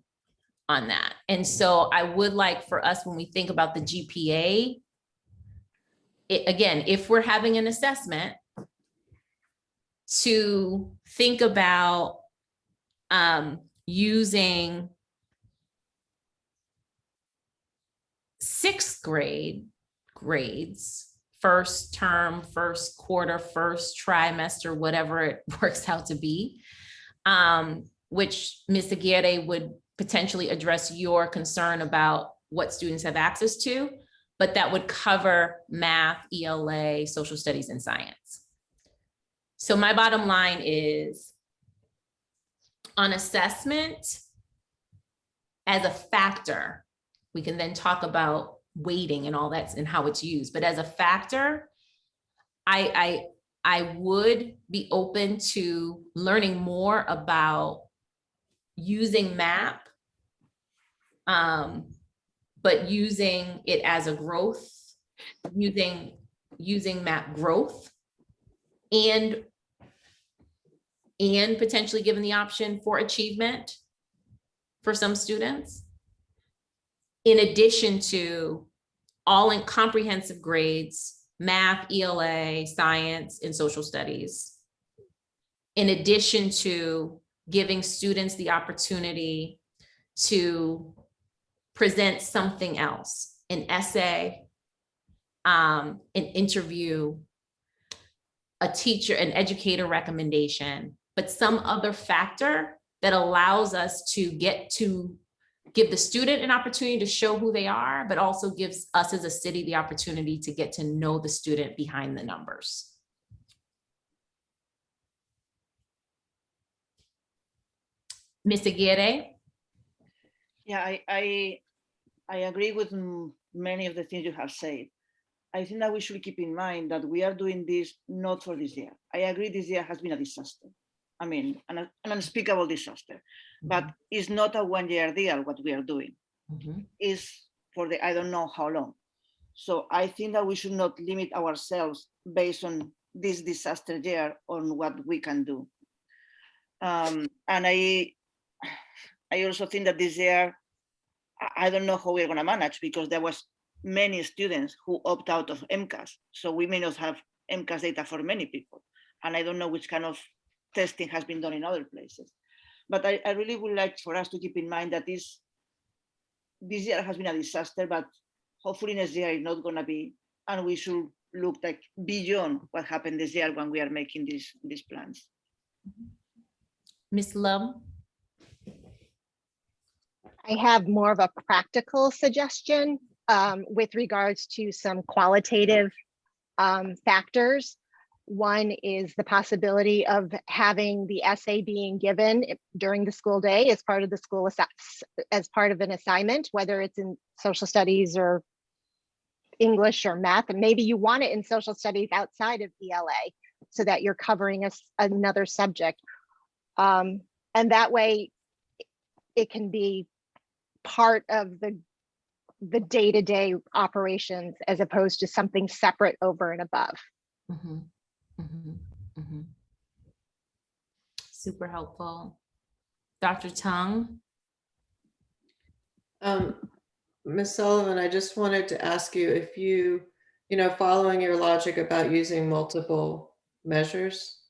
on that. And so I would like for us, when we think about the GPA, again, if we're having an assessment, to think about using 6th grade grades, first term, first quarter, first trimester, whatever it works out to be, which Ms. Aguirre would potentially address your concern about what students have access to, but that would cover math, ELA, social studies, and science. So my bottom line is, on assessment as a factor, we can then talk about weighting and all that and how it's used, but as a factor, I would be open to learning more about using MAP, but using it as a growth, using MAP growth, and potentially given the option for achievement for some students, in addition to all in comprehensive grades, math, ELA, science, and social studies, in addition to giving students the opportunity to present something else, an essay, an interview, a teacher, an educator recommendation, but some other factor that allows us to give the student an opportunity to show who they are, but also gives us as a city the opportunity to get to know the student behind the numbers. Ms. Aguirre? Yeah, I agree with many of the things you have said. I think that we should keep in mind that we are doing this not for this year. I agree this year has been a disaster. I mean, an unspeakable disaster, but it's not a one-year deal what we are doing. It's for I don't know how long. So I think that we should not limit ourselves based on this disaster year on what we can do. And I also think that this year, I don't know how we're going to manage, because there was many students who opt out of MCAS. So we may not have MCAS data for many people. And I don't know which kind of testing has been done in other places. But I really would like for us to keep in mind that this year has been a disaster, but hopefully next year it's not going to be, and we should look like beyond what happened this year when we are making these plans. Ms. Lum? I have more of a practical suggestion with regards to some qualitative factors. One is the possibility of having the essay being given during the school day as part of the school as part of an assignment, whether it's in social studies or English or math, and maybe you want it in social studies outside of ELA so that you're covering another subject. And that way it can be part of the day-to-day operations as opposed to something separate over and above. Super helpful. Dr. Tung? Ms. Sullivan, I just wanted to ask you if you following your logic about using multiple measures,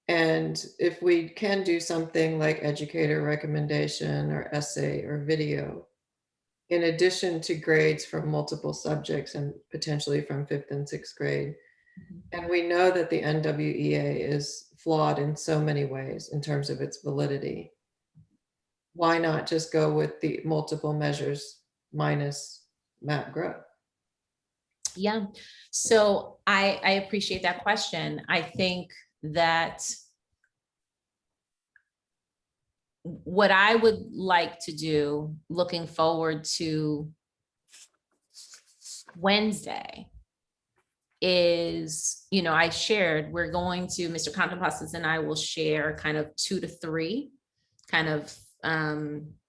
and if we can do something like educator recommendation or essay or video, in addition to grades from multiple subjects and potentially from 5th and 6th grade. And we know that the NWEA is flawed in so many ways in terms of its validity. Why not just go with the multiple measures minus MAP growth? Yeah, so I appreciate that question. I think that what I would like to do, looking forward to Wednesday, is, I shared, we're going to, Mr. Condom and I will share kind of 2 to 3 kind of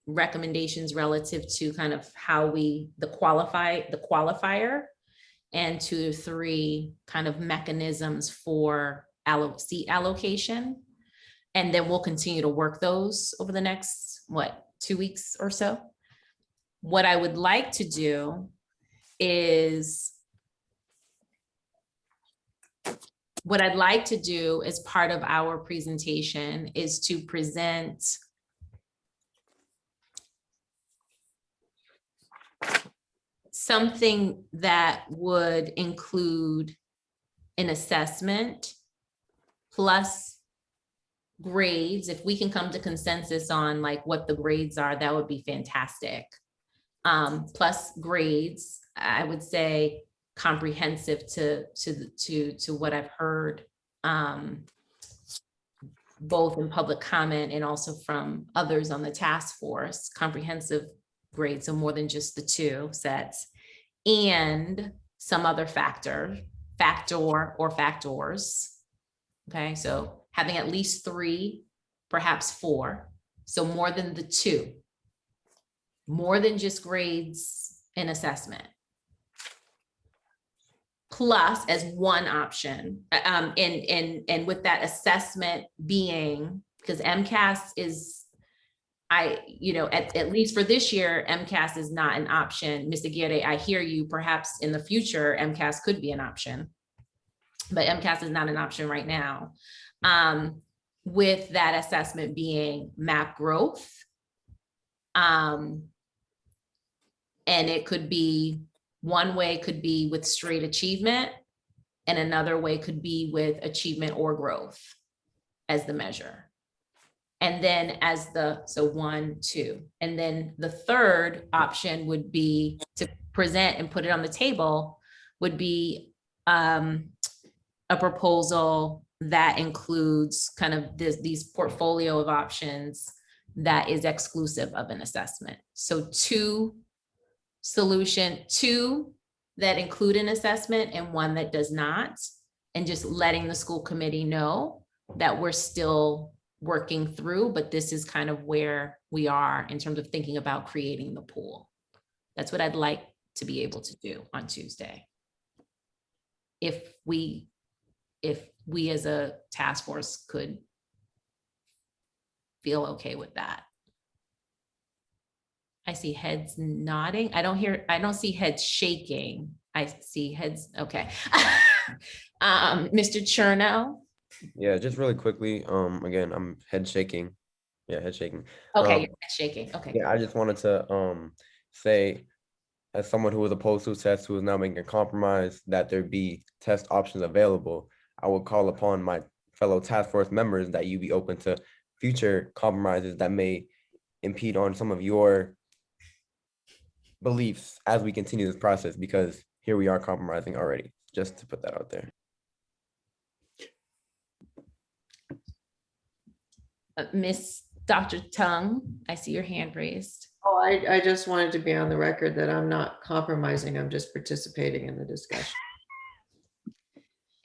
recommendations relative to kind of how the qualifier, and 2 to 3 kind of mechanisms for seat allocation. And then we'll continue to work those over the next, 2 weeks or so. What I would like to do is, as part of our presentation is to present something that would include an assessment plus grades. If we can come to consensus on like what the grades are, that would be fantastic. Plus grades, I would say comprehensive to what I've heard, both in public comment and also from others on the task force, comprehensive grades, so more than just the 2 sets, and some other factor or factors. Okay, so having at least 3, perhaps 4, so more than the 2, more than just grades and assessment. Plus as one option, and with that assessment being, because MCAS is, at least for this year, MCAS is not an option. Ms. Aguirre, I hear you, perhaps in the future, MCAS could be an option, but MCAS is not an option right now. With that assessment being MAP growth, and it could be, one way could be with straight achievement, and another way could be with achievement or growth as the measure. And then so 1, 2. And then the third option would be to present and put it on the table, would be a proposal that includes kind of these portfolio of options that is exclusive of an assessment. So 2 that include an assessment and 1 that does not, and just letting the school committee know that we're still working through, but this is kind of where we are in terms of thinking about creating the pool. That's what I'd like to be able to do on Tuesday. If we as a task force could feel okay with that. I see heads nodding. I don't see heads shaking. I see heads, okay. Mr. Cherno? Yeah, just really quickly, again, I'm head shaking. Yeah, head shaking. Okay, you're head shaking, okay. Yeah, I just wanted to say, as someone who was opposed to tests, who is now making a compromise, that there be test options available. I would call upon my fellow task force members that you be open to future compromises that may impede on some of your beliefs as we continue this process, because here we are compromising already, just to put that out there. Miss Dr. Tung, I see your hand raised. Oh, I just wanted to be on the record that I'm not compromising. I'm just participating in the discussion.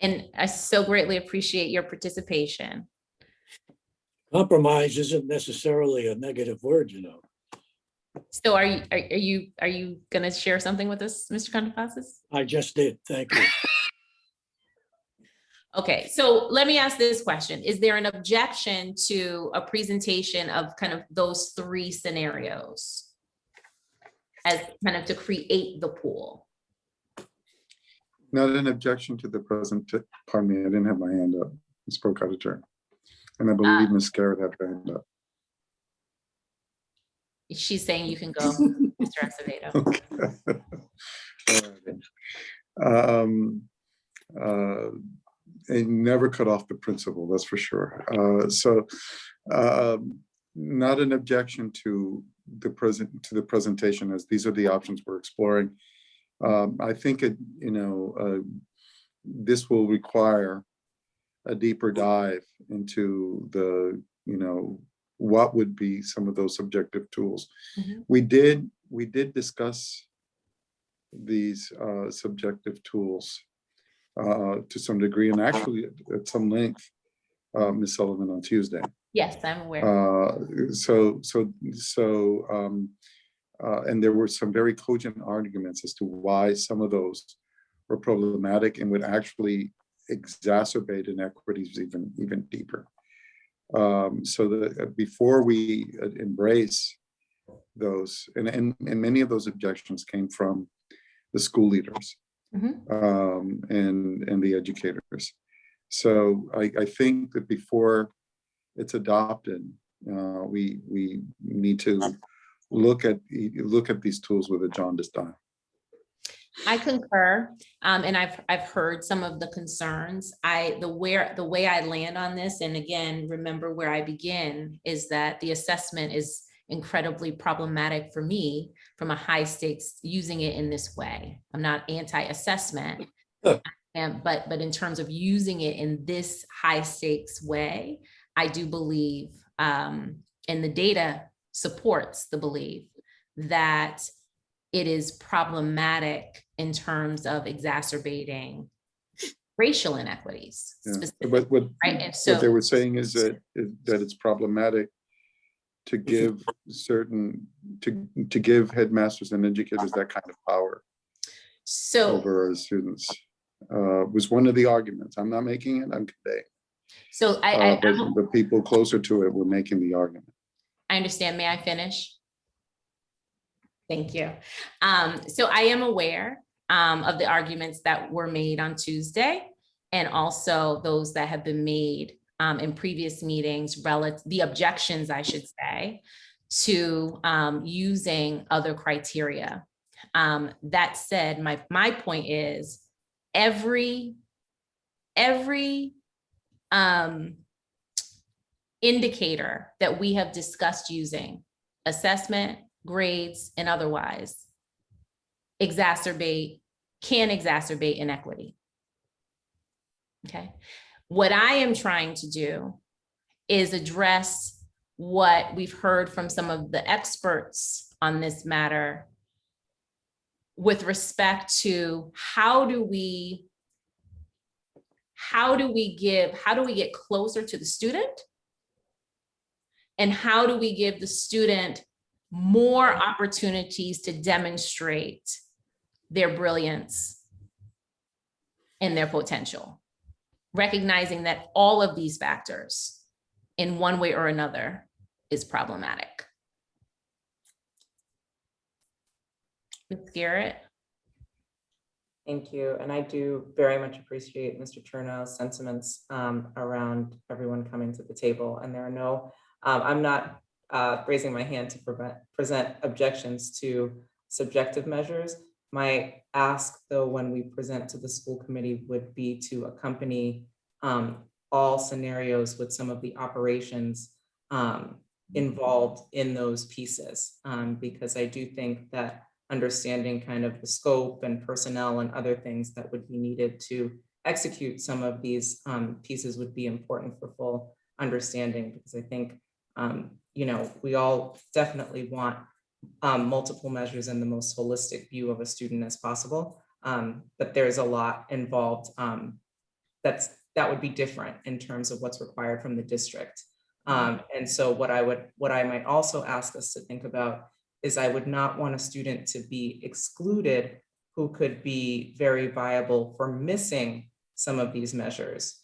And I so greatly appreciate your participation. Compromise isn't necessarily a negative word, you know. So are you going to share something with us, Mr. Condopasis? I just did, thank you. Okay, so let me ask this question. Is there an objection to a presentation of kind of those three scenarios as kind of to create the pool? Not an objection to the present, pardon me, I didn't have my hand up. I spoke out of turn. And I believe Ms. Garrett had her hand up. She's saying you can go, Mr. Acevedo. Okay. And never cut off the principle, that's for sure. Not an objection to the presentation, as these are the options we're exploring. I think this will require a deeper dive into the, what would be some of those subjective tools. We did discuss these subjective tools to some degree, and actually at some length, Ms. Sullivan, on Tuesday. Yes, I'm aware. And there were some very cogent arguments as to why some of those were problematic and would actually exacerbate inequities even deeper. So that before we embrace those, and many of those objections came from the school leaders and the educators. So I think that before it's adopted, we need to look at these tools with a jaundiced eye. I concur, and I've heard some of the concerns. The way I land on this, and again, remember where I begin, is that the assessment is incredibly problematic for me from a high stakes using it in this way. I'm not anti-assessment, but in terms of using it in this high stakes way, I do believe, and the data supports the belief that it is problematic in terms of exacerbating racial inequities. Yeah. But what they were saying is that it's problematic to give to give headmasters and educators that kind of power over our students. Was one of the arguments. I'm not making it, I'm conveying. So but the people closer to it were making the argument. I understand. May I finish? Thank you. So I am aware of the arguments that were made on Tuesday, and also those that have been made in previous meetings, the objections, I should say, to using other criteria. That said, my point is every indicator that we have discussed using, assessment, grades, and otherwise, can exacerbate inequity. Okay. What I am trying to do is address what we've heard from some of the experts on this matter with respect to how do we get closer to the student, and how do we give the student more opportunities to demonstrate their brilliance and their potential, recognizing that all of these factors in one way or another is problematic. Ms. Garrett. Thank you. And I do very much appreciate Mr. Chernow's sentiments around everyone coming to the table. And there are no, I'm not raising my hand to present objections to subjective measures. My ask, though, when we present to the school committee would be to accompany all scenarios with some of the operations involved in those pieces, because I do think that understanding kind of the scope and personnel and other things that would be needed to execute some of these pieces would be important for full understanding, because I think, we all definitely want multiple measures in the most holistic view of a student as possible. But there's a lot involved that would be different in terms of what's required from the district. And so what I might also ask us to think about is I would not want a student to be excluded who could be very viable for missing some of these measures.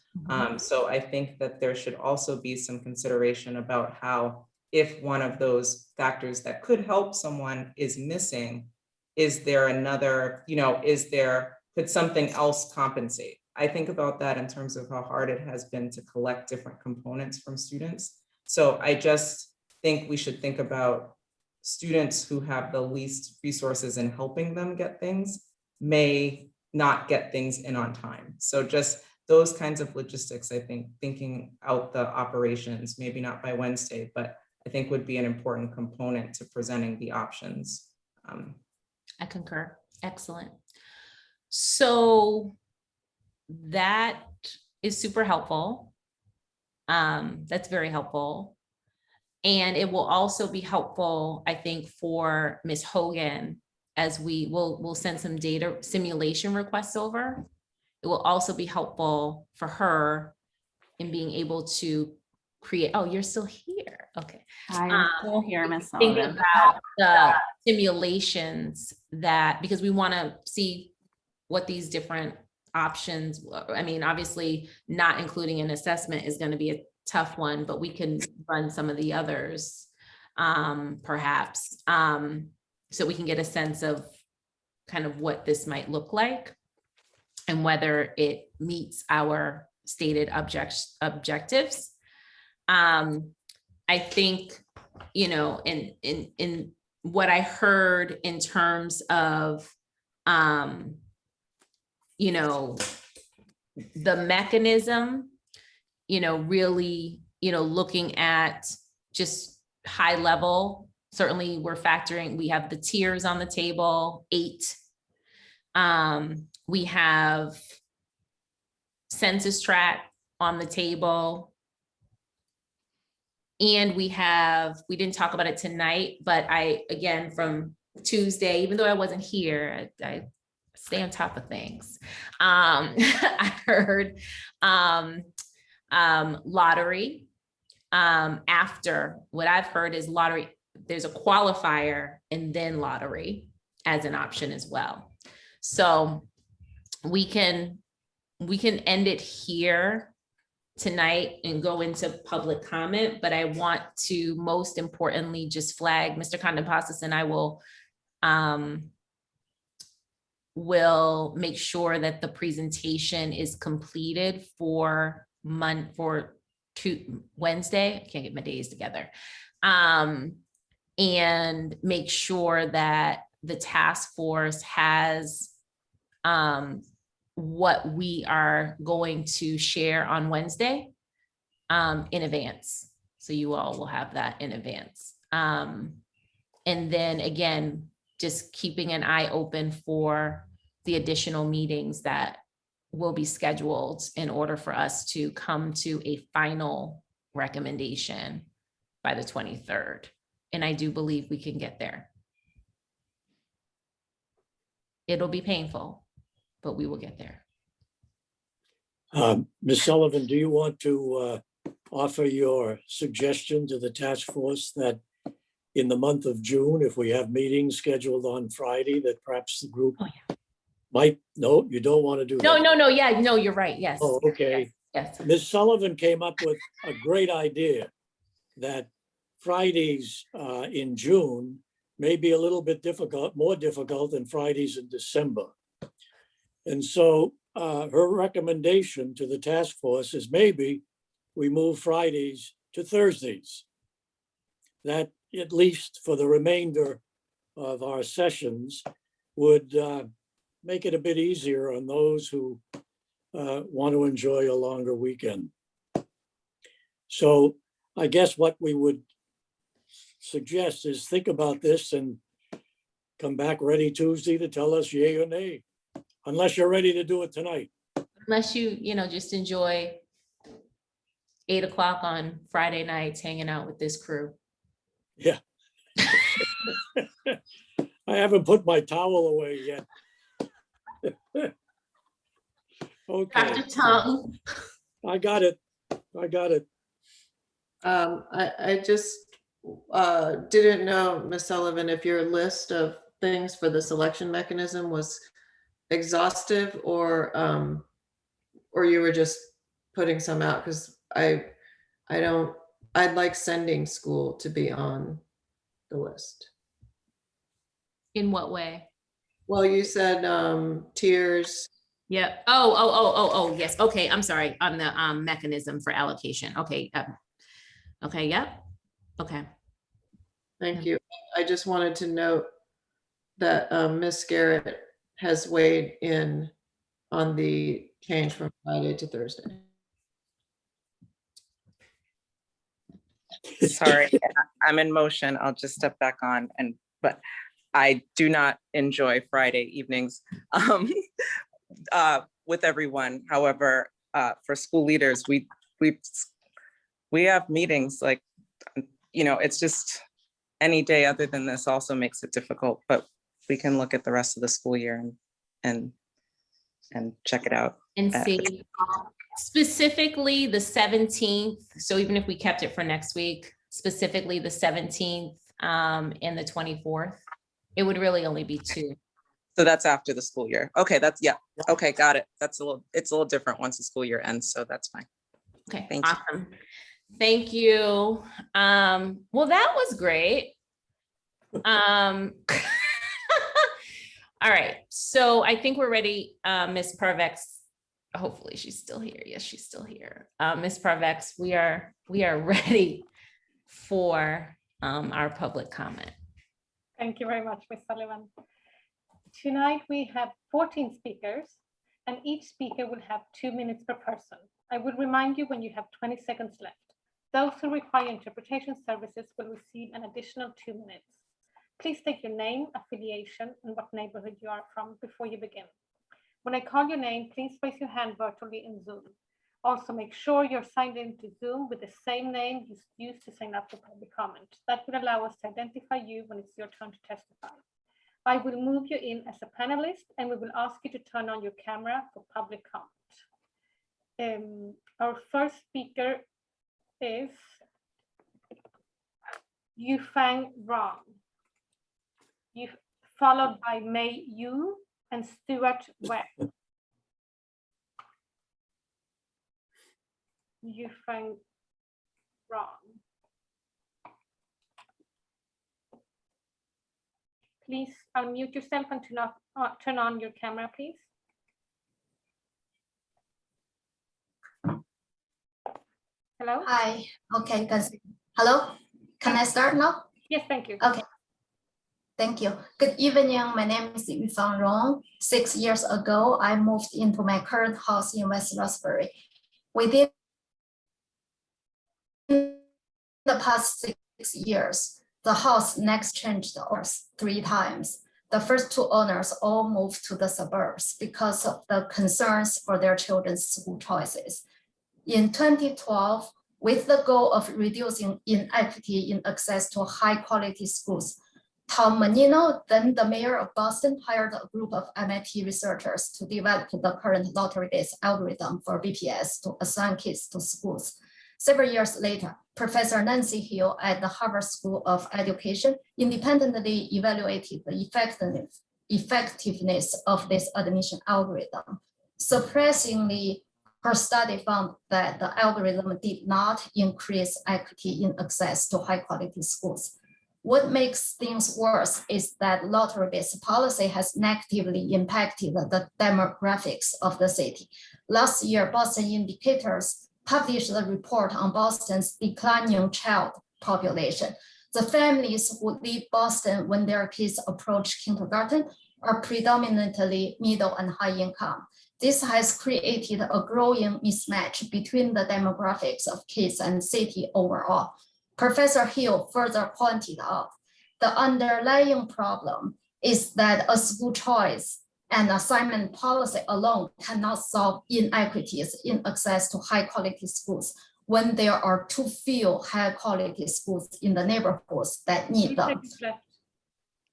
So I think that there should also be some consideration about how, if one of those factors that could help someone is missing, is there another, could something else compensate? I think about that in terms of how hard it has been to collect different components from students. So I just think we should think about students who have the least resources in helping them get things may not get things in on time. So just those kinds of logistics, I think, thinking out the operations, maybe not by Wednesday, but I think would be an important component to presenting the options. I concur. Excellent. So that is super helpful. That's very helpful. And it will also be helpful, I think, for Ms. Hogan, as we'll send some data simulation requests over. It will also be helpful for her in being able to create, oh, you're still here. Okay. I'm still here, Ms. Think Sullivan. about the simulations because we want to see what these different options, I mean, obviously not including an assessment is going to be a tough one, but we can run some of the others perhaps, so we can get a sense of kind of what this might look like and whether it meets our stated objectives. I think, in what I heard in terms of, the mechanism, really, looking at just high level, certainly we have the tiers on the table, 8. We have census tract on the table. And we didn't talk about it tonight, but again, from Tuesday, even though I wasn't here, I stay on top of things. I heard lottery. After what I've heard is lottery, there's a qualifier and then lottery as an option as well. So we can end it here tonight and go into public comment, but I want to most importantly just flag Mr. Condom and I will make sure that the presentation is completed for Wednesday. I can't get my days together. And make sure that the task force has what we are going to share on Wednesday in advance. So you all will have that in advance. And then again, just keeping an eye open for the additional meetings that will be scheduled in order for us to come to a final recommendation by the 23rd. And I do believe we can get there. It'll be painful, but we will get there. Ms. Sullivan, do you want to offer your suggestion to the task force that in the month of June, if we have meetings scheduled on Friday, that perhaps the group might, no, you don't want to do that? No, yeah, no, you're right, yes. Oh, okay. Yes. Ms. Sullivan came up with a great idea that Fridays in June may be a little bit more difficult than Fridays in December. And so her recommendation to the task force is maybe we move Fridays to Thursdays. That, at least for the remainder of our sessions, would make it a bit easier on those who want to enjoy a longer weekend. So I guess what we would suggest is think about this and come back ready Tuesday to tell us yay or nay, unless you're ready to do it tonight. Unless you just enjoy 8 o'clock on Friday nights hanging out with this crew. Yeah. I haven't put my towel away yet. Okay. Dr. Tongue. I got it. I just didn't know, Ms. Sullivan, if your list of things for the selection mechanism was exhaustive or you were just putting some out because I'd like sending school to be on the list. In what way? Well, you said tiers. Yep. Oh, yes. Okay, I'm sorry. On the mechanism for allocation. Okay. Okay, yep. Okay. Thank you. I just wanted to note that Ms. Garrett has weighed in on the change from Friday to Thursday. Sorry, I'm in motion. I'll just step back on, but I do not enjoy Friday evenings with everyone. However, for school leaders, we have meetings like, it's just any day other than this also makes it difficult, but we can look at the rest of the school year and check it out. And see specifically the 17th. So even if we kept it for next week, specifically the 17th and the 24th, it would really only be 2. So that's after the school year. Okay, okay, got it. It's a little different once the school year ends, so that's fine. Okay, Thank awesome. Thank you. Well, that was great. All right, so I think we're ready. Ms. Parvex, hopefully she's still here. Yes, she's still here. Ms. Parvex, we are ready for our public comment. Thank you very much, Ms. Sullivan. Tonight we have 14 speakers, and each speaker will have 2 minutes per person. I would remind you when you have 20 seconds left. Those who require interpretation services will receive an additional 2 minutes. Please state your name, affiliation, and what neighborhood you are from before you begin. When I call your name, please raise your hand virtually in Zoom. Also, make sure you're signed into Zoom with the same name you used to sign up for public comment. That will allow us to identify you when it's your turn to testify. I will move you in as a panelist, and we will ask you to turn on your camera for public comment. Our first speaker is Yufang Ron, followed by Mei Yu and Stuart Webb. Yufang Ron. Please unmute yourself and turn on your camera, please. Hello? Hi. Okay, hello? Can I start now? Yes, thank you. Okay. Thank you. Good evening. My name is Yufang Rong. 6 years ago, I moved into my current house in West Roxbury. Within the past 6 years, the house next changed owners 3 times. The first 2 owners all moved to the suburbs because of the concerns for their children's school choices. In 2012, with the goal of reducing inequity in access to high-quality schools, Tom Menino, then the mayor of Boston, hired a group of MIT researchers to develop the current lottery-based algorithm for BPS to assign kids to schools. Several years later, Professor Nancy Hill at the Harvard School of Education independently evaluated the effectiveness of this admission algorithm. Surprisingly, her study found that the algorithm did not increase equity in access to high-quality schools. What makes things worse is that lottery-based policy has negatively impacted the demographics of the city. Last year, Boston Indicators published a report on Boston's declining child population. The families who leave Boston when their kids approach kindergarten are predominantly middle and high income. This has created a growing mismatch between the demographics of kids and city overall. Professor Hill further pointed out the underlying problem is that a school choice and assignment policy alone cannot solve inequities in access to high-quality schools when there are too few high-quality schools in the neighborhoods that need them.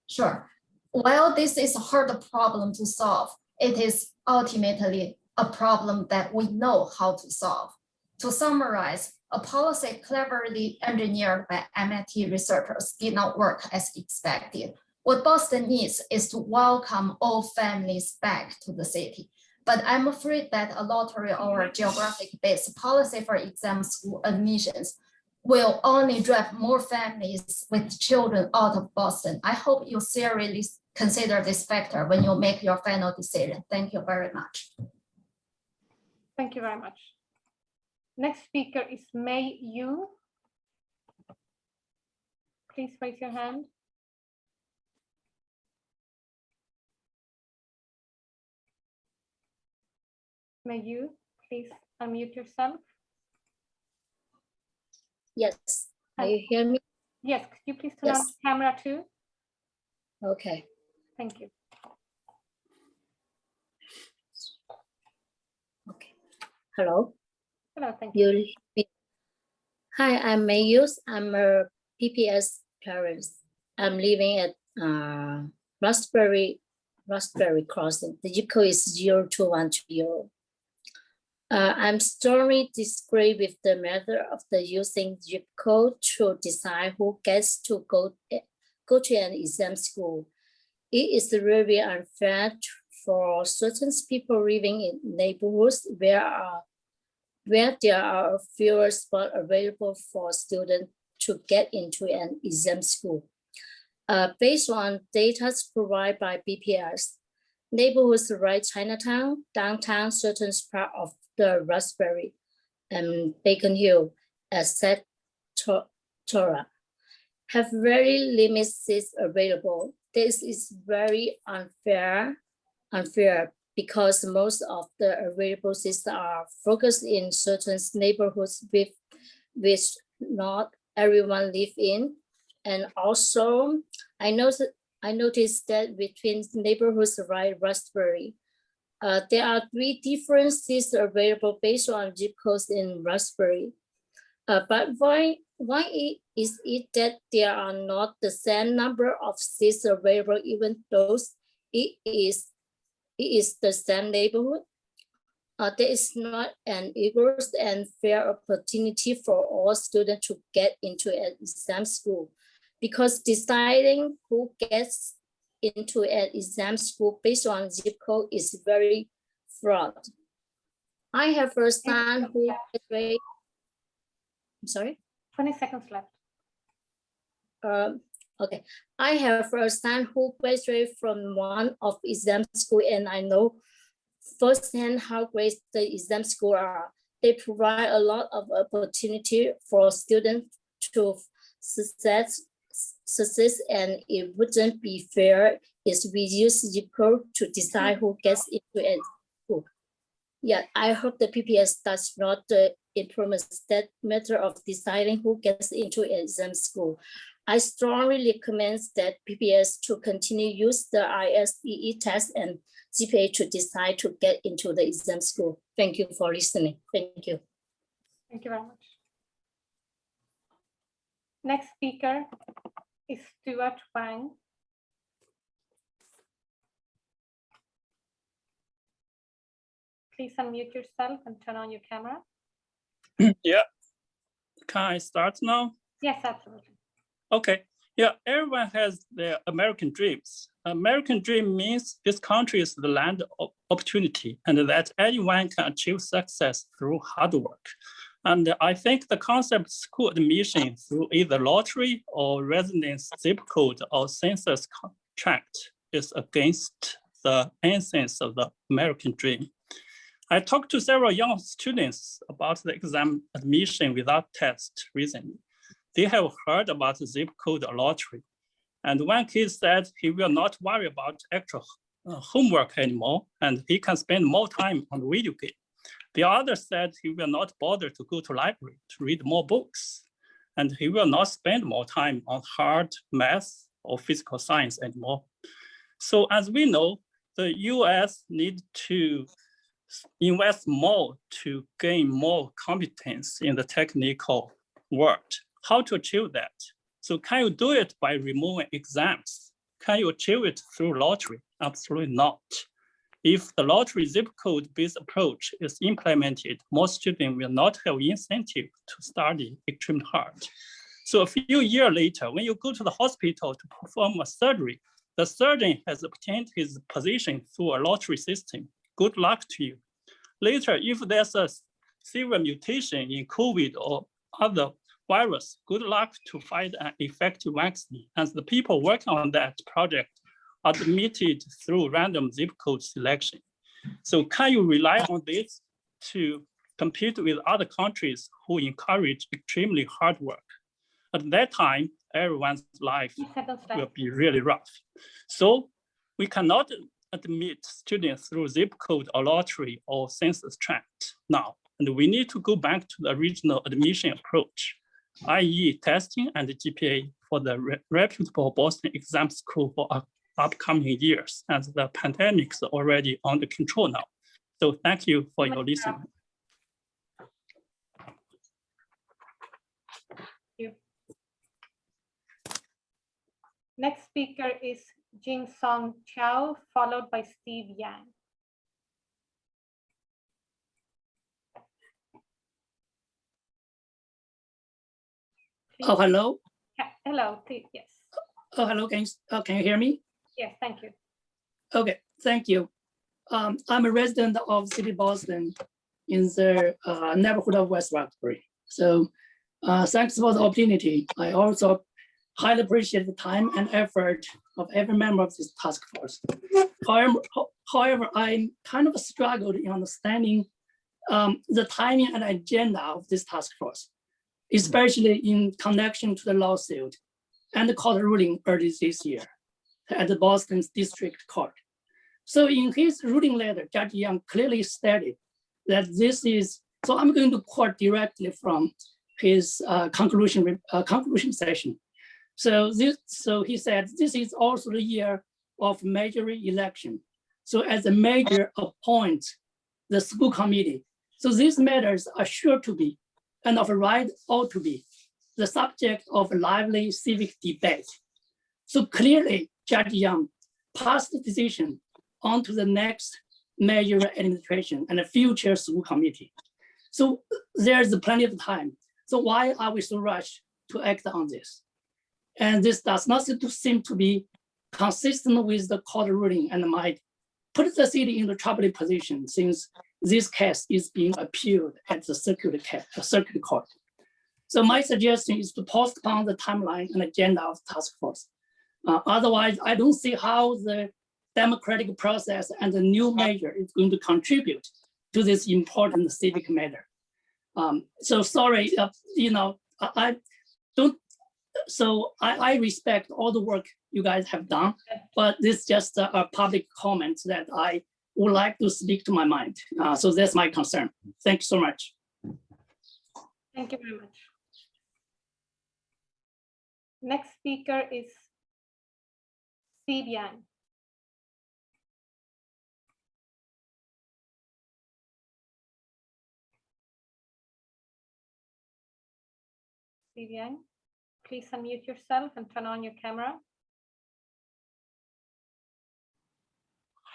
Sure. While this is a hard problem to solve, it is ultimately a problem that we know how to solve. To summarize, a policy cleverly engineered by MIT researchers did not work as expected. What Boston needs is to welcome all families back to the city. But I'm afraid that a lottery or geographic-based policy for exam school admissions will only drive more families with children out of Boston. I hope you seriously consider this factor when you make your final decision. Thank you very much. Thank you very much. Next speaker is Mei Yu. Please raise your hand. May you please unmute yourself? Yes, can you hear me? Yes, could you please turn on the camera too? Okay. Thank you. Hello. Hello, thank you. Hi, I'm Mayus. I'm a PPS parent. I'm living at Raspberry Crossing. The zip code is 02120. I'm strongly disagree with the method of the using zip code to decide who gets to go to an exam school. It is really unfair for certain people living in neighborhoods where there are fewer spots available for students to get into an exam school. Based on data provided by BPS, neighborhoods like Chinatown, downtown, certain parts of the Raspberry and Bacon Hill, etc., have very limited seats available. This is very unfair because most of the available seats are focused in certain neighborhoods with which not everyone live in. And also, I noticed that between neighborhoods like Raspberry, there are 3 different seats available based on zip codes in Raspberry. But why is it that there are not the same number of seats available even though it is the same neighborhood? There is not an equal and fair opportunity for all students to get into an exam school, because deciding who gets into an exam school based on zip code is very flawed. I have a son who graduated. I'm sorry? 20 seconds left. Okay, I have a son who graduated from one of exam school, and I know firsthand how great the exam school are. They provide a lot of opportunity for students to success, and it wouldn't be fair if we use zip code to decide who gets into a school. Yeah, I hope the PPS does not implement that method of deciding who gets into an exam school. I strongly recommend that PPS to continue use the ISEE test and GPA to decide to get into the exam school. Thank you for listening. Thank you. Thank you very much. Next speaker is Stuart Wang. Please unmute yourself and turn on your camera. Yeah. Can I start now? Yes, absolutely. Okay. Yeah, everyone has their American dreams. American dream means this country is the land of opportunity and that anyone can achieve success through hard work. And I think the concept school admission through either lottery or residence zip code or census tract is against the essence of the American dream. I talked to several young students about the exam admission without test recently. They have heard about the zip code lottery. And one kid said he will not worry about actual homework anymore, and he can spend more time on video game. The other said he will not bother to go to library to read more books, and he will not spend more time on hard math or physical science anymore. So as we know, the US need to invest more to gain more competence in the technical world. How to achieve that? So can you do it by removing exams? Can you achieve it through lottery? Absolutely not. If the lottery zip code-based approach is implemented, most students will not have incentive to study extremely hard. So a few years later, when you go to the hospital to perform a surgery, the surgeon has obtained his position through a lottery system. good luck to you. Later, if there's a severe mutation in COVID or other virus, good luck to find an effective vaccine. And the people working on that project are admitted through random zip code selection. So can you rely on this to compete with other countries who encourage extremely hard work? At that time, everyone's life will be really rough. So we cannot admit students through zip code or lottery or census tract now. And we need to go back to the original admission approach, i.e. testing and GPA for the reputable Boston exam school for upcoming years, as the pandemic is already under control now. So thank you for your listening. Next speaker is Jing Song Chow, followed by Steve Yang. Please. Oh, hello. Hello, please, yes. Oh, hello. Can you hear me? Yes, thank you. Okay, thank you. I'm a resident of City Boston in the neighborhood of West Roxbury. So thanks for the opportunity. I also highly appreciate the time and effort of every member of this task force. However, I kind of struggled in understanding the timing and agenda of this task force, especially in connection to the lawsuit and the court ruling early this year at the Boston District Court. So in his ruling letter, Judge Young clearly stated that this is, so I'm going to quote directly from his conclusion session. So he said, this is also the year of major election. So as a major appoints the school committee. So these matters are sure to be, and of right ought to be, the subject of lively civic debate. So clearly, Judge Young passed the decision on to the next major administration and the future school committee. So there's plenty of time. So why are we so rushed to act on this? And this does not seem to be consistent with the court ruling and might put the city in a troubling position since this case is being appealed at the circuit court. So my suggestion is to postpone the timeline and agenda of the task force. Otherwise, I don't see how the democratic process and the new measure is going to contribute to this important civic matter. So sorry, I don't. So I respect all the work you guys have done, but this is just a public comment that I would like to speak to my mind. So that's my concern. Thank you so much. Thank you very much. Next speaker is Steve Yang. Steve Yang, please unmute yourself and turn on your camera.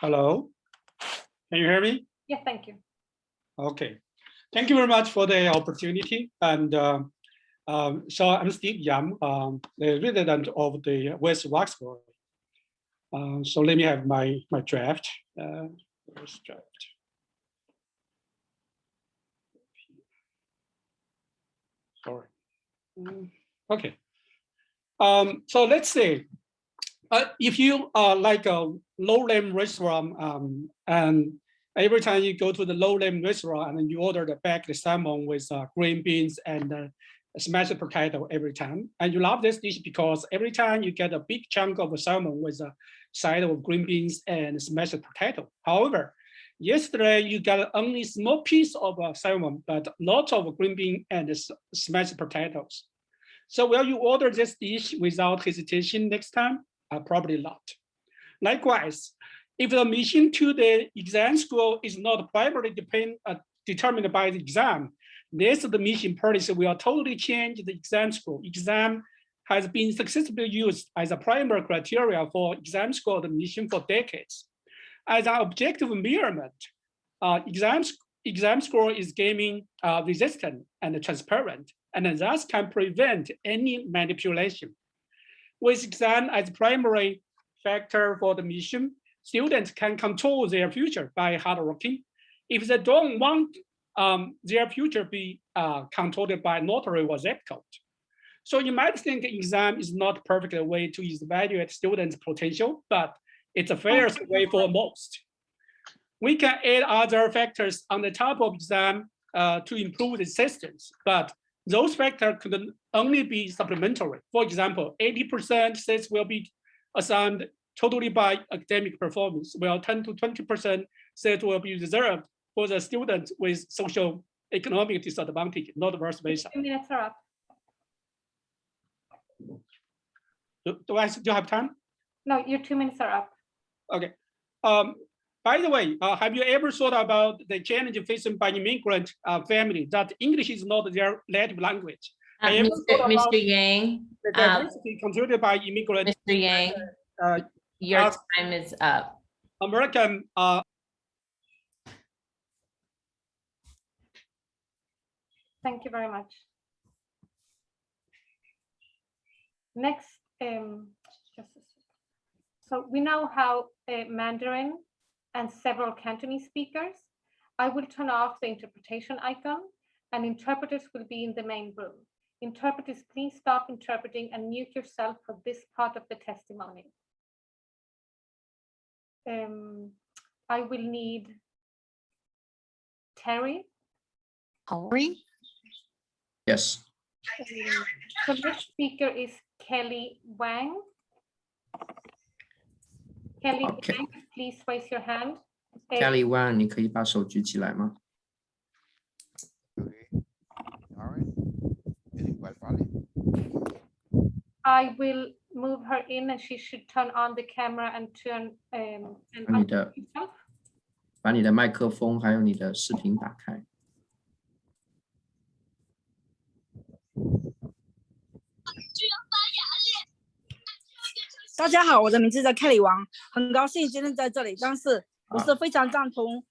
Hello, can you hear me? Yes, thank you. Okay, thank you very much for the opportunity. And so I'm Steve Yang, the resident of the West Roxbury. So let me have my draft. Where's draft? Sorry. Okay. So let's say if you like a low-name restaurant and every time you go to the low-name restaurant and you order the baked salmon with green beans and smashed potato every time, and you love this dish because every time you get a big chunk of salmon with a side of green beans and smashed potato. However, yesterday you got only small piece of salmon, but lots of green bean and smashed potatoes. So will you order this dish without hesitation next time? Probably not. Likewise, if the admission to the exam school is not primarily determined by the exam, this admission policy will totally change the exam school. Exam has been successfully used as a primary criteria for exam school admission for decades. As an objective measurement, exam score is gaming resistant and transparent, and thus can prevent any manipulation. With exam as primary factor for the admission, students can control their future by hard working. If they don't want their future be controlled by notary or zip code. So you might think exam is not perfect way to evaluate students' potential, but it's a fairest way for most. We can add other factors on the top of exam to improve the systems, but those factors could only be supplementary. For example, 80% seats will be assigned totally by academic performance, while 10 to 20% seats will be reserved for the students with social economic disadvantage, not vice versa. 2 minutes are up. Do I still have time? No, your 2 minutes are up. Okay. By the way, have you ever thought about the challenge facing by immigrant family that English is not their native language? Mr. Yang, the diversity contributed by immigrant. Mr. Yang, your time is up. American. Thank you very much. Next, so we now have Mandarin and several Cantonese speakers. I will turn off the interpretation icon and interpreters will be in the main room. Interpreters, please stop interpreting and mute yourself for this part of the testimony. I will need Terry. Yes. So next speaker is Kelly Wang. Kelly Wang, please raise your hand. Kelly Wang， 你可以把手举起来吗？ I will move her in and she should turn on the camera and turn and 把你的麦克风还有你的视频打开。大家好，我的名字叫 Kelly 王，很高兴今天在这里，但是我是非常赞同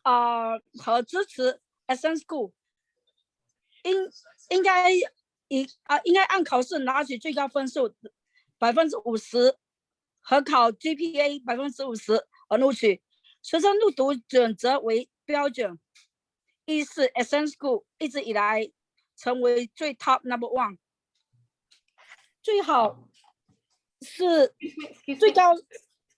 和支持 SM School， 应该按考试拿取最高分数50%，和考 GPA 50%而录取。学生入读准则为标准，亦是 SM School 一直以来成为最 top #1， 最好是最高。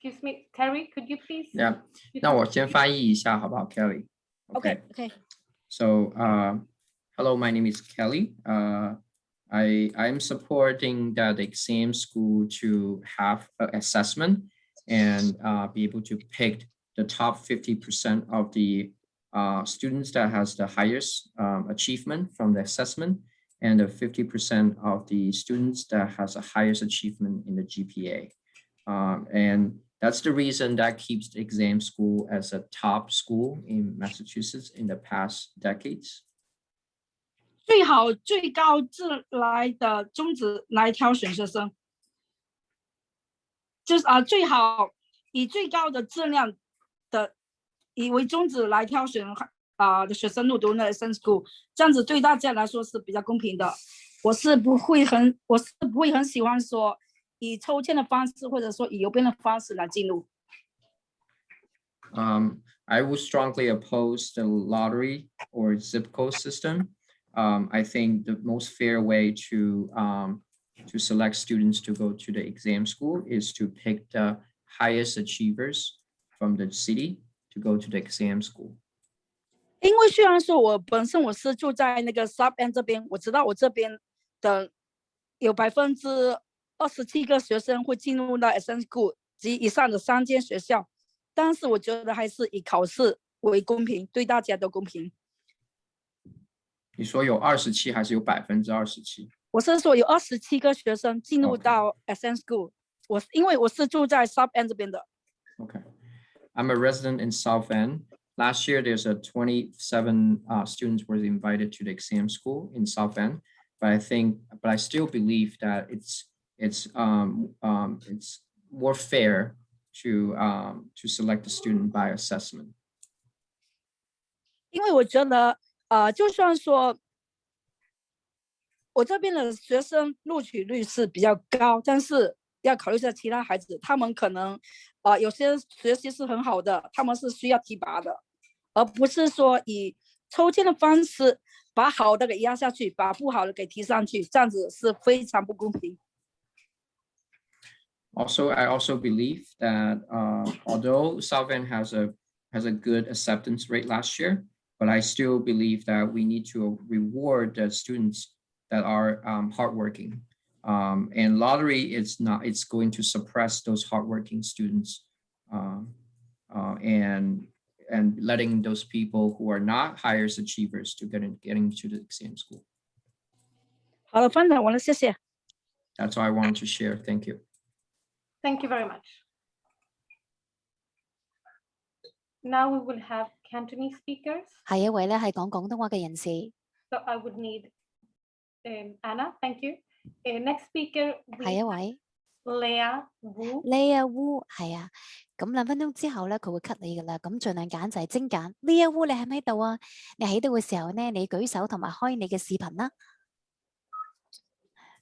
Excuse me, Terry, could you please? Yeah， 那我先翻译一下好不好 ，Kelly？ Okay. So, hello, my name is Kelly. I'm supporting that exam school to have an assessment and be able to pick the top 50% of the students that has the highest achievement from the assessment and the 50% of the students that has the highest achievement in the GPA. And that's the reason that keeps the exam school as a top school in Massachusetts in the past decades. 最好最高质来的宗旨来挑选学生，就是最好以最高的质量的以为宗旨来挑选的学生入读那 SM School， 这样子对大家来说是比较公平的。我是不会很喜欢说以抽签的方式或者说以邮编的方式来进入。I would strongly oppose the lottery or zip code system. I think the most fair way to select students to go to the exam school is to pick the highest achievers from the city to go to the exam school. 因为虽然说我本身我是住在那个 South End 这边，我知道我这边的有27%个学生会进入到 SM School 及以上的3间学校，但是我觉得还是以考试为公平，对大家都公平。你说有27还是有27%？我是说有27个学生进入到 SM School， 因为我是住在 South End 这边的。Okay, I'm a resident in South End. Last year, there's 27 students were invited to the exam school in South End, but I still believe that it's more fair to select the student by assessment. 因为我觉得就算说我这边的学生录取率是比较高，但是要考虑一下其他孩子，他们可能有些学习是很好的，他们是需要提拔的，而不是说以抽签的方式把好的给压下去，把不好的给提上去，这样子是非常不公平。Also, I also believe that although Southend has a good acceptance rate last year, but I still believe that we need to reward the students that are hardworking. And lottery it's going to suppress those hardworking students and letting those people who are not highest achievers to getting to the exam school. 好了，分享完了，谢谢。 That's all I wanted to share. Thank you. Thank you very much. Now we will have Cantonese speakers. 係一位咧係講廣東話嘅人士。 So I would need Anna. Thank you. Next speaker 係一位 Leah Wu. Leah Wu 係啊，咁2分鐘之後咧佢會 cut 你噶啦，咁盡量揀就係精簡。Leah Wu 你喺唔喺度啊？你喺度嘅時候咧，你舉手同埋開你嘅視頻啦。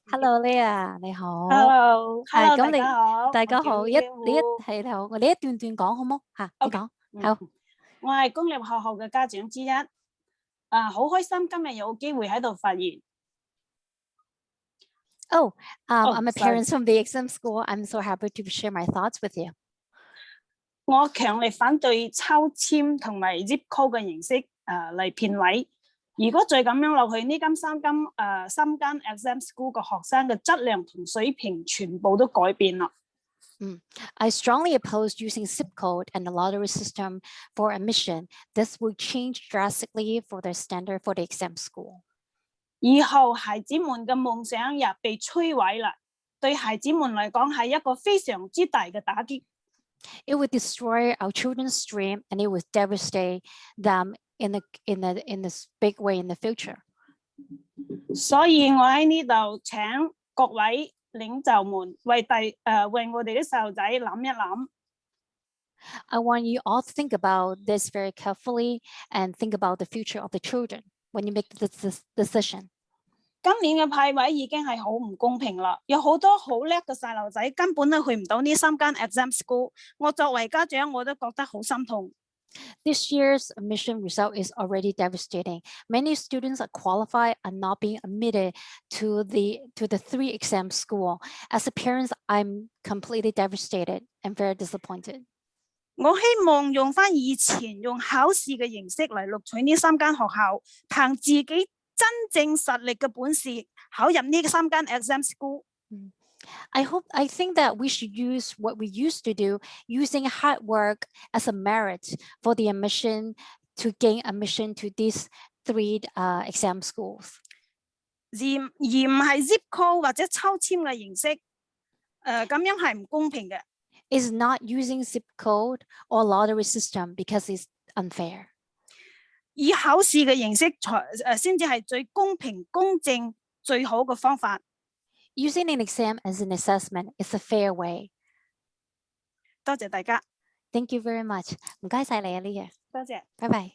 Hello Leah， 你好。Hello， 係咁大家好，大家好，我叫你好，我哋一段段講好冇嚇？你講好。我係公立學校嘅家長之一，好開心今日有機會喺度發言。I'm a parent from the exam school. I'm so happy to share my thoughts with you. 我強烈反對抽籤同埋 zip code 嘅形式嚟騙位。如果再咁樣落去，呢3間 exam school 嘅學生嘅質量同水平全部都改變啦。I strongly oppose using zip code and the lottery system for admission. This will change drastically for the standard for the exam school. 以後孩子們嘅夢想也被摧毀啦，對孩子們嚟講係一個非常之大嘅打擊。It would destroy our children's dream and it would devastate them in this big way in the future. 所以我喺呢度請各位領袖們為我哋啲細路仔諗一諗。I want you all to think about this very carefully and think about the future of the children when you make this decision. 今年嘅派位已經係好唔公平啦，有好多好叻嘅細路仔根本都去唔到呢3間 exam school。我作為家長，我都覺得好心痛。This year's admission result is already devastating. Many students are qualified and not being admitted to the 3 exam school. As a parent, I'm completely devastated and very disappointed. 我希望用返以前用考試嘅形式嚟錄取呢3間學校，憑自己真正實力嘅本事考入呢3間 exam school。I think that we should use what we used to do, using hard work as a merit for the admission to gain admission to these 3 exam schools. 而唔係 zip code 或者抽籤嘅形式，咁樣係唔公平嘅。Is not using zip code or lottery system because it's unfair. 以考試嘅形式先至係最公平、公正、最好嘅方法。Using an exam as an assessment is a fair way. 多謝大家。Thank you very much. 唔該晒你啊，Leah。多謝。拜拜。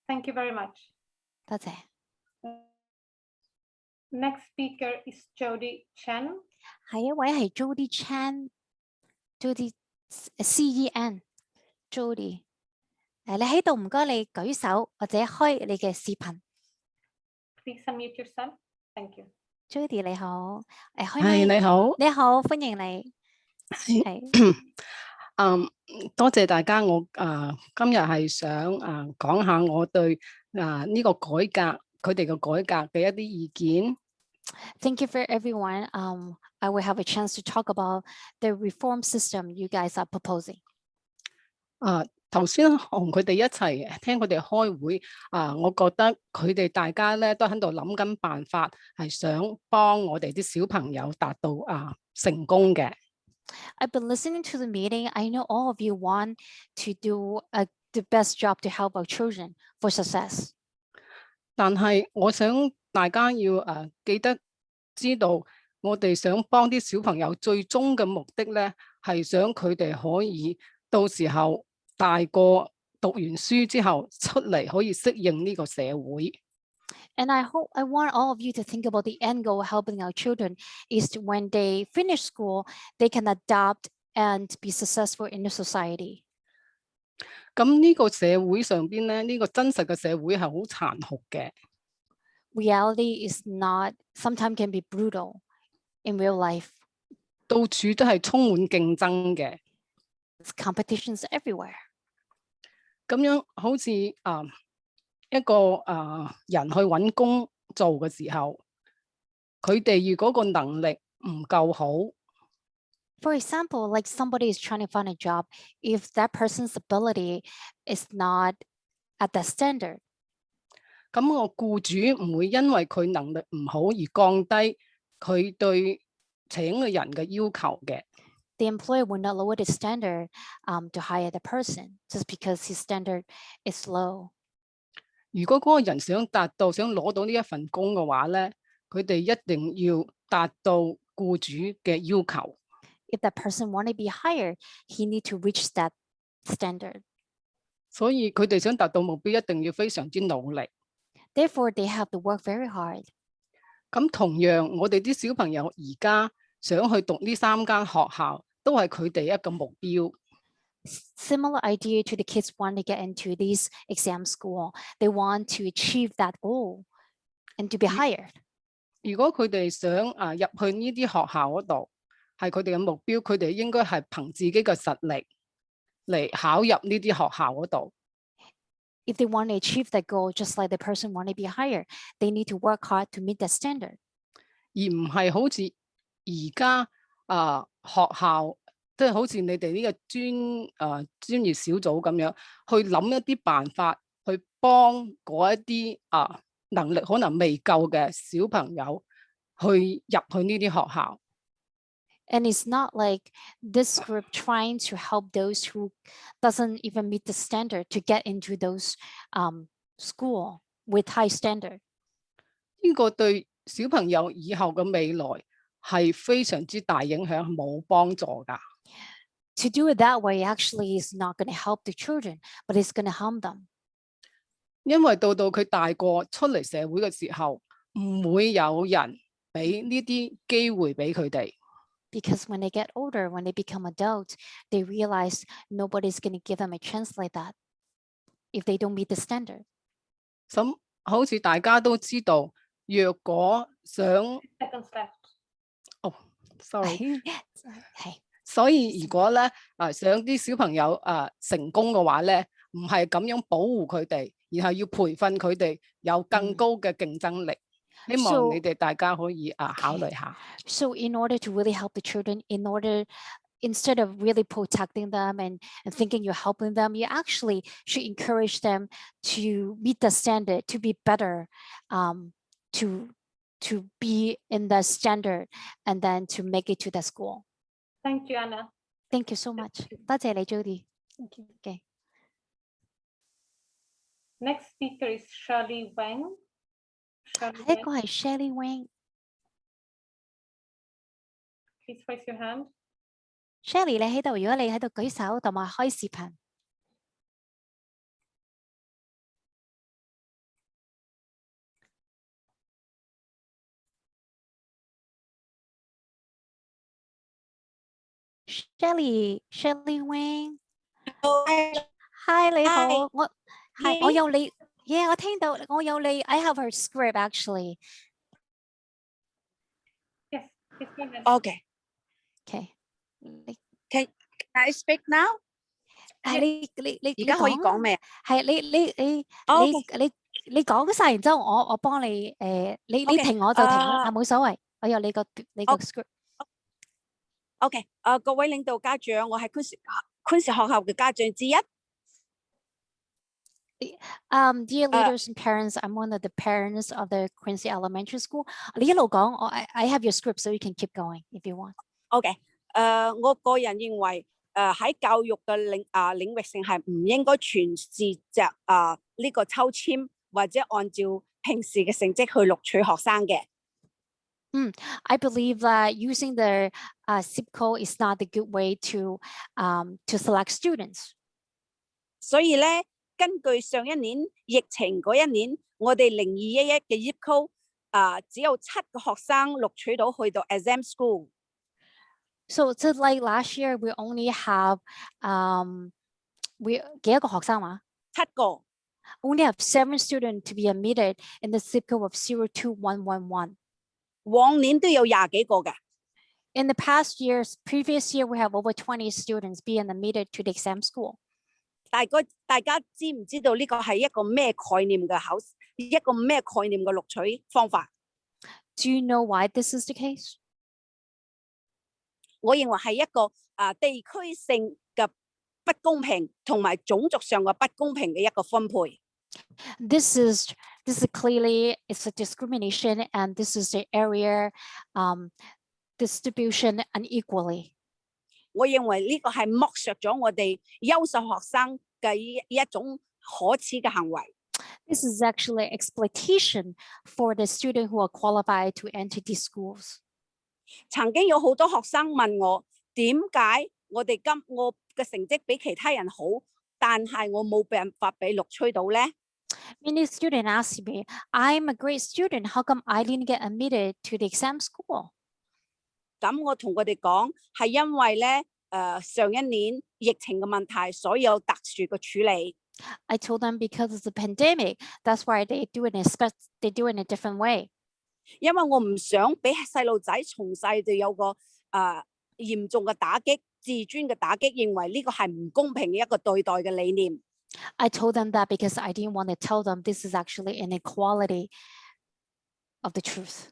Thank you very much. 多謝。Next speaker is Jody Chen. 係一位係 Jody Chan，Jody CEN Jody。你喺度唔該你舉手或者開你嘅視頻。Please unmute yourself. Thank you. Jody 你好，係你好，你好，歡迎你。係，多謝大家。我今日係想講下我對呢個改革佢哋嘅改革嘅一啲意見。Thank you for everyone. I will have a chance to talk about the reform system you guys are proposing. 頭先同佢哋一齊聽佢哋開會，我覺得佢哋大家咧都喺度諗緊辦法，係想幫我哋啲小朋友達到成功嘅。I've been listening to the meeting. I know all of you want to do the best job to help our children for success. 但係我想大家要記得知道，我哋想幫啲小朋友最終嘅目的咧，係想佢哋可以到時候大個讀完書之後出嚟可以適應呢個社會。And I want all of you to think about the end goal of helping our children is to, when they finish school, they can adapt and be successful in the society. 咁呢個社會上邊咧，呢個真實嘅社會係好殘酷嘅。Reality is not, sometimes can be brutal in real life. 到處都係充滿競爭嘅。Competitions everywhere. 咁樣好似一個人去揾工做嘅時候，佢哋如果個能力唔夠好。For example, like somebody is trying to find a job, if that person's ability is not at that standard. 咁個僱主唔會因為佢能力唔好而降低佢對請嘅人嘅要求嘅。The employer will not lower the standard to hire the person just because his standard is low. 如果嗰個人想攞到呢一份工嘅話咧，佢哋一定要達到僱主嘅要求。If that person want to be hired, he need to reach that standard. 所以佢哋想達到目標，一定要非常之努力。Therefore, they have to work very hard. 咁同樣，我哋啲小朋友而家想去讀呢3間學校，都係佢哋一個目標。Similar idea to the kids want to get into this exam school. They want to achieve that goal and to be hired. 如果佢哋想入去呢啲學校嗰度，係佢哋嘅目標，佢哋應該係憑自己嘅實力嚟考入呢啲學校嗰度。If they want to achieve that goal, just like the person want to be hired, they need to work hard to meet that standard. 而唔係好似而家學校，即係好似你哋呢個專業小組咁樣，去諗一啲辦法去幫嗰一啲能力可能未夠嘅小朋友去入去呢啲學校。And it's not like this group trying to help those who doesn't even meet the standard to get into those school with high standard. 呢個對小朋友以後嘅未來係非常之大影響，冇幫助㗎。To do it that way actually is not going to help the children, but it's going to harm them. 因為到佢大個出嚟社會嘅時候，唔會有人俾呢啲機會俾佢哋。Because when they get older, when they become adults, they realize nobody's going to give them a chance like that if they don't meet the standard. 咁好似大家都知道，若果想sorry 所以如果咧想啲小朋友成功嘅話咧，唔係咁樣保護佢哋，然後要培訓佢哋有更高嘅競爭力。希望你哋大家可以考慮下。So in order to really help the children, instead of really protecting them and thinking you're helping them, you actually should encourage them to meet the standard, to be better, to be in the standard, and then to make it to the school. Thank you, Anna. Thank you so much. 多謝你 Judy. Thank you. Okay. Next speaker is Shirley Wang. 下一個係 Shirley Wang. Please raise your hand. Shirley 你喺度，如果你喺度舉手同埋開視頻。Shirley Wang。Hi 你好，我有你。Yeah, 我聽到我有你 I have her script actually. Yes, Okay. Can I speak now? 係你而家可以講咩？係你講晒，然之後我幫你你停我就停啦，冇所謂。我有你個 script。OK，各位領導家長，我係昆士學校嘅家長之一。Dear leaders and parents, I'm one of the parents of the Quincy Elementary School. 你一路講，I have your script, so you can keep going if you want. OK，我個人認為，喺教育嘅領域性係唔應該全是呢個抽籤或者按照平時嘅成績去錄取學生嘅。I believe that using the zip code is not the good way to select students. 所以咧。根據上一年疫情嗰一年，我哋0211嘅 zip code 只有7個學生錄取到去到 exam school。 So like last year, we only have we 幾多個學生話？7個。Only have 7 students to be admitted in the zip code of 02111. 往年都有20幾個嘅。In the past years, previous year, we have over 20 students being admitted to the exam school. 大家知唔知道呢個係一個咩概念嘅考試，一個咩概念嘅錄取方法？ Do you know why this is the case? 我認為係一個地區性嘅不公平同埋種族上嘅不公平嘅一個分配。This is clearly it's a discrimination, and this is the area distribution unequally. 我認為呢個係剝削咗我哋優秀學生嘅一種可恥嘅行為。This is actually exploitation for the student who are qualified to enter these schools. 曾經有好多學生問我，點解我嘅成績比其他人好，但係我冇辦法被錄取到呢？ Many students ask me, I'm a great student, how come I didn't get admitted to the exam school? 咁我同佢哋講，係因為咧，上一年疫情嘅問題，所以有特殊嘅處理。I told them because of the pandemic, that's why they do it in a different way. 因為我唔想俾細路仔從細就有個嚴重嘅打擊、自尊嘅打擊，認為呢個係唔公平嘅一個對待嘅理念。I told them that because I didn't want to tell them this is actually inequality of the truth.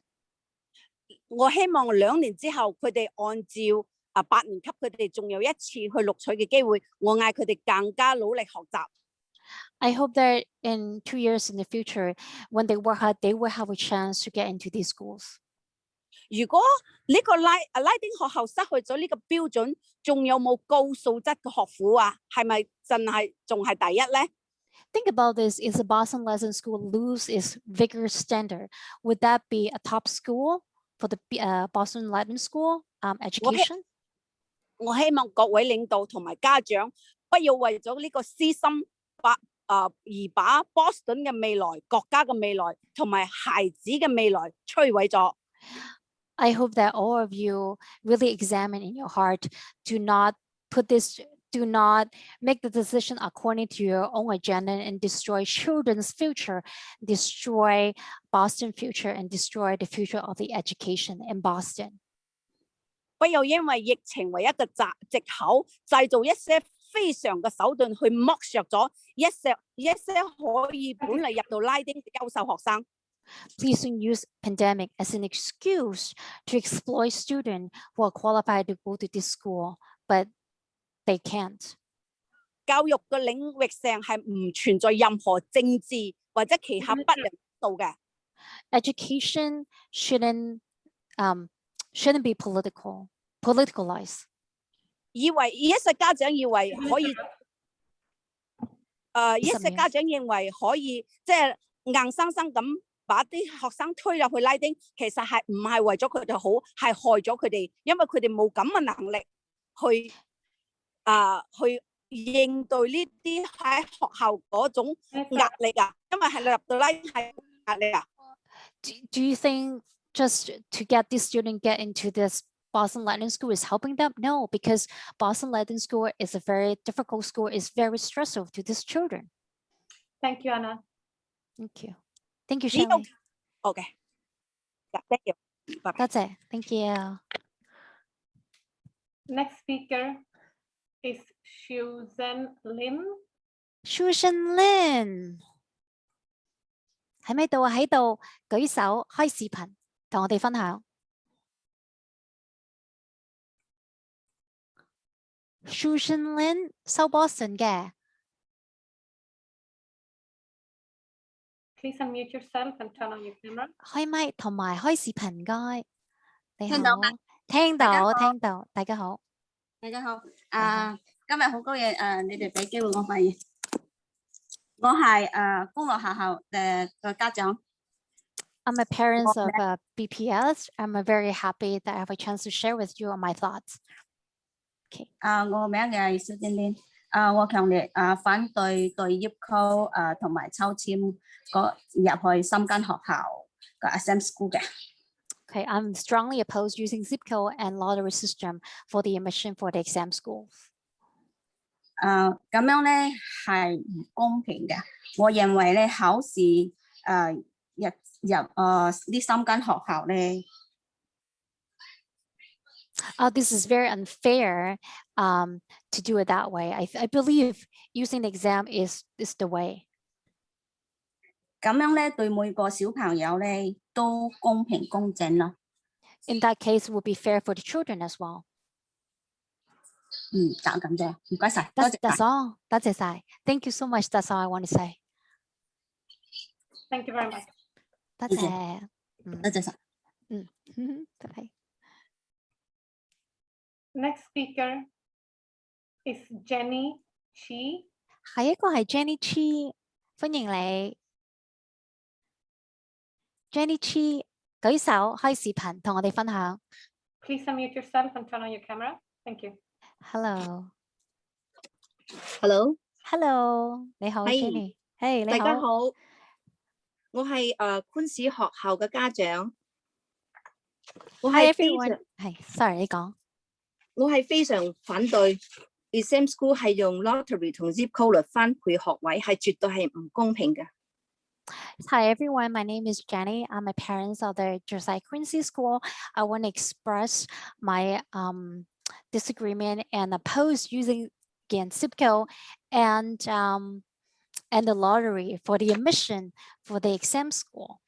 我希望2年之後，佢哋按照8年級，佢哋仲有一次去錄取嘅機會。我嗌佢哋更加努力學習。I hope that in 2 years in the future, when they work hard, they will have a chance to get into these schools. 如果呢個拉丁學校失去咗呢個標準，仲有冇高素質嘅學府啊？係咪仲係第一呢？ Think about this, is the Boston Latin School lose its vigorous standard? Would that be a top school for the Boston Latin School education? 我希望各位領導同埋家長不要為咗呢個私心而把 Boston 嘅未來、國家嘅未來同埋孩子嘅未來摧毀咗。I hope that all of you really examine in your heart. Do not make the decision according to your own agenda and destroy children's future, destroy Boston future, and destroy the future of the education in Boston. 不要因為疫情為一個藉口，製造一些非常嘅手段去剝削咗一些可以本嚟入到拉丁嘅優秀學生。Please don't use pandemic as an excuse to exploit students who are qualified to go to this school, but they can't. 教育嘅領域上係唔存在任何政治或者其他不良因素嘅。Education shouldn't be politicalized. 一些家長以為可以，一些家長認為可以即係硬生生咁把啲學生推入去拉丁，其實係唔係為咗佢哋好，係害咗佢哋，因為佢哋冇咁嘅能力去應對呢啲喺學校嗰種壓力啊，因為係入到拉丁係壓力啊。Do you think just to get this student get into this Boston Latin School is helping them? No, because Boston Latin School is a very difficult school. It's very stressful to these children. Thank you, Anna. Thank you. Thank you, Shelley. Okay. Yeah, thank you. Bye-bye. That's it. Thank you. Next speaker is Susan Lim. Susan Lim. 喺咪度啊？喺度舉手開視頻同我哋分享。Susan Lin 收 Boston 嘅。Please unmute yourself and turn on your camera. 開咪同埋開視頻，唔該。你好，聽到嗎？聽到，聽到，大家好。大家好，今日好高興你哋俾機會我發言。我係公立學校嘅家長。I'm a parent of BPS. I'm very happy that I have a chance to share with you my thoughts. Okay. 我名嘅係蘇振蓮。我強烈反對對 zip code 同埋抽籤入去深間學校嘅 SM school 嘅。Okay, I'm strongly opposed using zip code and lottery system for the admission for the exam schools. 咁樣咧係唔公平嘅。我認為咧考試入呢三間學校咧。This is very unfair to do it that way. I believe using the exam is the way. 咁樣咧對每個小朋友咧都公平公正咯。In that case, it would be fair for the children as well. 就咁啫，唔該晒。That's all. That's it. Thank you so much. That's all I want to say. Thank you very much. That's it. 多謝晒。Bye. Next speaker is Jenny Chi. 下一個係 Jenny Chi， 歡迎你。Jenny Chi 舉手開視頻同我哋分享。Please unmute yourself and turn on your camera. Thank you. Hello. Hello， 你好 Hey， Jenny。你好。大家好，我係昆士學校嘅家長。Hi everyone。sorry， 你講。我係非常反對 exam school 係用 lottery 同 zip code 嚟分配學位，係絕對係唔公平嘅。Hi everyone, my name is Jenny. I'm a parent of the Josiah Quincy School. I want to express my disagreement and oppose using again SIPCO and the lottery for the admission for the exam school.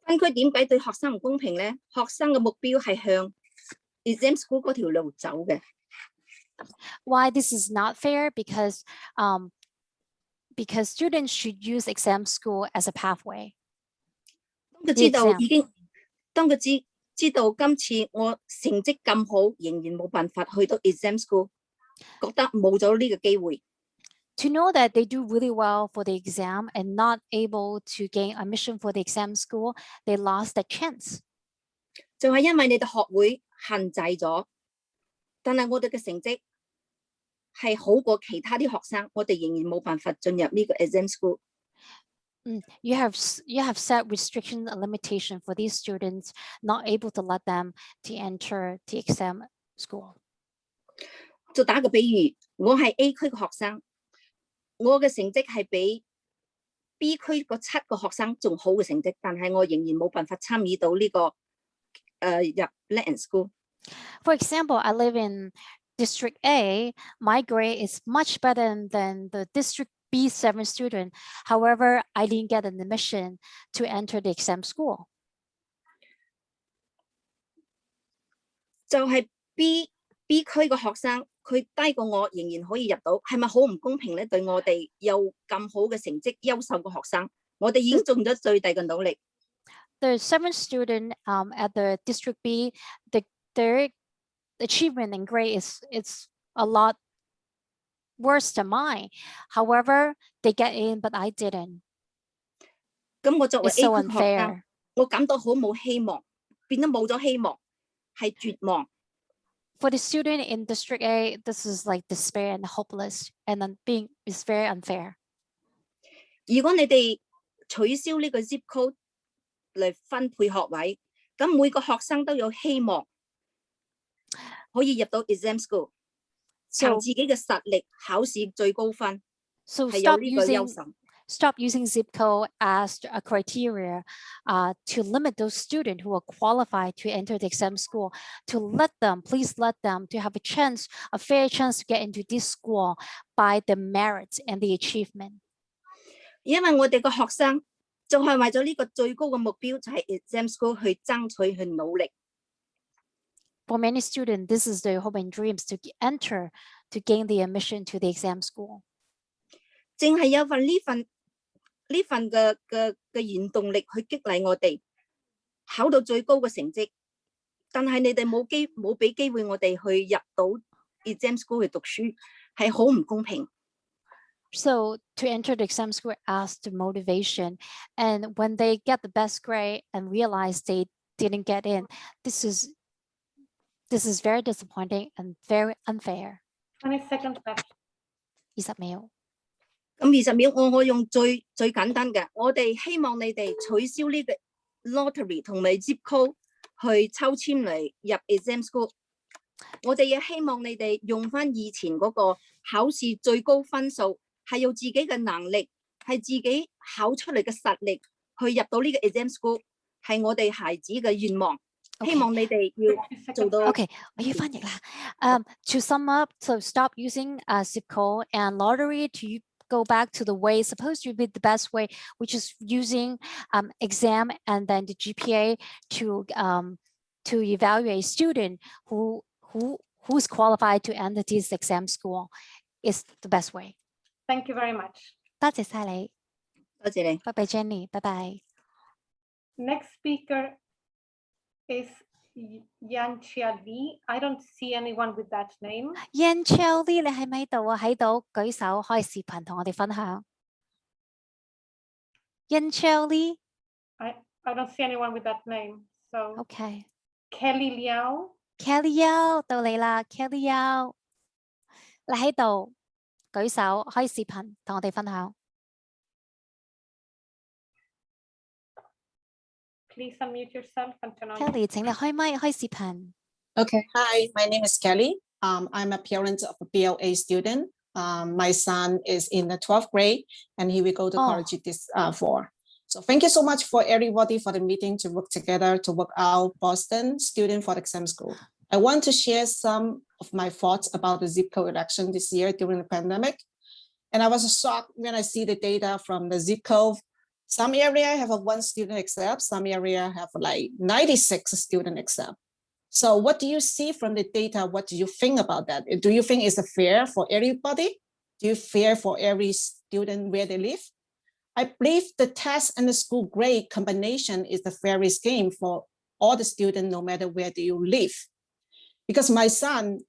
分區點解對學生唔公平咧？學生嘅目標係向 exam school 嗰條路走嘅。Why this is not fair? Because students should use exam school as a pathway. 當佢知道今次我成績咁好，仍然冇辦法去到 exam school， 覺得冇咗呢個機會。To know that they do really well for the exam and not able to gain admission for the exam school, they lost the chance. 就係因為你哋學會限制咗，但係我哋嘅成績係好過其他啲學生，我哋仍然冇辦法進入呢個 exam school。You have set restrictions and limitation for these students, not able to let them to enter the exam school. 就打個比喻，我係 A 區嘅學生，我嘅成績係比 B 區個7個學生仲好嘅成績，但係我仍然冇辦法參與到呢個入 Latin school。For example, I live in District A. My grade is much better than the District B7 student. However, I didn't get an admission to enter the exam school. 就係 B 區嘅學生，佢低過我，仍然可以入到，係咪好唔公平咧？對我哋有咁好嘅成績、優秀嘅學生，我哋已經盡咗最大嘅努力。The 7th student at the District B, their achievement and grade is a lot worse than mine. However, they get in, but I didn't. 咁我作為 A 區 so 嘅學生， unfair. 我感到好冇希望，變得冇咗希望，係絕望。For the student in District A, this is like despair and hopeless, and then is very unfair. 如果你哋取消呢個 zip code 嚟分配學位，咁每個學生都有希望可以入到 exam school， 憑自己嘅實力考試最高分， So 係有呢個優勢。Stop using zip code as a criteria to limit those students who are qualified to enter the exam school, to please let them to have a fair chance to get into this school by the merits and the achievement. 因為我哋個學生就係為咗呢個最高嘅目標，就係 exam school 去爭取去努力。For many students, this is their hope and dreams to enter to gain the admission to the exam school. 正係有呢份嘅原動力去激勵我哋考到最高嘅成績，但係你哋冇俾機會我哋去入到 exam school 去讀書，係好唔公平。So to enter the exam school as the motivation, and when they get the best grade and realize they didn't get in, this is very disappointing and very unfair. 20 seconds left. 20秒。咁20秒我可以用最簡單嘅，我哋希望你哋取消呢個 lottery 同埋 zip code 去抽籤嚟入 exam school。我哋亦希望你哋用翻以前嗰個考試最高分數，係有自己嘅能力，係自己考出嚟嘅實力去入到呢個 exam school，係我哋孩子嘅願望。希望你哋要做到。Okay, 我要翻譯啦。To sum up, so stop using zip code and lottery to go back to the way it's supposed to be the best way, which is using exam and then the GPA to evaluate student who's qualified to enter this exam school is the best way. Thank you very much. 多謝晒你。多謝你。拜拜 Jenny， 拜拜。Next speaker is Yanchia Lee. I don't see anyone with that name. Yanchia Lee， 你喺咪度啊？喺度，舉手開視頻同我哋分享。Yanchia Lee， I don't see anyone with that name. So okay. Kelly Liao。Kelly Liao 到你啦 ，Kelly Liao， 你喺度，舉手開視頻同我哋分享。Please unmute yourself and turn on. Kelly， 請你開麥開視頻。Okay, hi, my name is Kelly. I'm a parent of a BLA student. My son is in the 12th grade and he will go to college this fall. So thank you so much for everybody for the meeting to work together to work out Boston student for the exam school. I want to share some of my thoughts about the zip code election this year during the pandemic. And I was shocked when I see the data from the zip code. Some area have a 1 student accept, some area have like 96 student accept. So what do you see from the data? What do you think about that? Do you think it's fair for everybody? Do you fair for every student where they live? I believe the test and the school grade combination is the fairest game for all the students, no matter where do you live. Because my son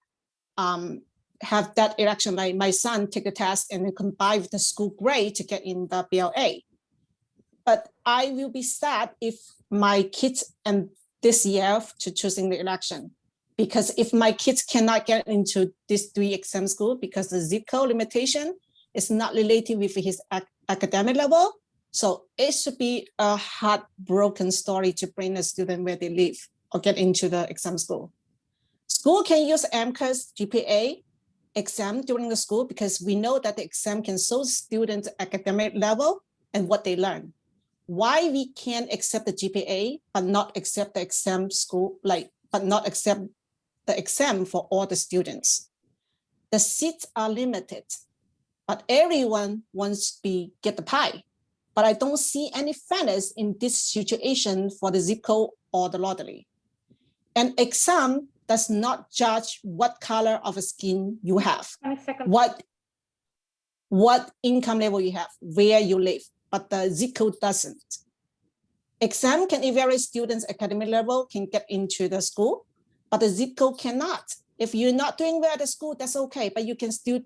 have that election, like my son take the test and then combine with the school grade to get in the BLA. But I will be sad if my kids and this year to choosing the election, because if my kids cannot get into this 3 exam school because the zip code limitation is not related with his academic level, so it should be a heartbroken story to bring a student where they live or get into the exam school. School can use MCAS GPA exam during the school because we know that the exam can show students' academic level and what they learn. Why we can't accept the GPA but not accept the exam school, but not accept the exam for all the students? The seats are limited, but everyone wants to get the pie. But I don't see any fairness in this situation for the zip code or the lottery. An exam does not judge what color of skin you have, what income level you have, where you live. But the zip code doesn't. Exam can evaluate students' academic level, can get into the school, but the zip code cannot. If you're not doing well at the school, that's okay, but you can still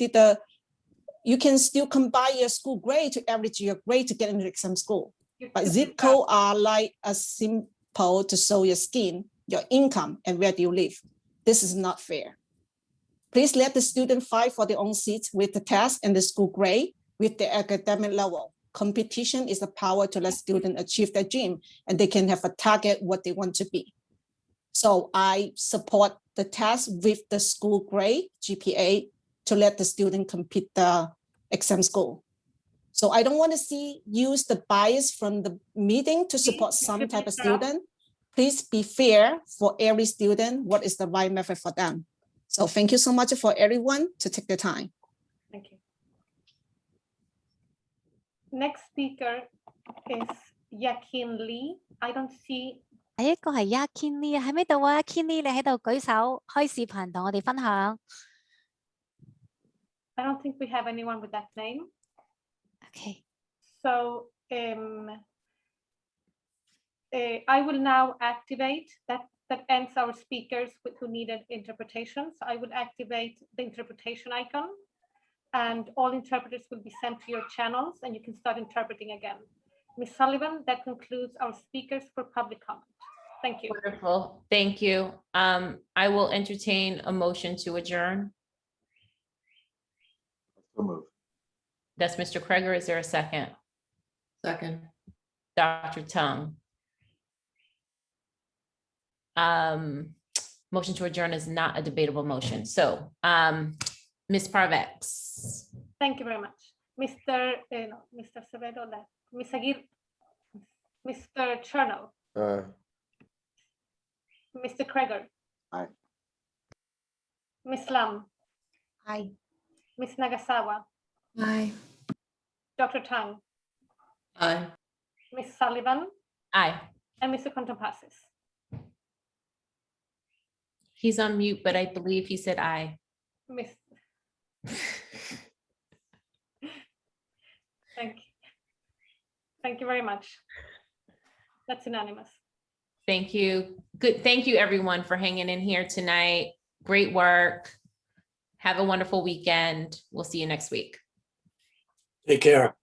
combine your school grade to average your grade to get into the exam school. But zip code are like a simple to show your skin, your income, and where do you live. This is not fair. Please let the student fight for their own seats with the test and the school grade with their academic level. Competition is the power to let students achieve their dream and they can have a target what they want to be. So I support the test with the school grade GPA to let the student compete the exam school. So I don't want to use the bias from the meeting to support some type of student. Please be fair for every student. What is the right method for them? So thank you so much for everyone to take the time. Thank you. Next speaker is Yakin Lee. I don't see. 第一個係 Yakin Lee 喺咪度啊 ？Yakin Lee 你喺度舉手開視頻同我哋分享。I don't think we have anyone with that name. Okay. So I will now activate that ends our speakers who needed interpretation. So I will activate the interpretation icon. And all interpreters will be sent to your channels and you can start interpreting again. Ms. Sullivan, that concludes our speakers for public comment. Thank you. Wonderful. Thank you. I will entertain a motion to adjourn. So move. That's Mr. Kreger. Is there a second? Second. Dr. Tung. Motion to adjourn is not a debatable motion. So, Ms. Parvex. Thank you very much. Mr. Mr. Acevedo left. Ms. Aguirre. Mr. Chernow. Mr. Kreger. Aye. Ms. Lam. Aye. Ms. Nagasawa. Aye. Dr. Tang. Aye. Ms. Sullivan. Aye. And Mr. Contreras. He's on mute, but I believe he said aye. Miss. Thank you. Thank you very much. That's unanimous. Thank you. Good. Thank you everyone for hanging in here tonight. Great work. Have a wonderful weekend. We'll see you next week. Take care.